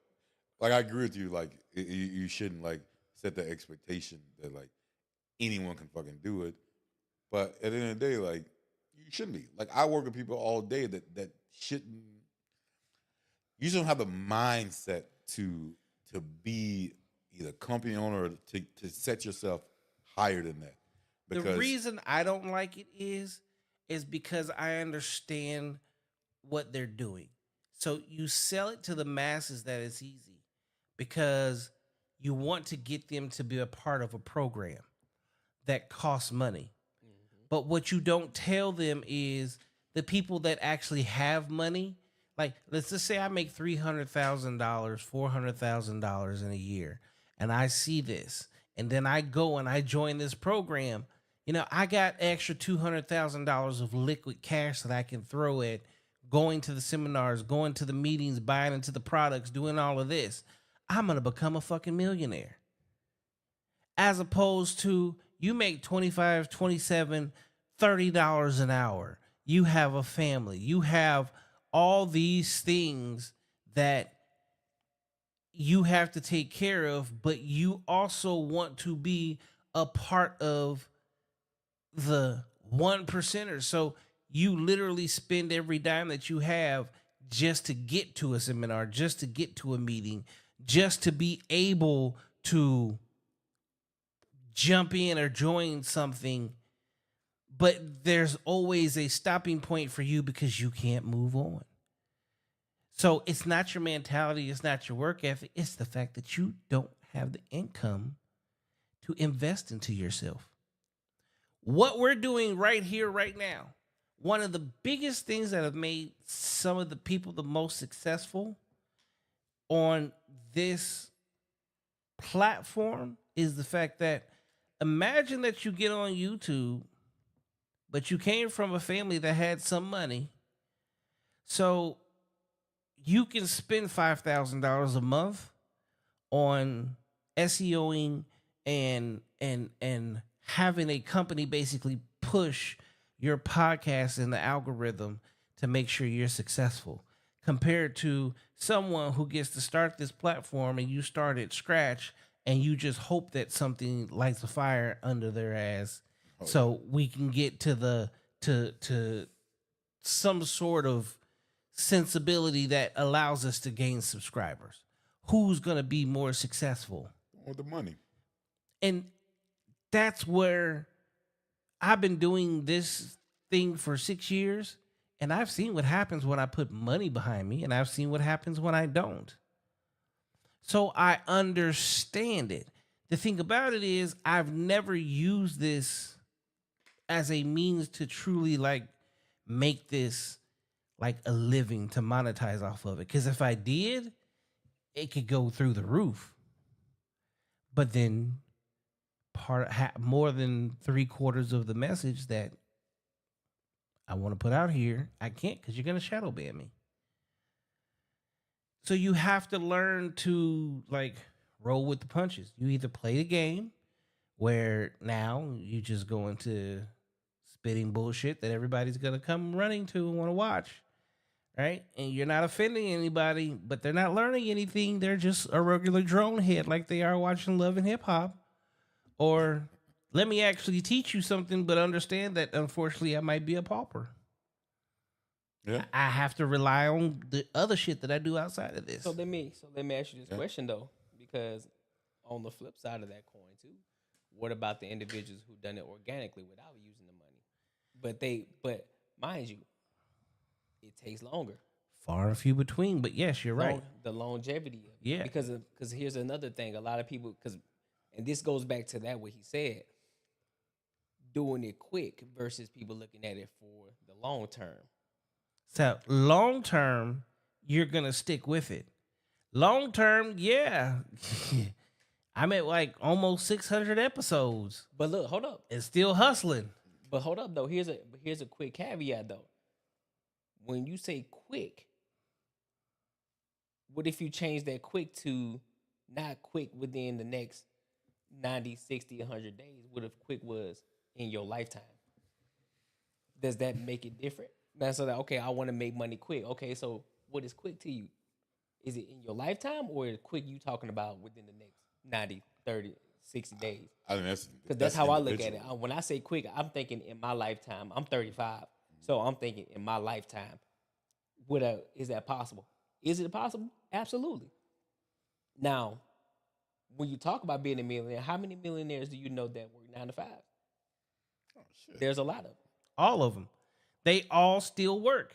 [SPEAKER 3] I agree with you. Like you shouldn't like set the expectation that like anyone can fucking do it. But at the end of the day, like you shouldn't be. Like I work with people all day that shouldn't. You don't have the mindset to be either company owner or to set yourself higher than that. Because
[SPEAKER 1] the reason I don't like it is because I understand what they're doing. So you sell it to the masses that it's easy because you want to get them to be a part of a program that costs money. But what you don't tell them is the people that actually have money. Like, let's just say I make $300,000, $400,000 in a year, and I see this, and then I go and I join this program. You know, I got extra $200,000 of liquid cash that I can throw at going to the seminars, going to the meetings, buying into the products, doing all of this. I'm gonna become a fucking millionaire. As opposed to you make $25, $27, $30 an hour. You have a family. You have all these things that you have to take care of, but you also want to be a part of the 1%ers. So you literally spend every dime that you have just to get to a seminar, just to get to a meeting, just to be able to jump in or join something. But there's always a stopping point for you because you can't move on. So it's not your mentality, it's not your work ethic, it's the fact that you don't have the income to invest into yourself. What we're doing right here, right now, one of the biggest things that have made some of the people the most successful on this platform is the fact that imagine that you get on YouTube, but you came from a family that had some money. So you can spend $5,000 a month on SEOing and having a company basically push your podcast in the algorithm to make sure you're successful, compared to someone who gets to start this platform and you start at scratch and you just hope that something lights a fire under their ass. So we can get to to some sort of sensibility that allows us to gain subscribers. Who's going to be more successful?
[SPEAKER 3] With the money.
[SPEAKER 1] And that's where I've been doing this thing for 6 years, and I've seen what happens when I put money behind me, and I've seen what happens when I don't. So I understand it. The thing about it is I've never used this as a means to truly like make this like a living, to monetize off of it. Because if I did, it could go through the roof. But then more than 3/4 of the message that I want to put out here, I can't, because you're going to shadow ban me. So you have to learn to like roll with the punches. You either play the game where now you just go into spitting bullshit that everybody's going to come running to and want to watch, right? And you're not offending anybody, but they're not learning anything. They're just a regular drone head like they are watching Love and Hip Hop. Or let me actually teach you something, but understand that unfortunately I might be a pauper.
[SPEAKER 3] Yeah.
[SPEAKER 1] I have to rely on the other shit that I do outside of this.
[SPEAKER 2] So let me ask you this question though, because on the flip side of that coin too, what about the individuals who done it organically without using the money? But mind you, it takes longer.
[SPEAKER 1] Far and few between, but yes, you're right.
[SPEAKER 2] The longevity of it.
[SPEAKER 1] Yeah.
[SPEAKER 2] Because here's another thing. A lot of people, and this goes back to that what he said. doing it quick versus people looking at it for the long term.
[SPEAKER 1] So long term, you're gonna stick with it. Long term, yeah. I'm at like almost 600 episodes.
[SPEAKER 2] But look, hold up.
[SPEAKER 1] And still hustling.
[SPEAKER 2] But hold up though. Here's a quick caveat though. When you say quick, what if you change that quick to not quick within the next 90, 60, 100 days? What if quick was in your lifetime? Does that make it different? Now, so that, okay, I want to make money quick. Okay, so what is quick to you? Is it in your lifetime or is quick you talking about within the next 90, 30, 60 days?
[SPEAKER 3] I think
[SPEAKER 2] Because that's how I look at it. When I say quick, I'm thinking in my lifetime. I'm 35, so I'm thinking in my lifetime. Is that possible? Is it possible? Absolutely. Now, when you talk about being a millionaire, how many millionaires do you know that work 9 to 5?
[SPEAKER 3] Oh, shit.
[SPEAKER 2] There's a lot of them.
[SPEAKER 1] All of them. They all still work.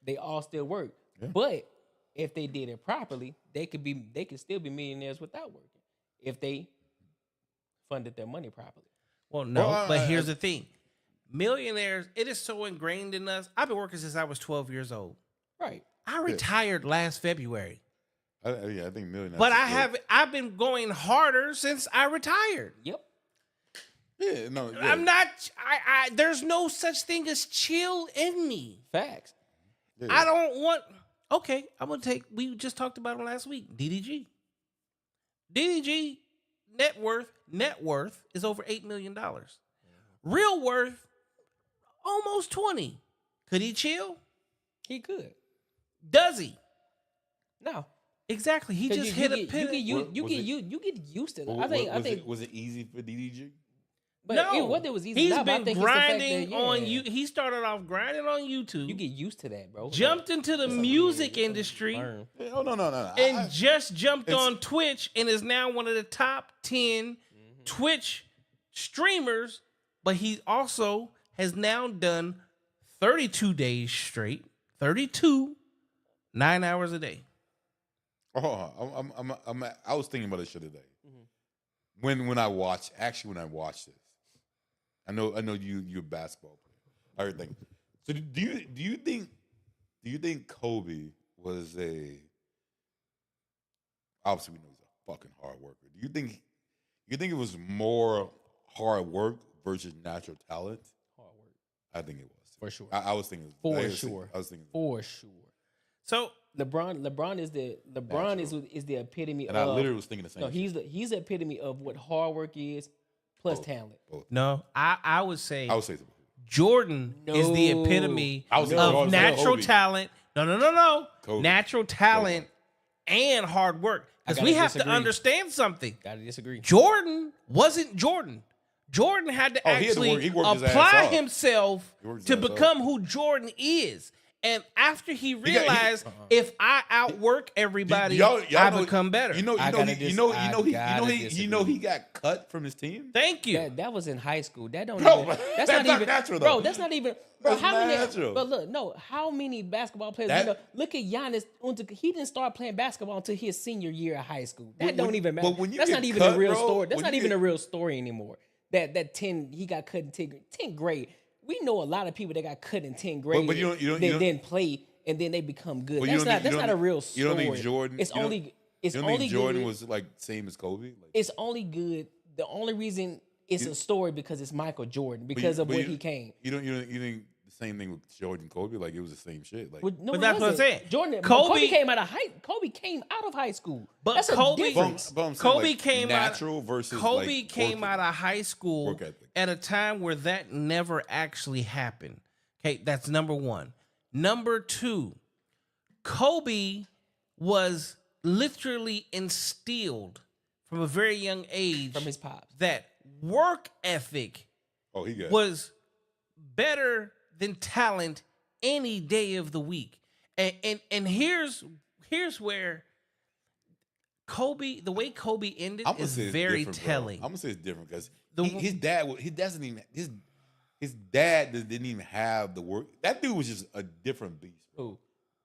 [SPEAKER 2] They all still work.
[SPEAKER 3] Yeah.
[SPEAKER 2] But if they did it properly, they could still be millionaires without working if they funded their money properly.
[SPEAKER 1] Well, no, but here's the thing. Millionaires, it is so ingrained in us. I've been working since I was 12 years old.
[SPEAKER 2] Right.
[SPEAKER 1] I retired last February.
[SPEAKER 3] I think millionaires.
[SPEAKER 1] But I've been going harder since I retired.
[SPEAKER 2] Yep.
[SPEAKER 3] Yeah, no. Yeah.
[SPEAKER 1] I'm not. There's no such thing as chill in me.
[SPEAKER 2] Facts.
[SPEAKER 3] Yeah.
[SPEAKER 1] I don't want. Okay, I'm gonna take. We just talked about him last week. DDG. DDG net worth is over $8 million. Real worth almost 20. Could he chill?
[SPEAKER 2] He could.
[SPEAKER 1] Does he?
[SPEAKER 2] No.
[SPEAKER 1] Exactly. He just hit a pin.
[SPEAKER 2] You get used to it. I think
[SPEAKER 3] was it easy for DDG?
[SPEAKER 2] But
[SPEAKER 1] no,
[SPEAKER 2] whether it was easy
[SPEAKER 1] he's
[SPEAKER 2] or not,
[SPEAKER 1] been
[SPEAKER 2] I think
[SPEAKER 1] grinding
[SPEAKER 2] it's the fact that,
[SPEAKER 1] on you. He started off grinding on YouTube.
[SPEAKER 2] You get used to that, bro.
[SPEAKER 1] Jumped into the music industry.
[SPEAKER 3] Yeah, oh no.
[SPEAKER 1] And just jumped on Twitch and is now one of the top 10 Twitch streamers. But he also has now done 32 days straight, 32, 9 hours a day.
[SPEAKER 3] Oh, I was thinking about this shit today. When I watched this, I know you're a basketball player. Everything. So do you think Kobe was obviously we know he's a fucking hard worker. Do you think it was more hard work versus natural talent?
[SPEAKER 2] Hard work.
[SPEAKER 3] I think it was.
[SPEAKER 2] For sure.
[SPEAKER 3] I was thinking
[SPEAKER 2] for sure. So LeBron is the epitome
[SPEAKER 3] and
[SPEAKER 2] of.
[SPEAKER 3] I literally was thinking the same.
[SPEAKER 2] No, he's the epitome of what hard work is plus talent.
[SPEAKER 1] No, I would say
[SPEAKER 3] so.
[SPEAKER 1] Jordan is the epitome of natural talent. No.
[SPEAKER 3] Kobe.
[SPEAKER 1] Natural talent and hard work. Because we have to understand something.
[SPEAKER 2] Gotta disagree.
[SPEAKER 1] Jordan wasn't Jordan. Jordan had to actually apply himself to become who Jordan is. And after he realized, if I outwork everybody, I become better.
[SPEAKER 3] He got cut from his team.
[SPEAKER 1] Thank you.
[SPEAKER 2] That was in high school. That's not
[SPEAKER 3] even natural, though.
[SPEAKER 2] Bro, that's not even. Bro,
[SPEAKER 3] natural.
[SPEAKER 2] But look, no. How many basketball players? Look at Giannis. He didn't start playing basketball until his senior year of high school. That don't even matter. That's not even a real story. That's not even a real story anymore. That 10, he got cut in 10th grade. We know a lot of people that got cut in 10th grade, but you then play and then they become good. That's not a real story.
[SPEAKER 3] You don't think Jordan?
[SPEAKER 2] It's only
[SPEAKER 3] Jordan
[SPEAKER 2] good.
[SPEAKER 3] was like same as Kobe.
[SPEAKER 2] It's only good. The only reason it's a story because it's Michael Jordan because of where he came.
[SPEAKER 3] You think the same thing with Jordan and Kobe? Like it was the same shit. Like,
[SPEAKER 1] but that's what I'm saying.
[SPEAKER 2] Kobe came out of high school.
[SPEAKER 1] But
[SPEAKER 2] that's
[SPEAKER 1] Kobe
[SPEAKER 3] came natural versus
[SPEAKER 1] Kobe came out of high school at a time where that never actually happened. Okay, that's number one. Number two, Kobe was literally instilled from a very young age
[SPEAKER 2] from his pops
[SPEAKER 1] that work ethic was better than talent any day of the week. And here's where Kobe, the way Kobe ended is very telling.
[SPEAKER 3] I'm gonna say it's different because his dad didn't even have the work. That dude was just a different beast.
[SPEAKER 2] Who?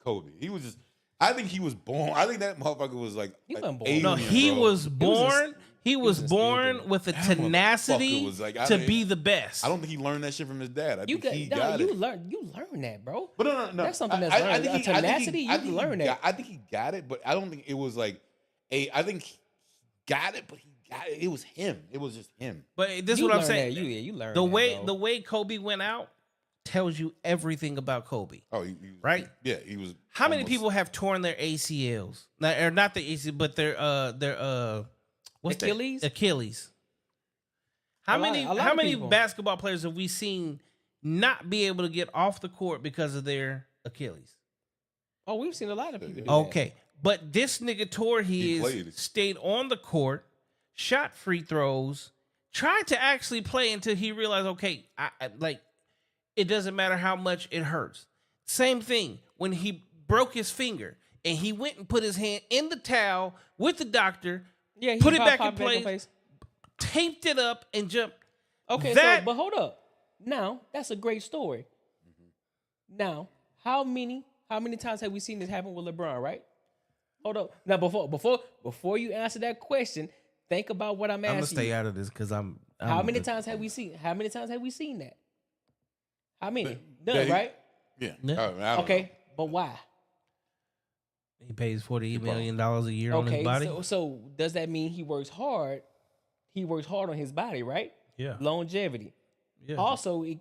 [SPEAKER 3] Kobe. He was just. I think he was born. I think that motherfucker was like.
[SPEAKER 2] He wasn't born.
[SPEAKER 3] Alien,
[SPEAKER 1] no, he was born. He was
[SPEAKER 2] instilled in
[SPEAKER 1] born
[SPEAKER 2] him.
[SPEAKER 1] with a
[SPEAKER 3] That motherfucker
[SPEAKER 1] tenacity
[SPEAKER 3] was like,
[SPEAKER 1] to be the best.
[SPEAKER 3] I don't think he learned that shit from his dad. I think he
[SPEAKER 2] No,
[SPEAKER 3] got
[SPEAKER 2] you
[SPEAKER 3] it.
[SPEAKER 2] learn that, bro.
[SPEAKER 3] But no.
[SPEAKER 2] That's something that's
[SPEAKER 3] I
[SPEAKER 2] learned.
[SPEAKER 3] think he-
[SPEAKER 2] Tenacity,
[SPEAKER 3] I
[SPEAKER 2] you
[SPEAKER 3] think he
[SPEAKER 2] learn that.
[SPEAKER 3] got- I think he got it, but I don't think it was like I think he got it, but he got it. It was him. It was just him.
[SPEAKER 1] But this is
[SPEAKER 2] You
[SPEAKER 1] what I'm
[SPEAKER 2] learn
[SPEAKER 1] saying.
[SPEAKER 2] that. You learn
[SPEAKER 1] the
[SPEAKER 2] that,
[SPEAKER 1] way
[SPEAKER 2] bro.
[SPEAKER 1] the way Kobe went out tells you everything about Kobe.
[SPEAKER 3] Oh, he
[SPEAKER 1] Right?
[SPEAKER 3] Yeah, he was.
[SPEAKER 1] How many
[SPEAKER 3] almost-
[SPEAKER 1] people have torn their ACLs? Or not the ACL, but their what's that?
[SPEAKER 2] Achilles?
[SPEAKER 1] Achilles. How
[SPEAKER 2] A lot-
[SPEAKER 1] many
[SPEAKER 2] a lot
[SPEAKER 1] how
[SPEAKER 2] of
[SPEAKER 1] many
[SPEAKER 2] people.
[SPEAKER 1] basketball players have we seen not be able to get off the court because of their Achilles?
[SPEAKER 2] Oh, we've seen a lot of people do that.
[SPEAKER 1] Okay. But this nigga tore
[SPEAKER 3] He
[SPEAKER 1] his,
[SPEAKER 3] played.
[SPEAKER 1] stayed on the court, shot free throws, tried to actually play until he realized, okay, like it doesn't matter how much it hurts. Same thing when he broke his finger and he went and put his hand in the towel with the doctor,
[SPEAKER 2] Yeah, he
[SPEAKER 1] put it
[SPEAKER 2] pop-
[SPEAKER 1] back
[SPEAKER 2] pop
[SPEAKER 1] in place, taped it up, and jumped.
[SPEAKER 2] Okay,
[SPEAKER 1] That-
[SPEAKER 2] but hold up. Now, that's a great story. Now, how many times have we seen this happen with LeBron, right? Hold up. Now, before you answer that question, think about what I'm
[SPEAKER 1] I'm gonna
[SPEAKER 2] asking
[SPEAKER 1] stay
[SPEAKER 2] you.
[SPEAKER 1] out of this because I'm.
[SPEAKER 2] How many times have we seen that? How many? None,
[SPEAKER 3] Yeah, he-
[SPEAKER 2] right?
[SPEAKER 3] Yeah.
[SPEAKER 1] Yeah.
[SPEAKER 3] I don't
[SPEAKER 2] Okay,
[SPEAKER 3] know.
[SPEAKER 2] but why?
[SPEAKER 1] He pays $48 million a year on his
[SPEAKER 2] Okay,
[SPEAKER 1] body.
[SPEAKER 2] so does that mean he works hard? He works hard on his body, right?
[SPEAKER 1] Yeah.
[SPEAKER 2] Longevity.
[SPEAKER 1] Yeah.
[SPEAKER 2] Also, he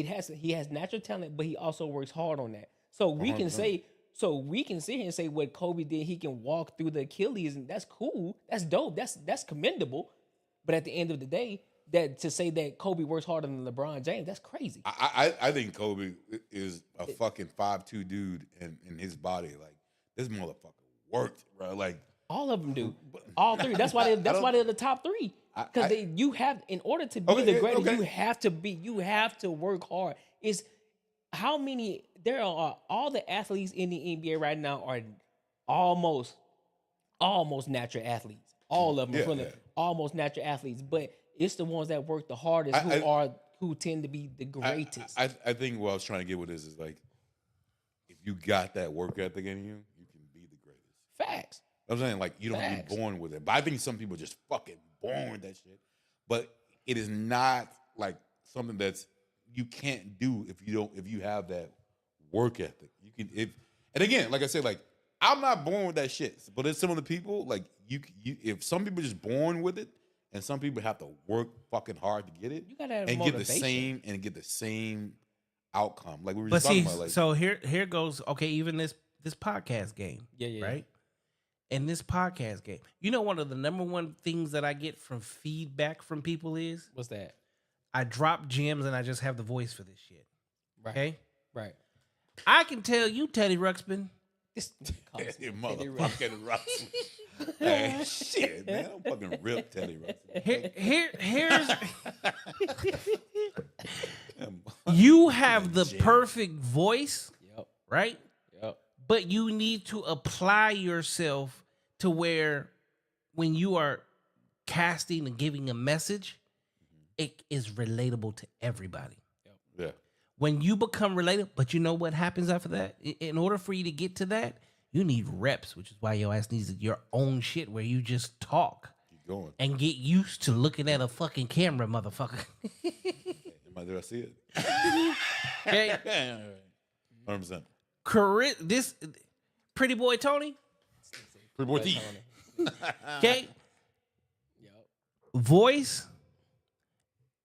[SPEAKER 2] has natural talent, but he also works hard on that. So we can
[SPEAKER 3] 100%.
[SPEAKER 2] sit here and say what Kobe did. He can walk through the Achilles, and that's cool. That's dope. That's commendable. But at the end of the day, that to say that Kobe works harder than LeBron James, that's crazy.
[SPEAKER 3] I think Kobe is a fucking 5'2" dude in his body. Like this motherfucker worked, bro. Like
[SPEAKER 2] All of them do. All three. That's why they're the top three. Because you have, in order to be the greatest, you have to work hard. It's how many there are. All the athletes in the NBA right now are almost natural athletes. All of them almost natural athletes, but it's the ones that work the hardest who tend to be the greatest.
[SPEAKER 3] I think what I was trying to get with this is like, if you got that work ethic in you, you can be the greatest.
[SPEAKER 2] Facts.
[SPEAKER 3] I'm saying like you don't have to be born with it, but I think some people just fucking born with that shit. But it is not like something that's you can't do if you have that work ethic. You can and again, like I said, like I'm not born with that shit, but there's some of the people like you if some people just born with it, and some people have to work fucking hard to get it,
[SPEAKER 2] You gotta have
[SPEAKER 3] and
[SPEAKER 2] motivation.
[SPEAKER 3] get the same outcome. Like we were
[SPEAKER 1] But
[SPEAKER 3] just talking
[SPEAKER 1] see,
[SPEAKER 3] about. Like,
[SPEAKER 1] so here goes. Okay, even this podcast game.
[SPEAKER 2] Yeah.
[SPEAKER 1] Right. In this podcast game, you know, one of the number one things that I get from feedback from people is
[SPEAKER 2] What's that?
[SPEAKER 1] I drop gems and I just have the voice for this shit.
[SPEAKER 2] Right.
[SPEAKER 1] Okay.
[SPEAKER 2] Right.
[SPEAKER 1] I can tell you, Teddy Ruxpin.
[SPEAKER 2] This
[SPEAKER 3] you motherfucking Russell. Hey, shit, man. I'm fucking rip Teddy Russell.
[SPEAKER 1] Here's you have the perfect voice,
[SPEAKER 2] Yep.
[SPEAKER 1] right?
[SPEAKER 2] Yep.
[SPEAKER 1] But you need to apply yourself to where when you are casting and giving a message, it is relatable to everybody.
[SPEAKER 3] Yeah.
[SPEAKER 1] When you become relatable, but you know what happens after that? In order for you to get to that, you need reps, which is why your ass needs your own shit where you just talk
[SPEAKER 3] Keep going.
[SPEAKER 1] and get used to looking at a fucking camera, motherfucker.
[SPEAKER 3] Did I see it?
[SPEAKER 1] Okay.
[SPEAKER 3] 100%.
[SPEAKER 1] This Pretty Boy Tony.
[SPEAKER 3] Pretty boy T.
[SPEAKER 1] Okay.
[SPEAKER 2] Yep.
[SPEAKER 1] Voice.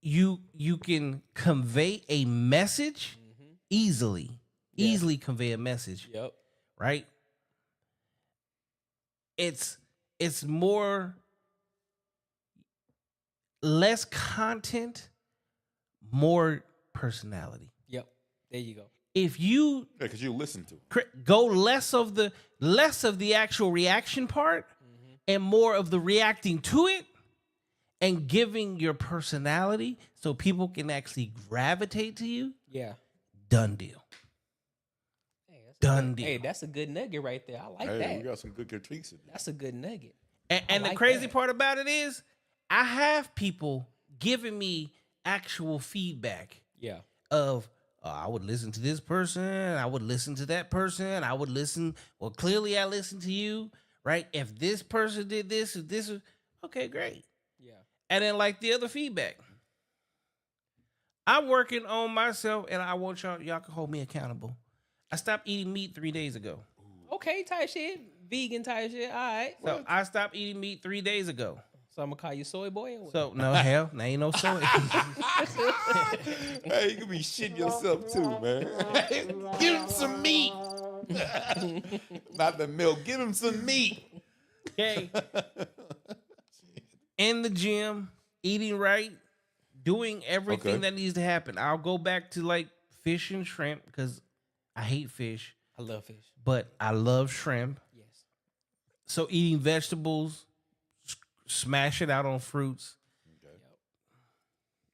[SPEAKER 1] You can convey a message easily.
[SPEAKER 2] Yeah.
[SPEAKER 1] Easily convey a message.
[SPEAKER 2] Yep.
[SPEAKER 1] Right? It's more less content, more personality.
[SPEAKER 2] Yep. There you go.
[SPEAKER 1] If you
[SPEAKER 3] because you listen to
[SPEAKER 1] go less of the actual reaction part and more of the reacting to it and giving your personality so people can actually gravitate to you,
[SPEAKER 2] Yeah.
[SPEAKER 1] done deal. Done deal.
[SPEAKER 2] Hey, that's a good nugget right there. I like
[SPEAKER 3] Hey,
[SPEAKER 2] that.
[SPEAKER 3] we got some good critiques in there.
[SPEAKER 2] That's a good nugget.
[SPEAKER 1] And the
[SPEAKER 2] like
[SPEAKER 1] crazy
[SPEAKER 2] that.
[SPEAKER 1] part about it is I have people giving me actual feedback
[SPEAKER 2] Yeah.
[SPEAKER 1] of I would listen to this person, I would listen to that person, I would listen. Well, clearly I listened to you, right? If this person did this, if this was okay, great. And then like the other feedback. I'm working on myself, and I want y'all can hold me accountable. I stopped eating meat 3 days ago.
[SPEAKER 2] Okay, type shit. Vegan type shit. All right.
[SPEAKER 1] So I stopped eating meat 3 days ago.
[SPEAKER 2] So I'm gonna call you soy boy. Or what?
[SPEAKER 1] So no, hell, there ain't no soy.
[SPEAKER 3] Hey, you could be shitting yourself too, man. Give him some meat. Not the milk. Give him some meat.
[SPEAKER 1] Okay. In the gym, eating right, doing everything that needs to happen. I'll go back to like fish and shrimp because I hate fish.
[SPEAKER 2] I love fish,
[SPEAKER 1] but I love shrimp.
[SPEAKER 2] Yes.
[SPEAKER 1] So eating vegetables, smash it out on fruits.
[SPEAKER 2] Yep.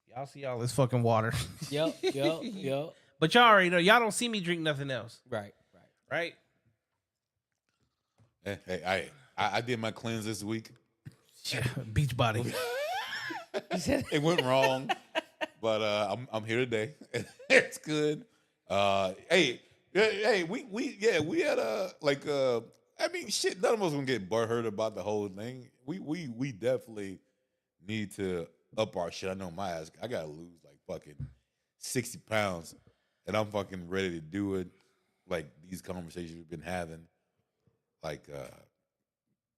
[SPEAKER 1] Y'all see all this fucking water.
[SPEAKER 2] Yep.
[SPEAKER 1] But y'all already know. Y'all don't see me drink nothing else.
[SPEAKER 2] Right.
[SPEAKER 3] Hey, I did my cleanse this week.
[SPEAKER 1] Yeah, beach body.
[SPEAKER 3] It went wrong, but I'm here today. It's good. Hey, we had I mean, shit. None of us gonna get butthurt about the whole thing. We definitely need to up our shit. I know my ass. I gotta lose like fucking 60 pounds, and I'm fucking ready to do it. Like these conversations we've been having. Like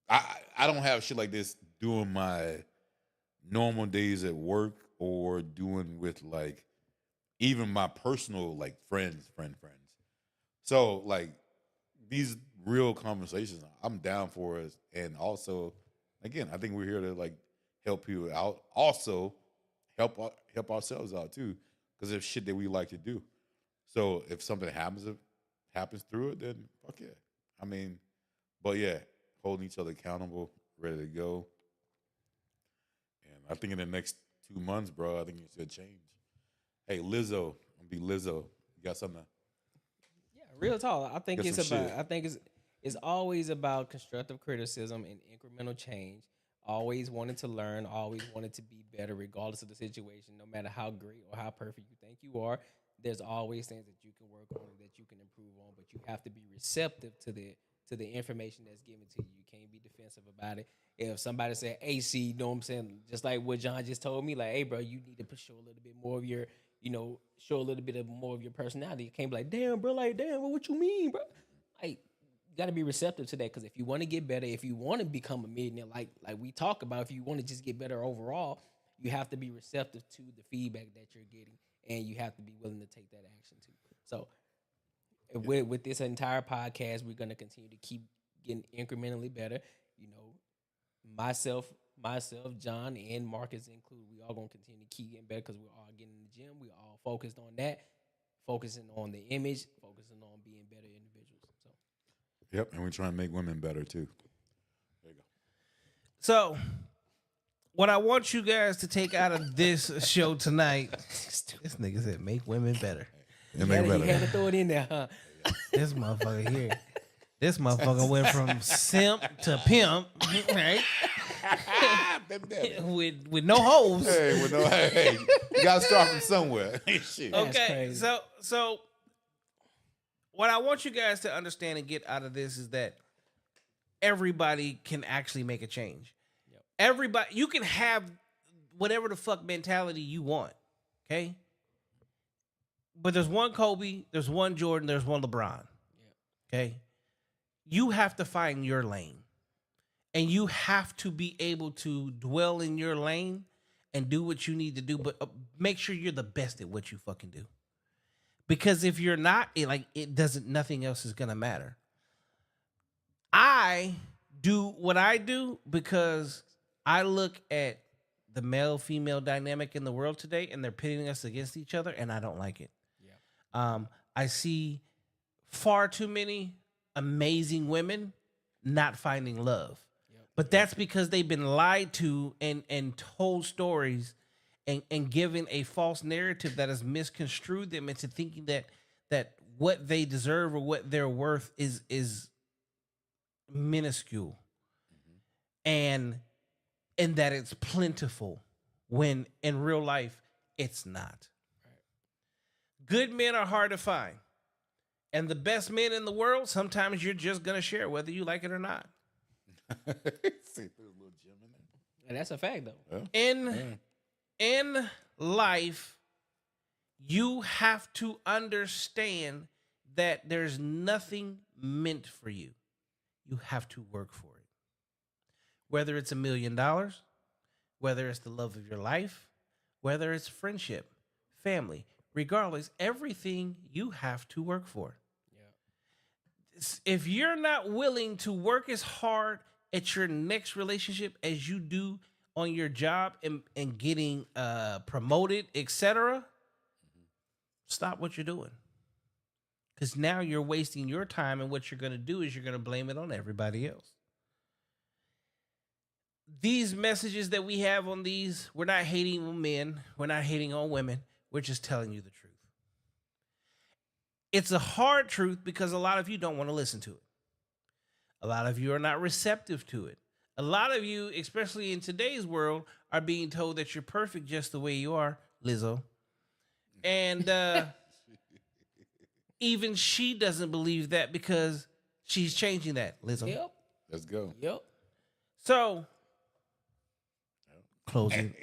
[SPEAKER 3] I don't have shit like this doing my normal days at work or doing with like even my personal like friends. So like these real conversations, I'm down for us. And also, again, I think we're here to like help people out. Also, help ourselves out too, because there's shit that we like to do. So if something happens through it, then fuck yeah. I mean, but yeah, holding each other accountable, ready to go. And I think in the next 2 months, bro, I think it's gonna change. Hey, Lizzo, I'm gonna be Lizzo. You got something?
[SPEAKER 2] Yeah, real talk. I think
[SPEAKER 3] Get
[SPEAKER 2] it's
[SPEAKER 3] some
[SPEAKER 2] about.
[SPEAKER 3] shit.
[SPEAKER 2] I think it's always about constructive criticism and incremental change. Always wanting to learn. Always wanting to be better, regardless of the situation. No matter how great or how perfect you think you are, there's always things that you can work on and that you can improve on. But you have to be receptive to the information that's given to you. You can't be defensive about it. If somebody said, "Hey, see," you know what I'm saying? Just like what John just told me, like, "Hey, bro, you need to show a little bit more of your, show a little bit more of your personality." You can't be like, "Damn, bro, what you mean, bro?" Like, you got to be receptive to that, because if you want to get better, if you want to become a millionaire, like we talk about, if you want to just get better overall, you have to be receptive to the feedback that you're getting, and you have to be willing to take that action too. So, with this entire podcast, we're going to continue to keep getting incrementally better. Myself, John, and Marcus included, we all going to continue to keep getting better because we're all getting in the gym. We're all focused on that, focusing on the image, focusing on being better individuals. So,
[SPEAKER 3] Yep, and we're trying to make women better too. There you go.
[SPEAKER 1] So, what I want you guys to take out of this show tonight, this nigga said, make women better.
[SPEAKER 3] And make better.
[SPEAKER 2] You had to throw it in there, huh?
[SPEAKER 1] This motherfucker here. This motherfucker went from simp to pimp, right? with no holes.
[SPEAKER 3] Hey, you gotta start from somewhere. Shit.
[SPEAKER 1] Okay, so what I want you guys to understand and get out of this is that everybody can actually make a change.
[SPEAKER 2] Yep.
[SPEAKER 1] Everybody, you can have whatever the fuck mentality you want, okay? But there's one Kobe, there's one Jordan, there's one LeBron.
[SPEAKER 2] Yep.
[SPEAKER 1] Okay? You have to find your lane. And you have to be able to dwell in your lane and do what you need to do, but make sure you're the best at what you fucking do. Because if you're not, nothing else is gonna matter. I do what I do because I look at the male-female dynamic in the world today, and they're pitting us against each other, and I don't like it. Yeah. I see far too many amazing women not finding love. Yep. But that's because they've been lied to and told stories and given a false narrative that has misconstrued them into thinking that what they deserve or what they're worth is minuscule. Mm-hmm. And that it's plentiful when in real life it's not. Right. Good men are hard to find. And the best men in the world, sometimes you're just going to share whether you like it or not.
[SPEAKER 3] See, there's a little gem in there.
[SPEAKER 2] And that's a fact, though.
[SPEAKER 1] In life, you have to understand that there's nothing meant for you. You have to work for it. Whether it's $1 million, whether it's the love of your life, whether it's friendship, family, regardless, everything you have to work for. Yeah. If you're not willing to work as hard at your next relationship as you do on your job and getting promoted, etc., stop what you're doing. Because now you're wasting your time, and what you're going to do is you're going to blame it on everybody else. These messages that we have on these, we're not hating on men. We're not hating on women. We're just telling you the truth. It's a hard truth because a lot of you don't want to listen to it. A lot of you are not receptive to it. A lot of you, especially in today's world, are being told that you're perfect just the way you are, Lizzo. And even she doesn't believe that because she's changing that, Lizzo.
[SPEAKER 2] Yep.
[SPEAKER 3] Let's go.
[SPEAKER 2] Yep.
[SPEAKER 1] So, closing.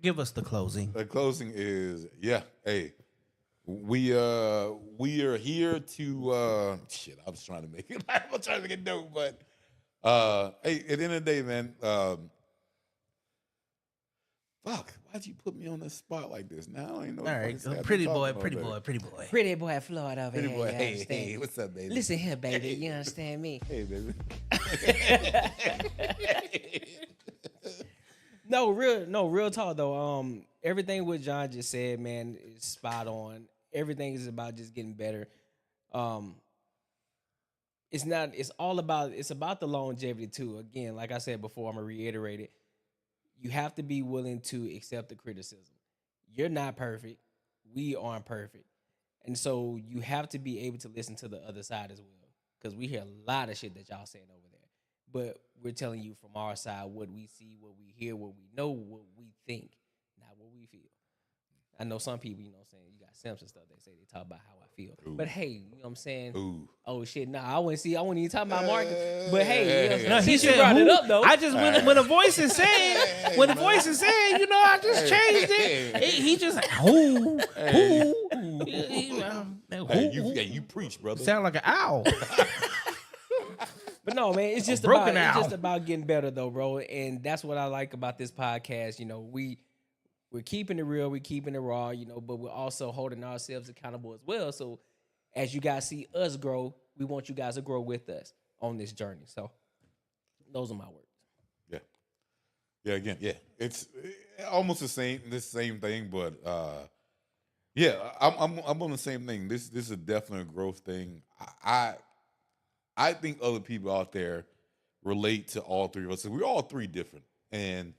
[SPEAKER 1] Give us the closing.
[SPEAKER 3] The closing is, hey, we are here to shit. I was trying to make it. I'm trying to make it dope, but hey, at the end of the day, man. Fuck, why'd you put me on the spot like this? Now I ain't know.
[SPEAKER 1] All right, pretty boy.
[SPEAKER 2] Pretty boy Floyd over
[SPEAKER 3] Pretty
[SPEAKER 2] here.
[SPEAKER 3] boy,
[SPEAKER 2] You
[SPEAKER 3] hey,
[SPEAKER 2] understand?
[SPEAKER 3] hey, what's up, baby?
[SPEAKER 2] Listen here, baby. You understand me?
[SPEAKER 3] Hey, baby.
[SPEAKER 2] No, real talk though. Everything what John just said, man, is spot on. Everything is about just getting better. It's about the longevity too. Again, like I said before, I'm gonna reiterate it. You have to be willing to accept the criticism. You're not perfect. We aren't perfect. And so you have to be able to listen to the other side as well. Because we hear a lot of shit that y'all saying over there. But we're telling you from our side what we see, what we hear, what we know, what we think, not what we feel. I know some people, you know what I'm saying, you got Simps and stuff, they say they talk about how I feel. Ooh. But hey, you know what I'm saying?
[SPEAKER 3] Ooh.
[SPEAKER 2] Oh shit, nah, I wouldn't even talk about Mark. But hey, you know what I'm saying?
[SPEAKER 1] No, he said,
[SPEAKER 2] brought it up though.
[SPEAKER 1] I just when a voice is saying, when the voice is saying, you know, I just changed it. He just who.
[SPEAKER 3] Hey, you preach, brother.
[SPEAKER 1] Sound like an owl.
[SPEAKER 2] But no, man, it's just about getting better though, bro. And that's what I like about this podcast. You know, we're keeping it real, we're keeping it raw, you know, but we're also holding ourselves accountable as well. So as you guys see us grow, we want you guys to grow with us on this journey. So those are my words.
[SPEAKER 3] Yeah. Again, it's almost the same thing, but I'm on the same thing. This is a definite growth thing. I think other people out there relate to all three of us. So we're all three different, and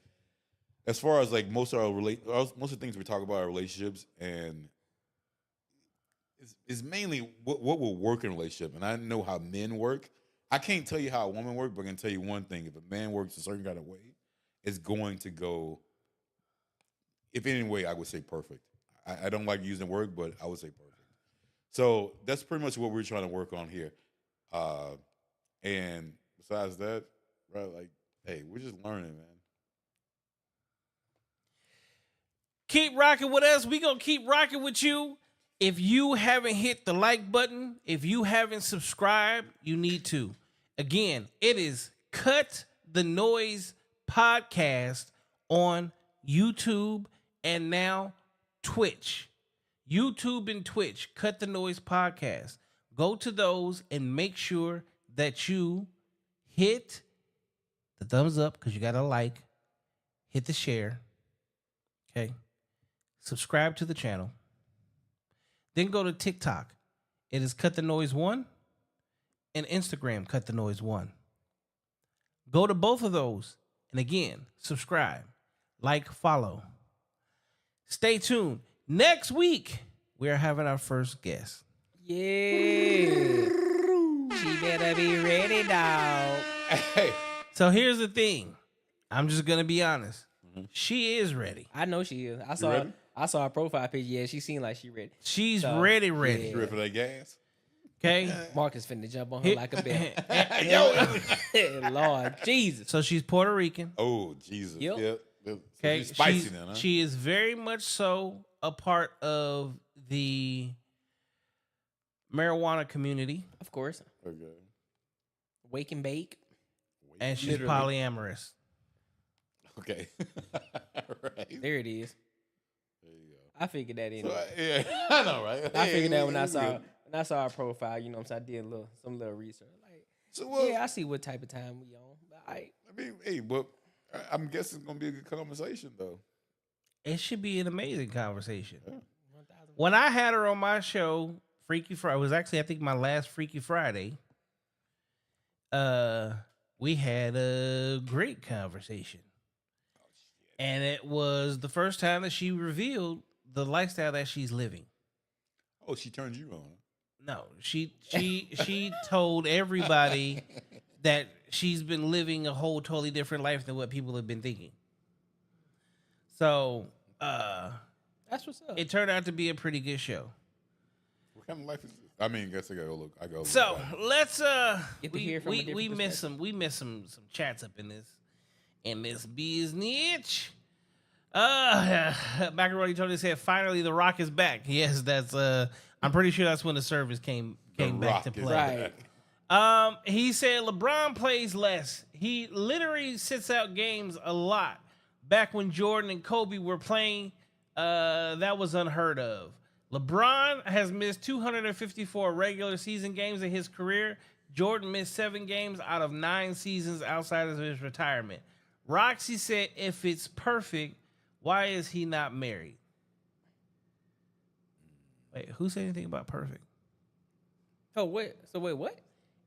[SPEAKER 3] as far as like most of the things we talk about are relationships, and it's mainly what will work in a relationship. And I know how men work. I can't tell you how a woman works, but I can tell you one thing: if a man works a certain kind of way, it's going to go. If any way, I would say perfect. I don't like using the word, but I would say perfect. So that's pretty much what we're trying to work on here. And besides that, right? Like, hey, we're just learning, man.
[SPEAKER 1] Keep rocking with us. We gonna keep rocking with you. If you haven't hit the like button, if you haven't subscribed, you need to. Again, it is Cut the Noise Podcast on YouTube and now Twitch. YouTube and Twitch, Cut the Noise Podcast. Go to those and make sure that you hit the thumbs up because you got to like, hit the share, okay? Subscribe to the channel. Then go to TikTok. It is Cut the Noise 1 and Instagram Cut the Noise 1. Go to both of those and again, subscribe, like, follow. Stay tuned. Next week, we are having our first guest.
[SPEAKER 2] Yeah. She better be ready, dog.
[SPEAKER 3] Hey.
[SPEAKER 1] So here's the thing. I'm just going to be honest. Mm-hmm. She is ready.
[SPEAKER 2] I know she is. I saw her profile page. Yeah, she seemed like she ready.
[SPEAKER 1] She's ready.
[SPEAKER 3] Yeah. She ready for that gas?
[SPEAKER 1] Okay.
[SPEAKER 2] Marcus finna jump on her like a bear.
[SPEAKER 3] Yo.
[SPEAKER 2] Lord Jesus.
[SPEAKER 1] So she's Puerto Rican.
[SPEAKER 3] Oh, Jesus.
[SPEAKER 2] Yep.
[SPEAKER 3] Yep. So
[SPEAKER 1] Okay.
[SPEAKER 3] she's spicy then, huh?
[SPEAKER 1] She is very much so a part of the marijuana community,
[SPEAKER 2] Of course.
[SPEAKER 3] Okay.
[SPEAKER 2] Wake and bake.
[SPEAKER 1] and she's
[SPEAKER 2] Literally.
[SPEAKER 1] polyamorous.
[SPEAKER 3] Okay. Right.
[SPEAKER 2] There it is.
[SPEAKER 3] There you go.
[SPEAKER 2] I figured that in.
[SPEAKER 3] So, yeah, I know, right?
[SPEAKER 2] I figured that
[SPEAKER 3] Yeah,
[SPEAKER 2] when I
[SPEAKER 3] it's
[SPEAKER 2] saw
[SPEAKER 3] good.
[SPEAKER 2] her profile, you know what I'm saying? I did some little research. Like,
[SPEAKER 3] So what?
[SPEAKER 2] yeah, I see what type of time we on. But
[SPEAKER 3] I mean, hey, but I'm guessing it's gonna be a good conversation though.
[SPEAKER 1] It should be an amazing conversation.
[SPEAKER 3] Yeah.
[SPEAKER 1] When I had her on my show, Freaky Friday, it was actually I think my last Freaky Friday. We had a great conversation. And it was the first time that she revealed the lifestyle that she's living.
[SPEAKER 3] Oh, she turned you on.
[SPEAKER 1] No, she told everybody that she's been living a whole totally different life than what people have been thinking. So,
[SPEAKER 2] that's what's up.
[SPEAKER 1] it turned out to be a pretty good show.
[SPEAKER 3] What kind of life is this? I mean, I guess I gotta go look. I go.
[SPEAKER 1] So let's
[SPEAKER 2] Get to hear from a different
[SPEAKER 1] we missed
[SPEAKER 2] perspective.
[SPEAKER 1] we missed some chats up in this business. Macaroni Tony said finally the Rock is back. Yes, that's I'm pretty sure that's when the service came back to play.
[SPEAKER 2] Right.
[SPEAKER 1] He said LeBron plays less. He literally sits out games a lot. Back when Jordan and Kobe were playing, that was unheard of. LeBron has missed 254 regular season games in his career. Jordan missed 7 games out of 9 seasons outside of his retirement. Roxy said, if it's perfect, why is he not married? Wait, who said anything about perfect?
[SPEAKER 2] Oh, wait. So wait, what?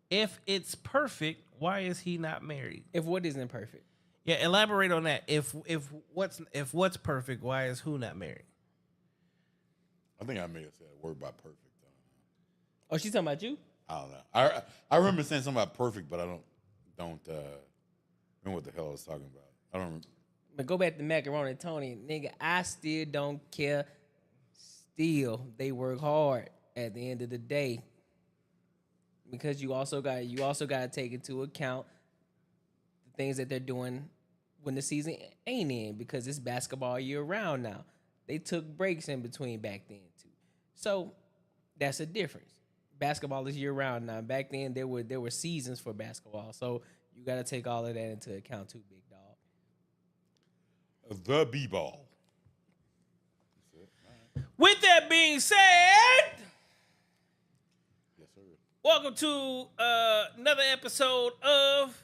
[SPEAKER 1] If it's perfect, why is he not married?
[SPEAKER 2] If what isn't perfect?
[SPEAKER 1] Yeah, elaborate on that. If what's perfect, why is who not married?
[SPEAKER 3] I think I may have said a word about perfect.
[SPEAKER 2] Oh, she's talking about you?
[SPEAKER 3] I don't know. I remember saying something about perfect, but I don't remember what the hell I was talking about. I don't.
[SPEAKER 2] But go back to Macaroni Tony, nigga. I still don't care. Still, they work hard at the end of the day, because you also got to take into account the things that they're doing when the season ain't in, because it's basketball year round now. They took breaks in between back then too, so that's a difference. Basketball is year round now. Back then there were seasons for basketball, so you got to take all of that into account too, big dog.
[SPEAKER 3] The B-ball.
[SPEAKER 1] With that being said,
[SPEAKER 3] Yes, sir.
[SPEAKER 1] welcome to another episode of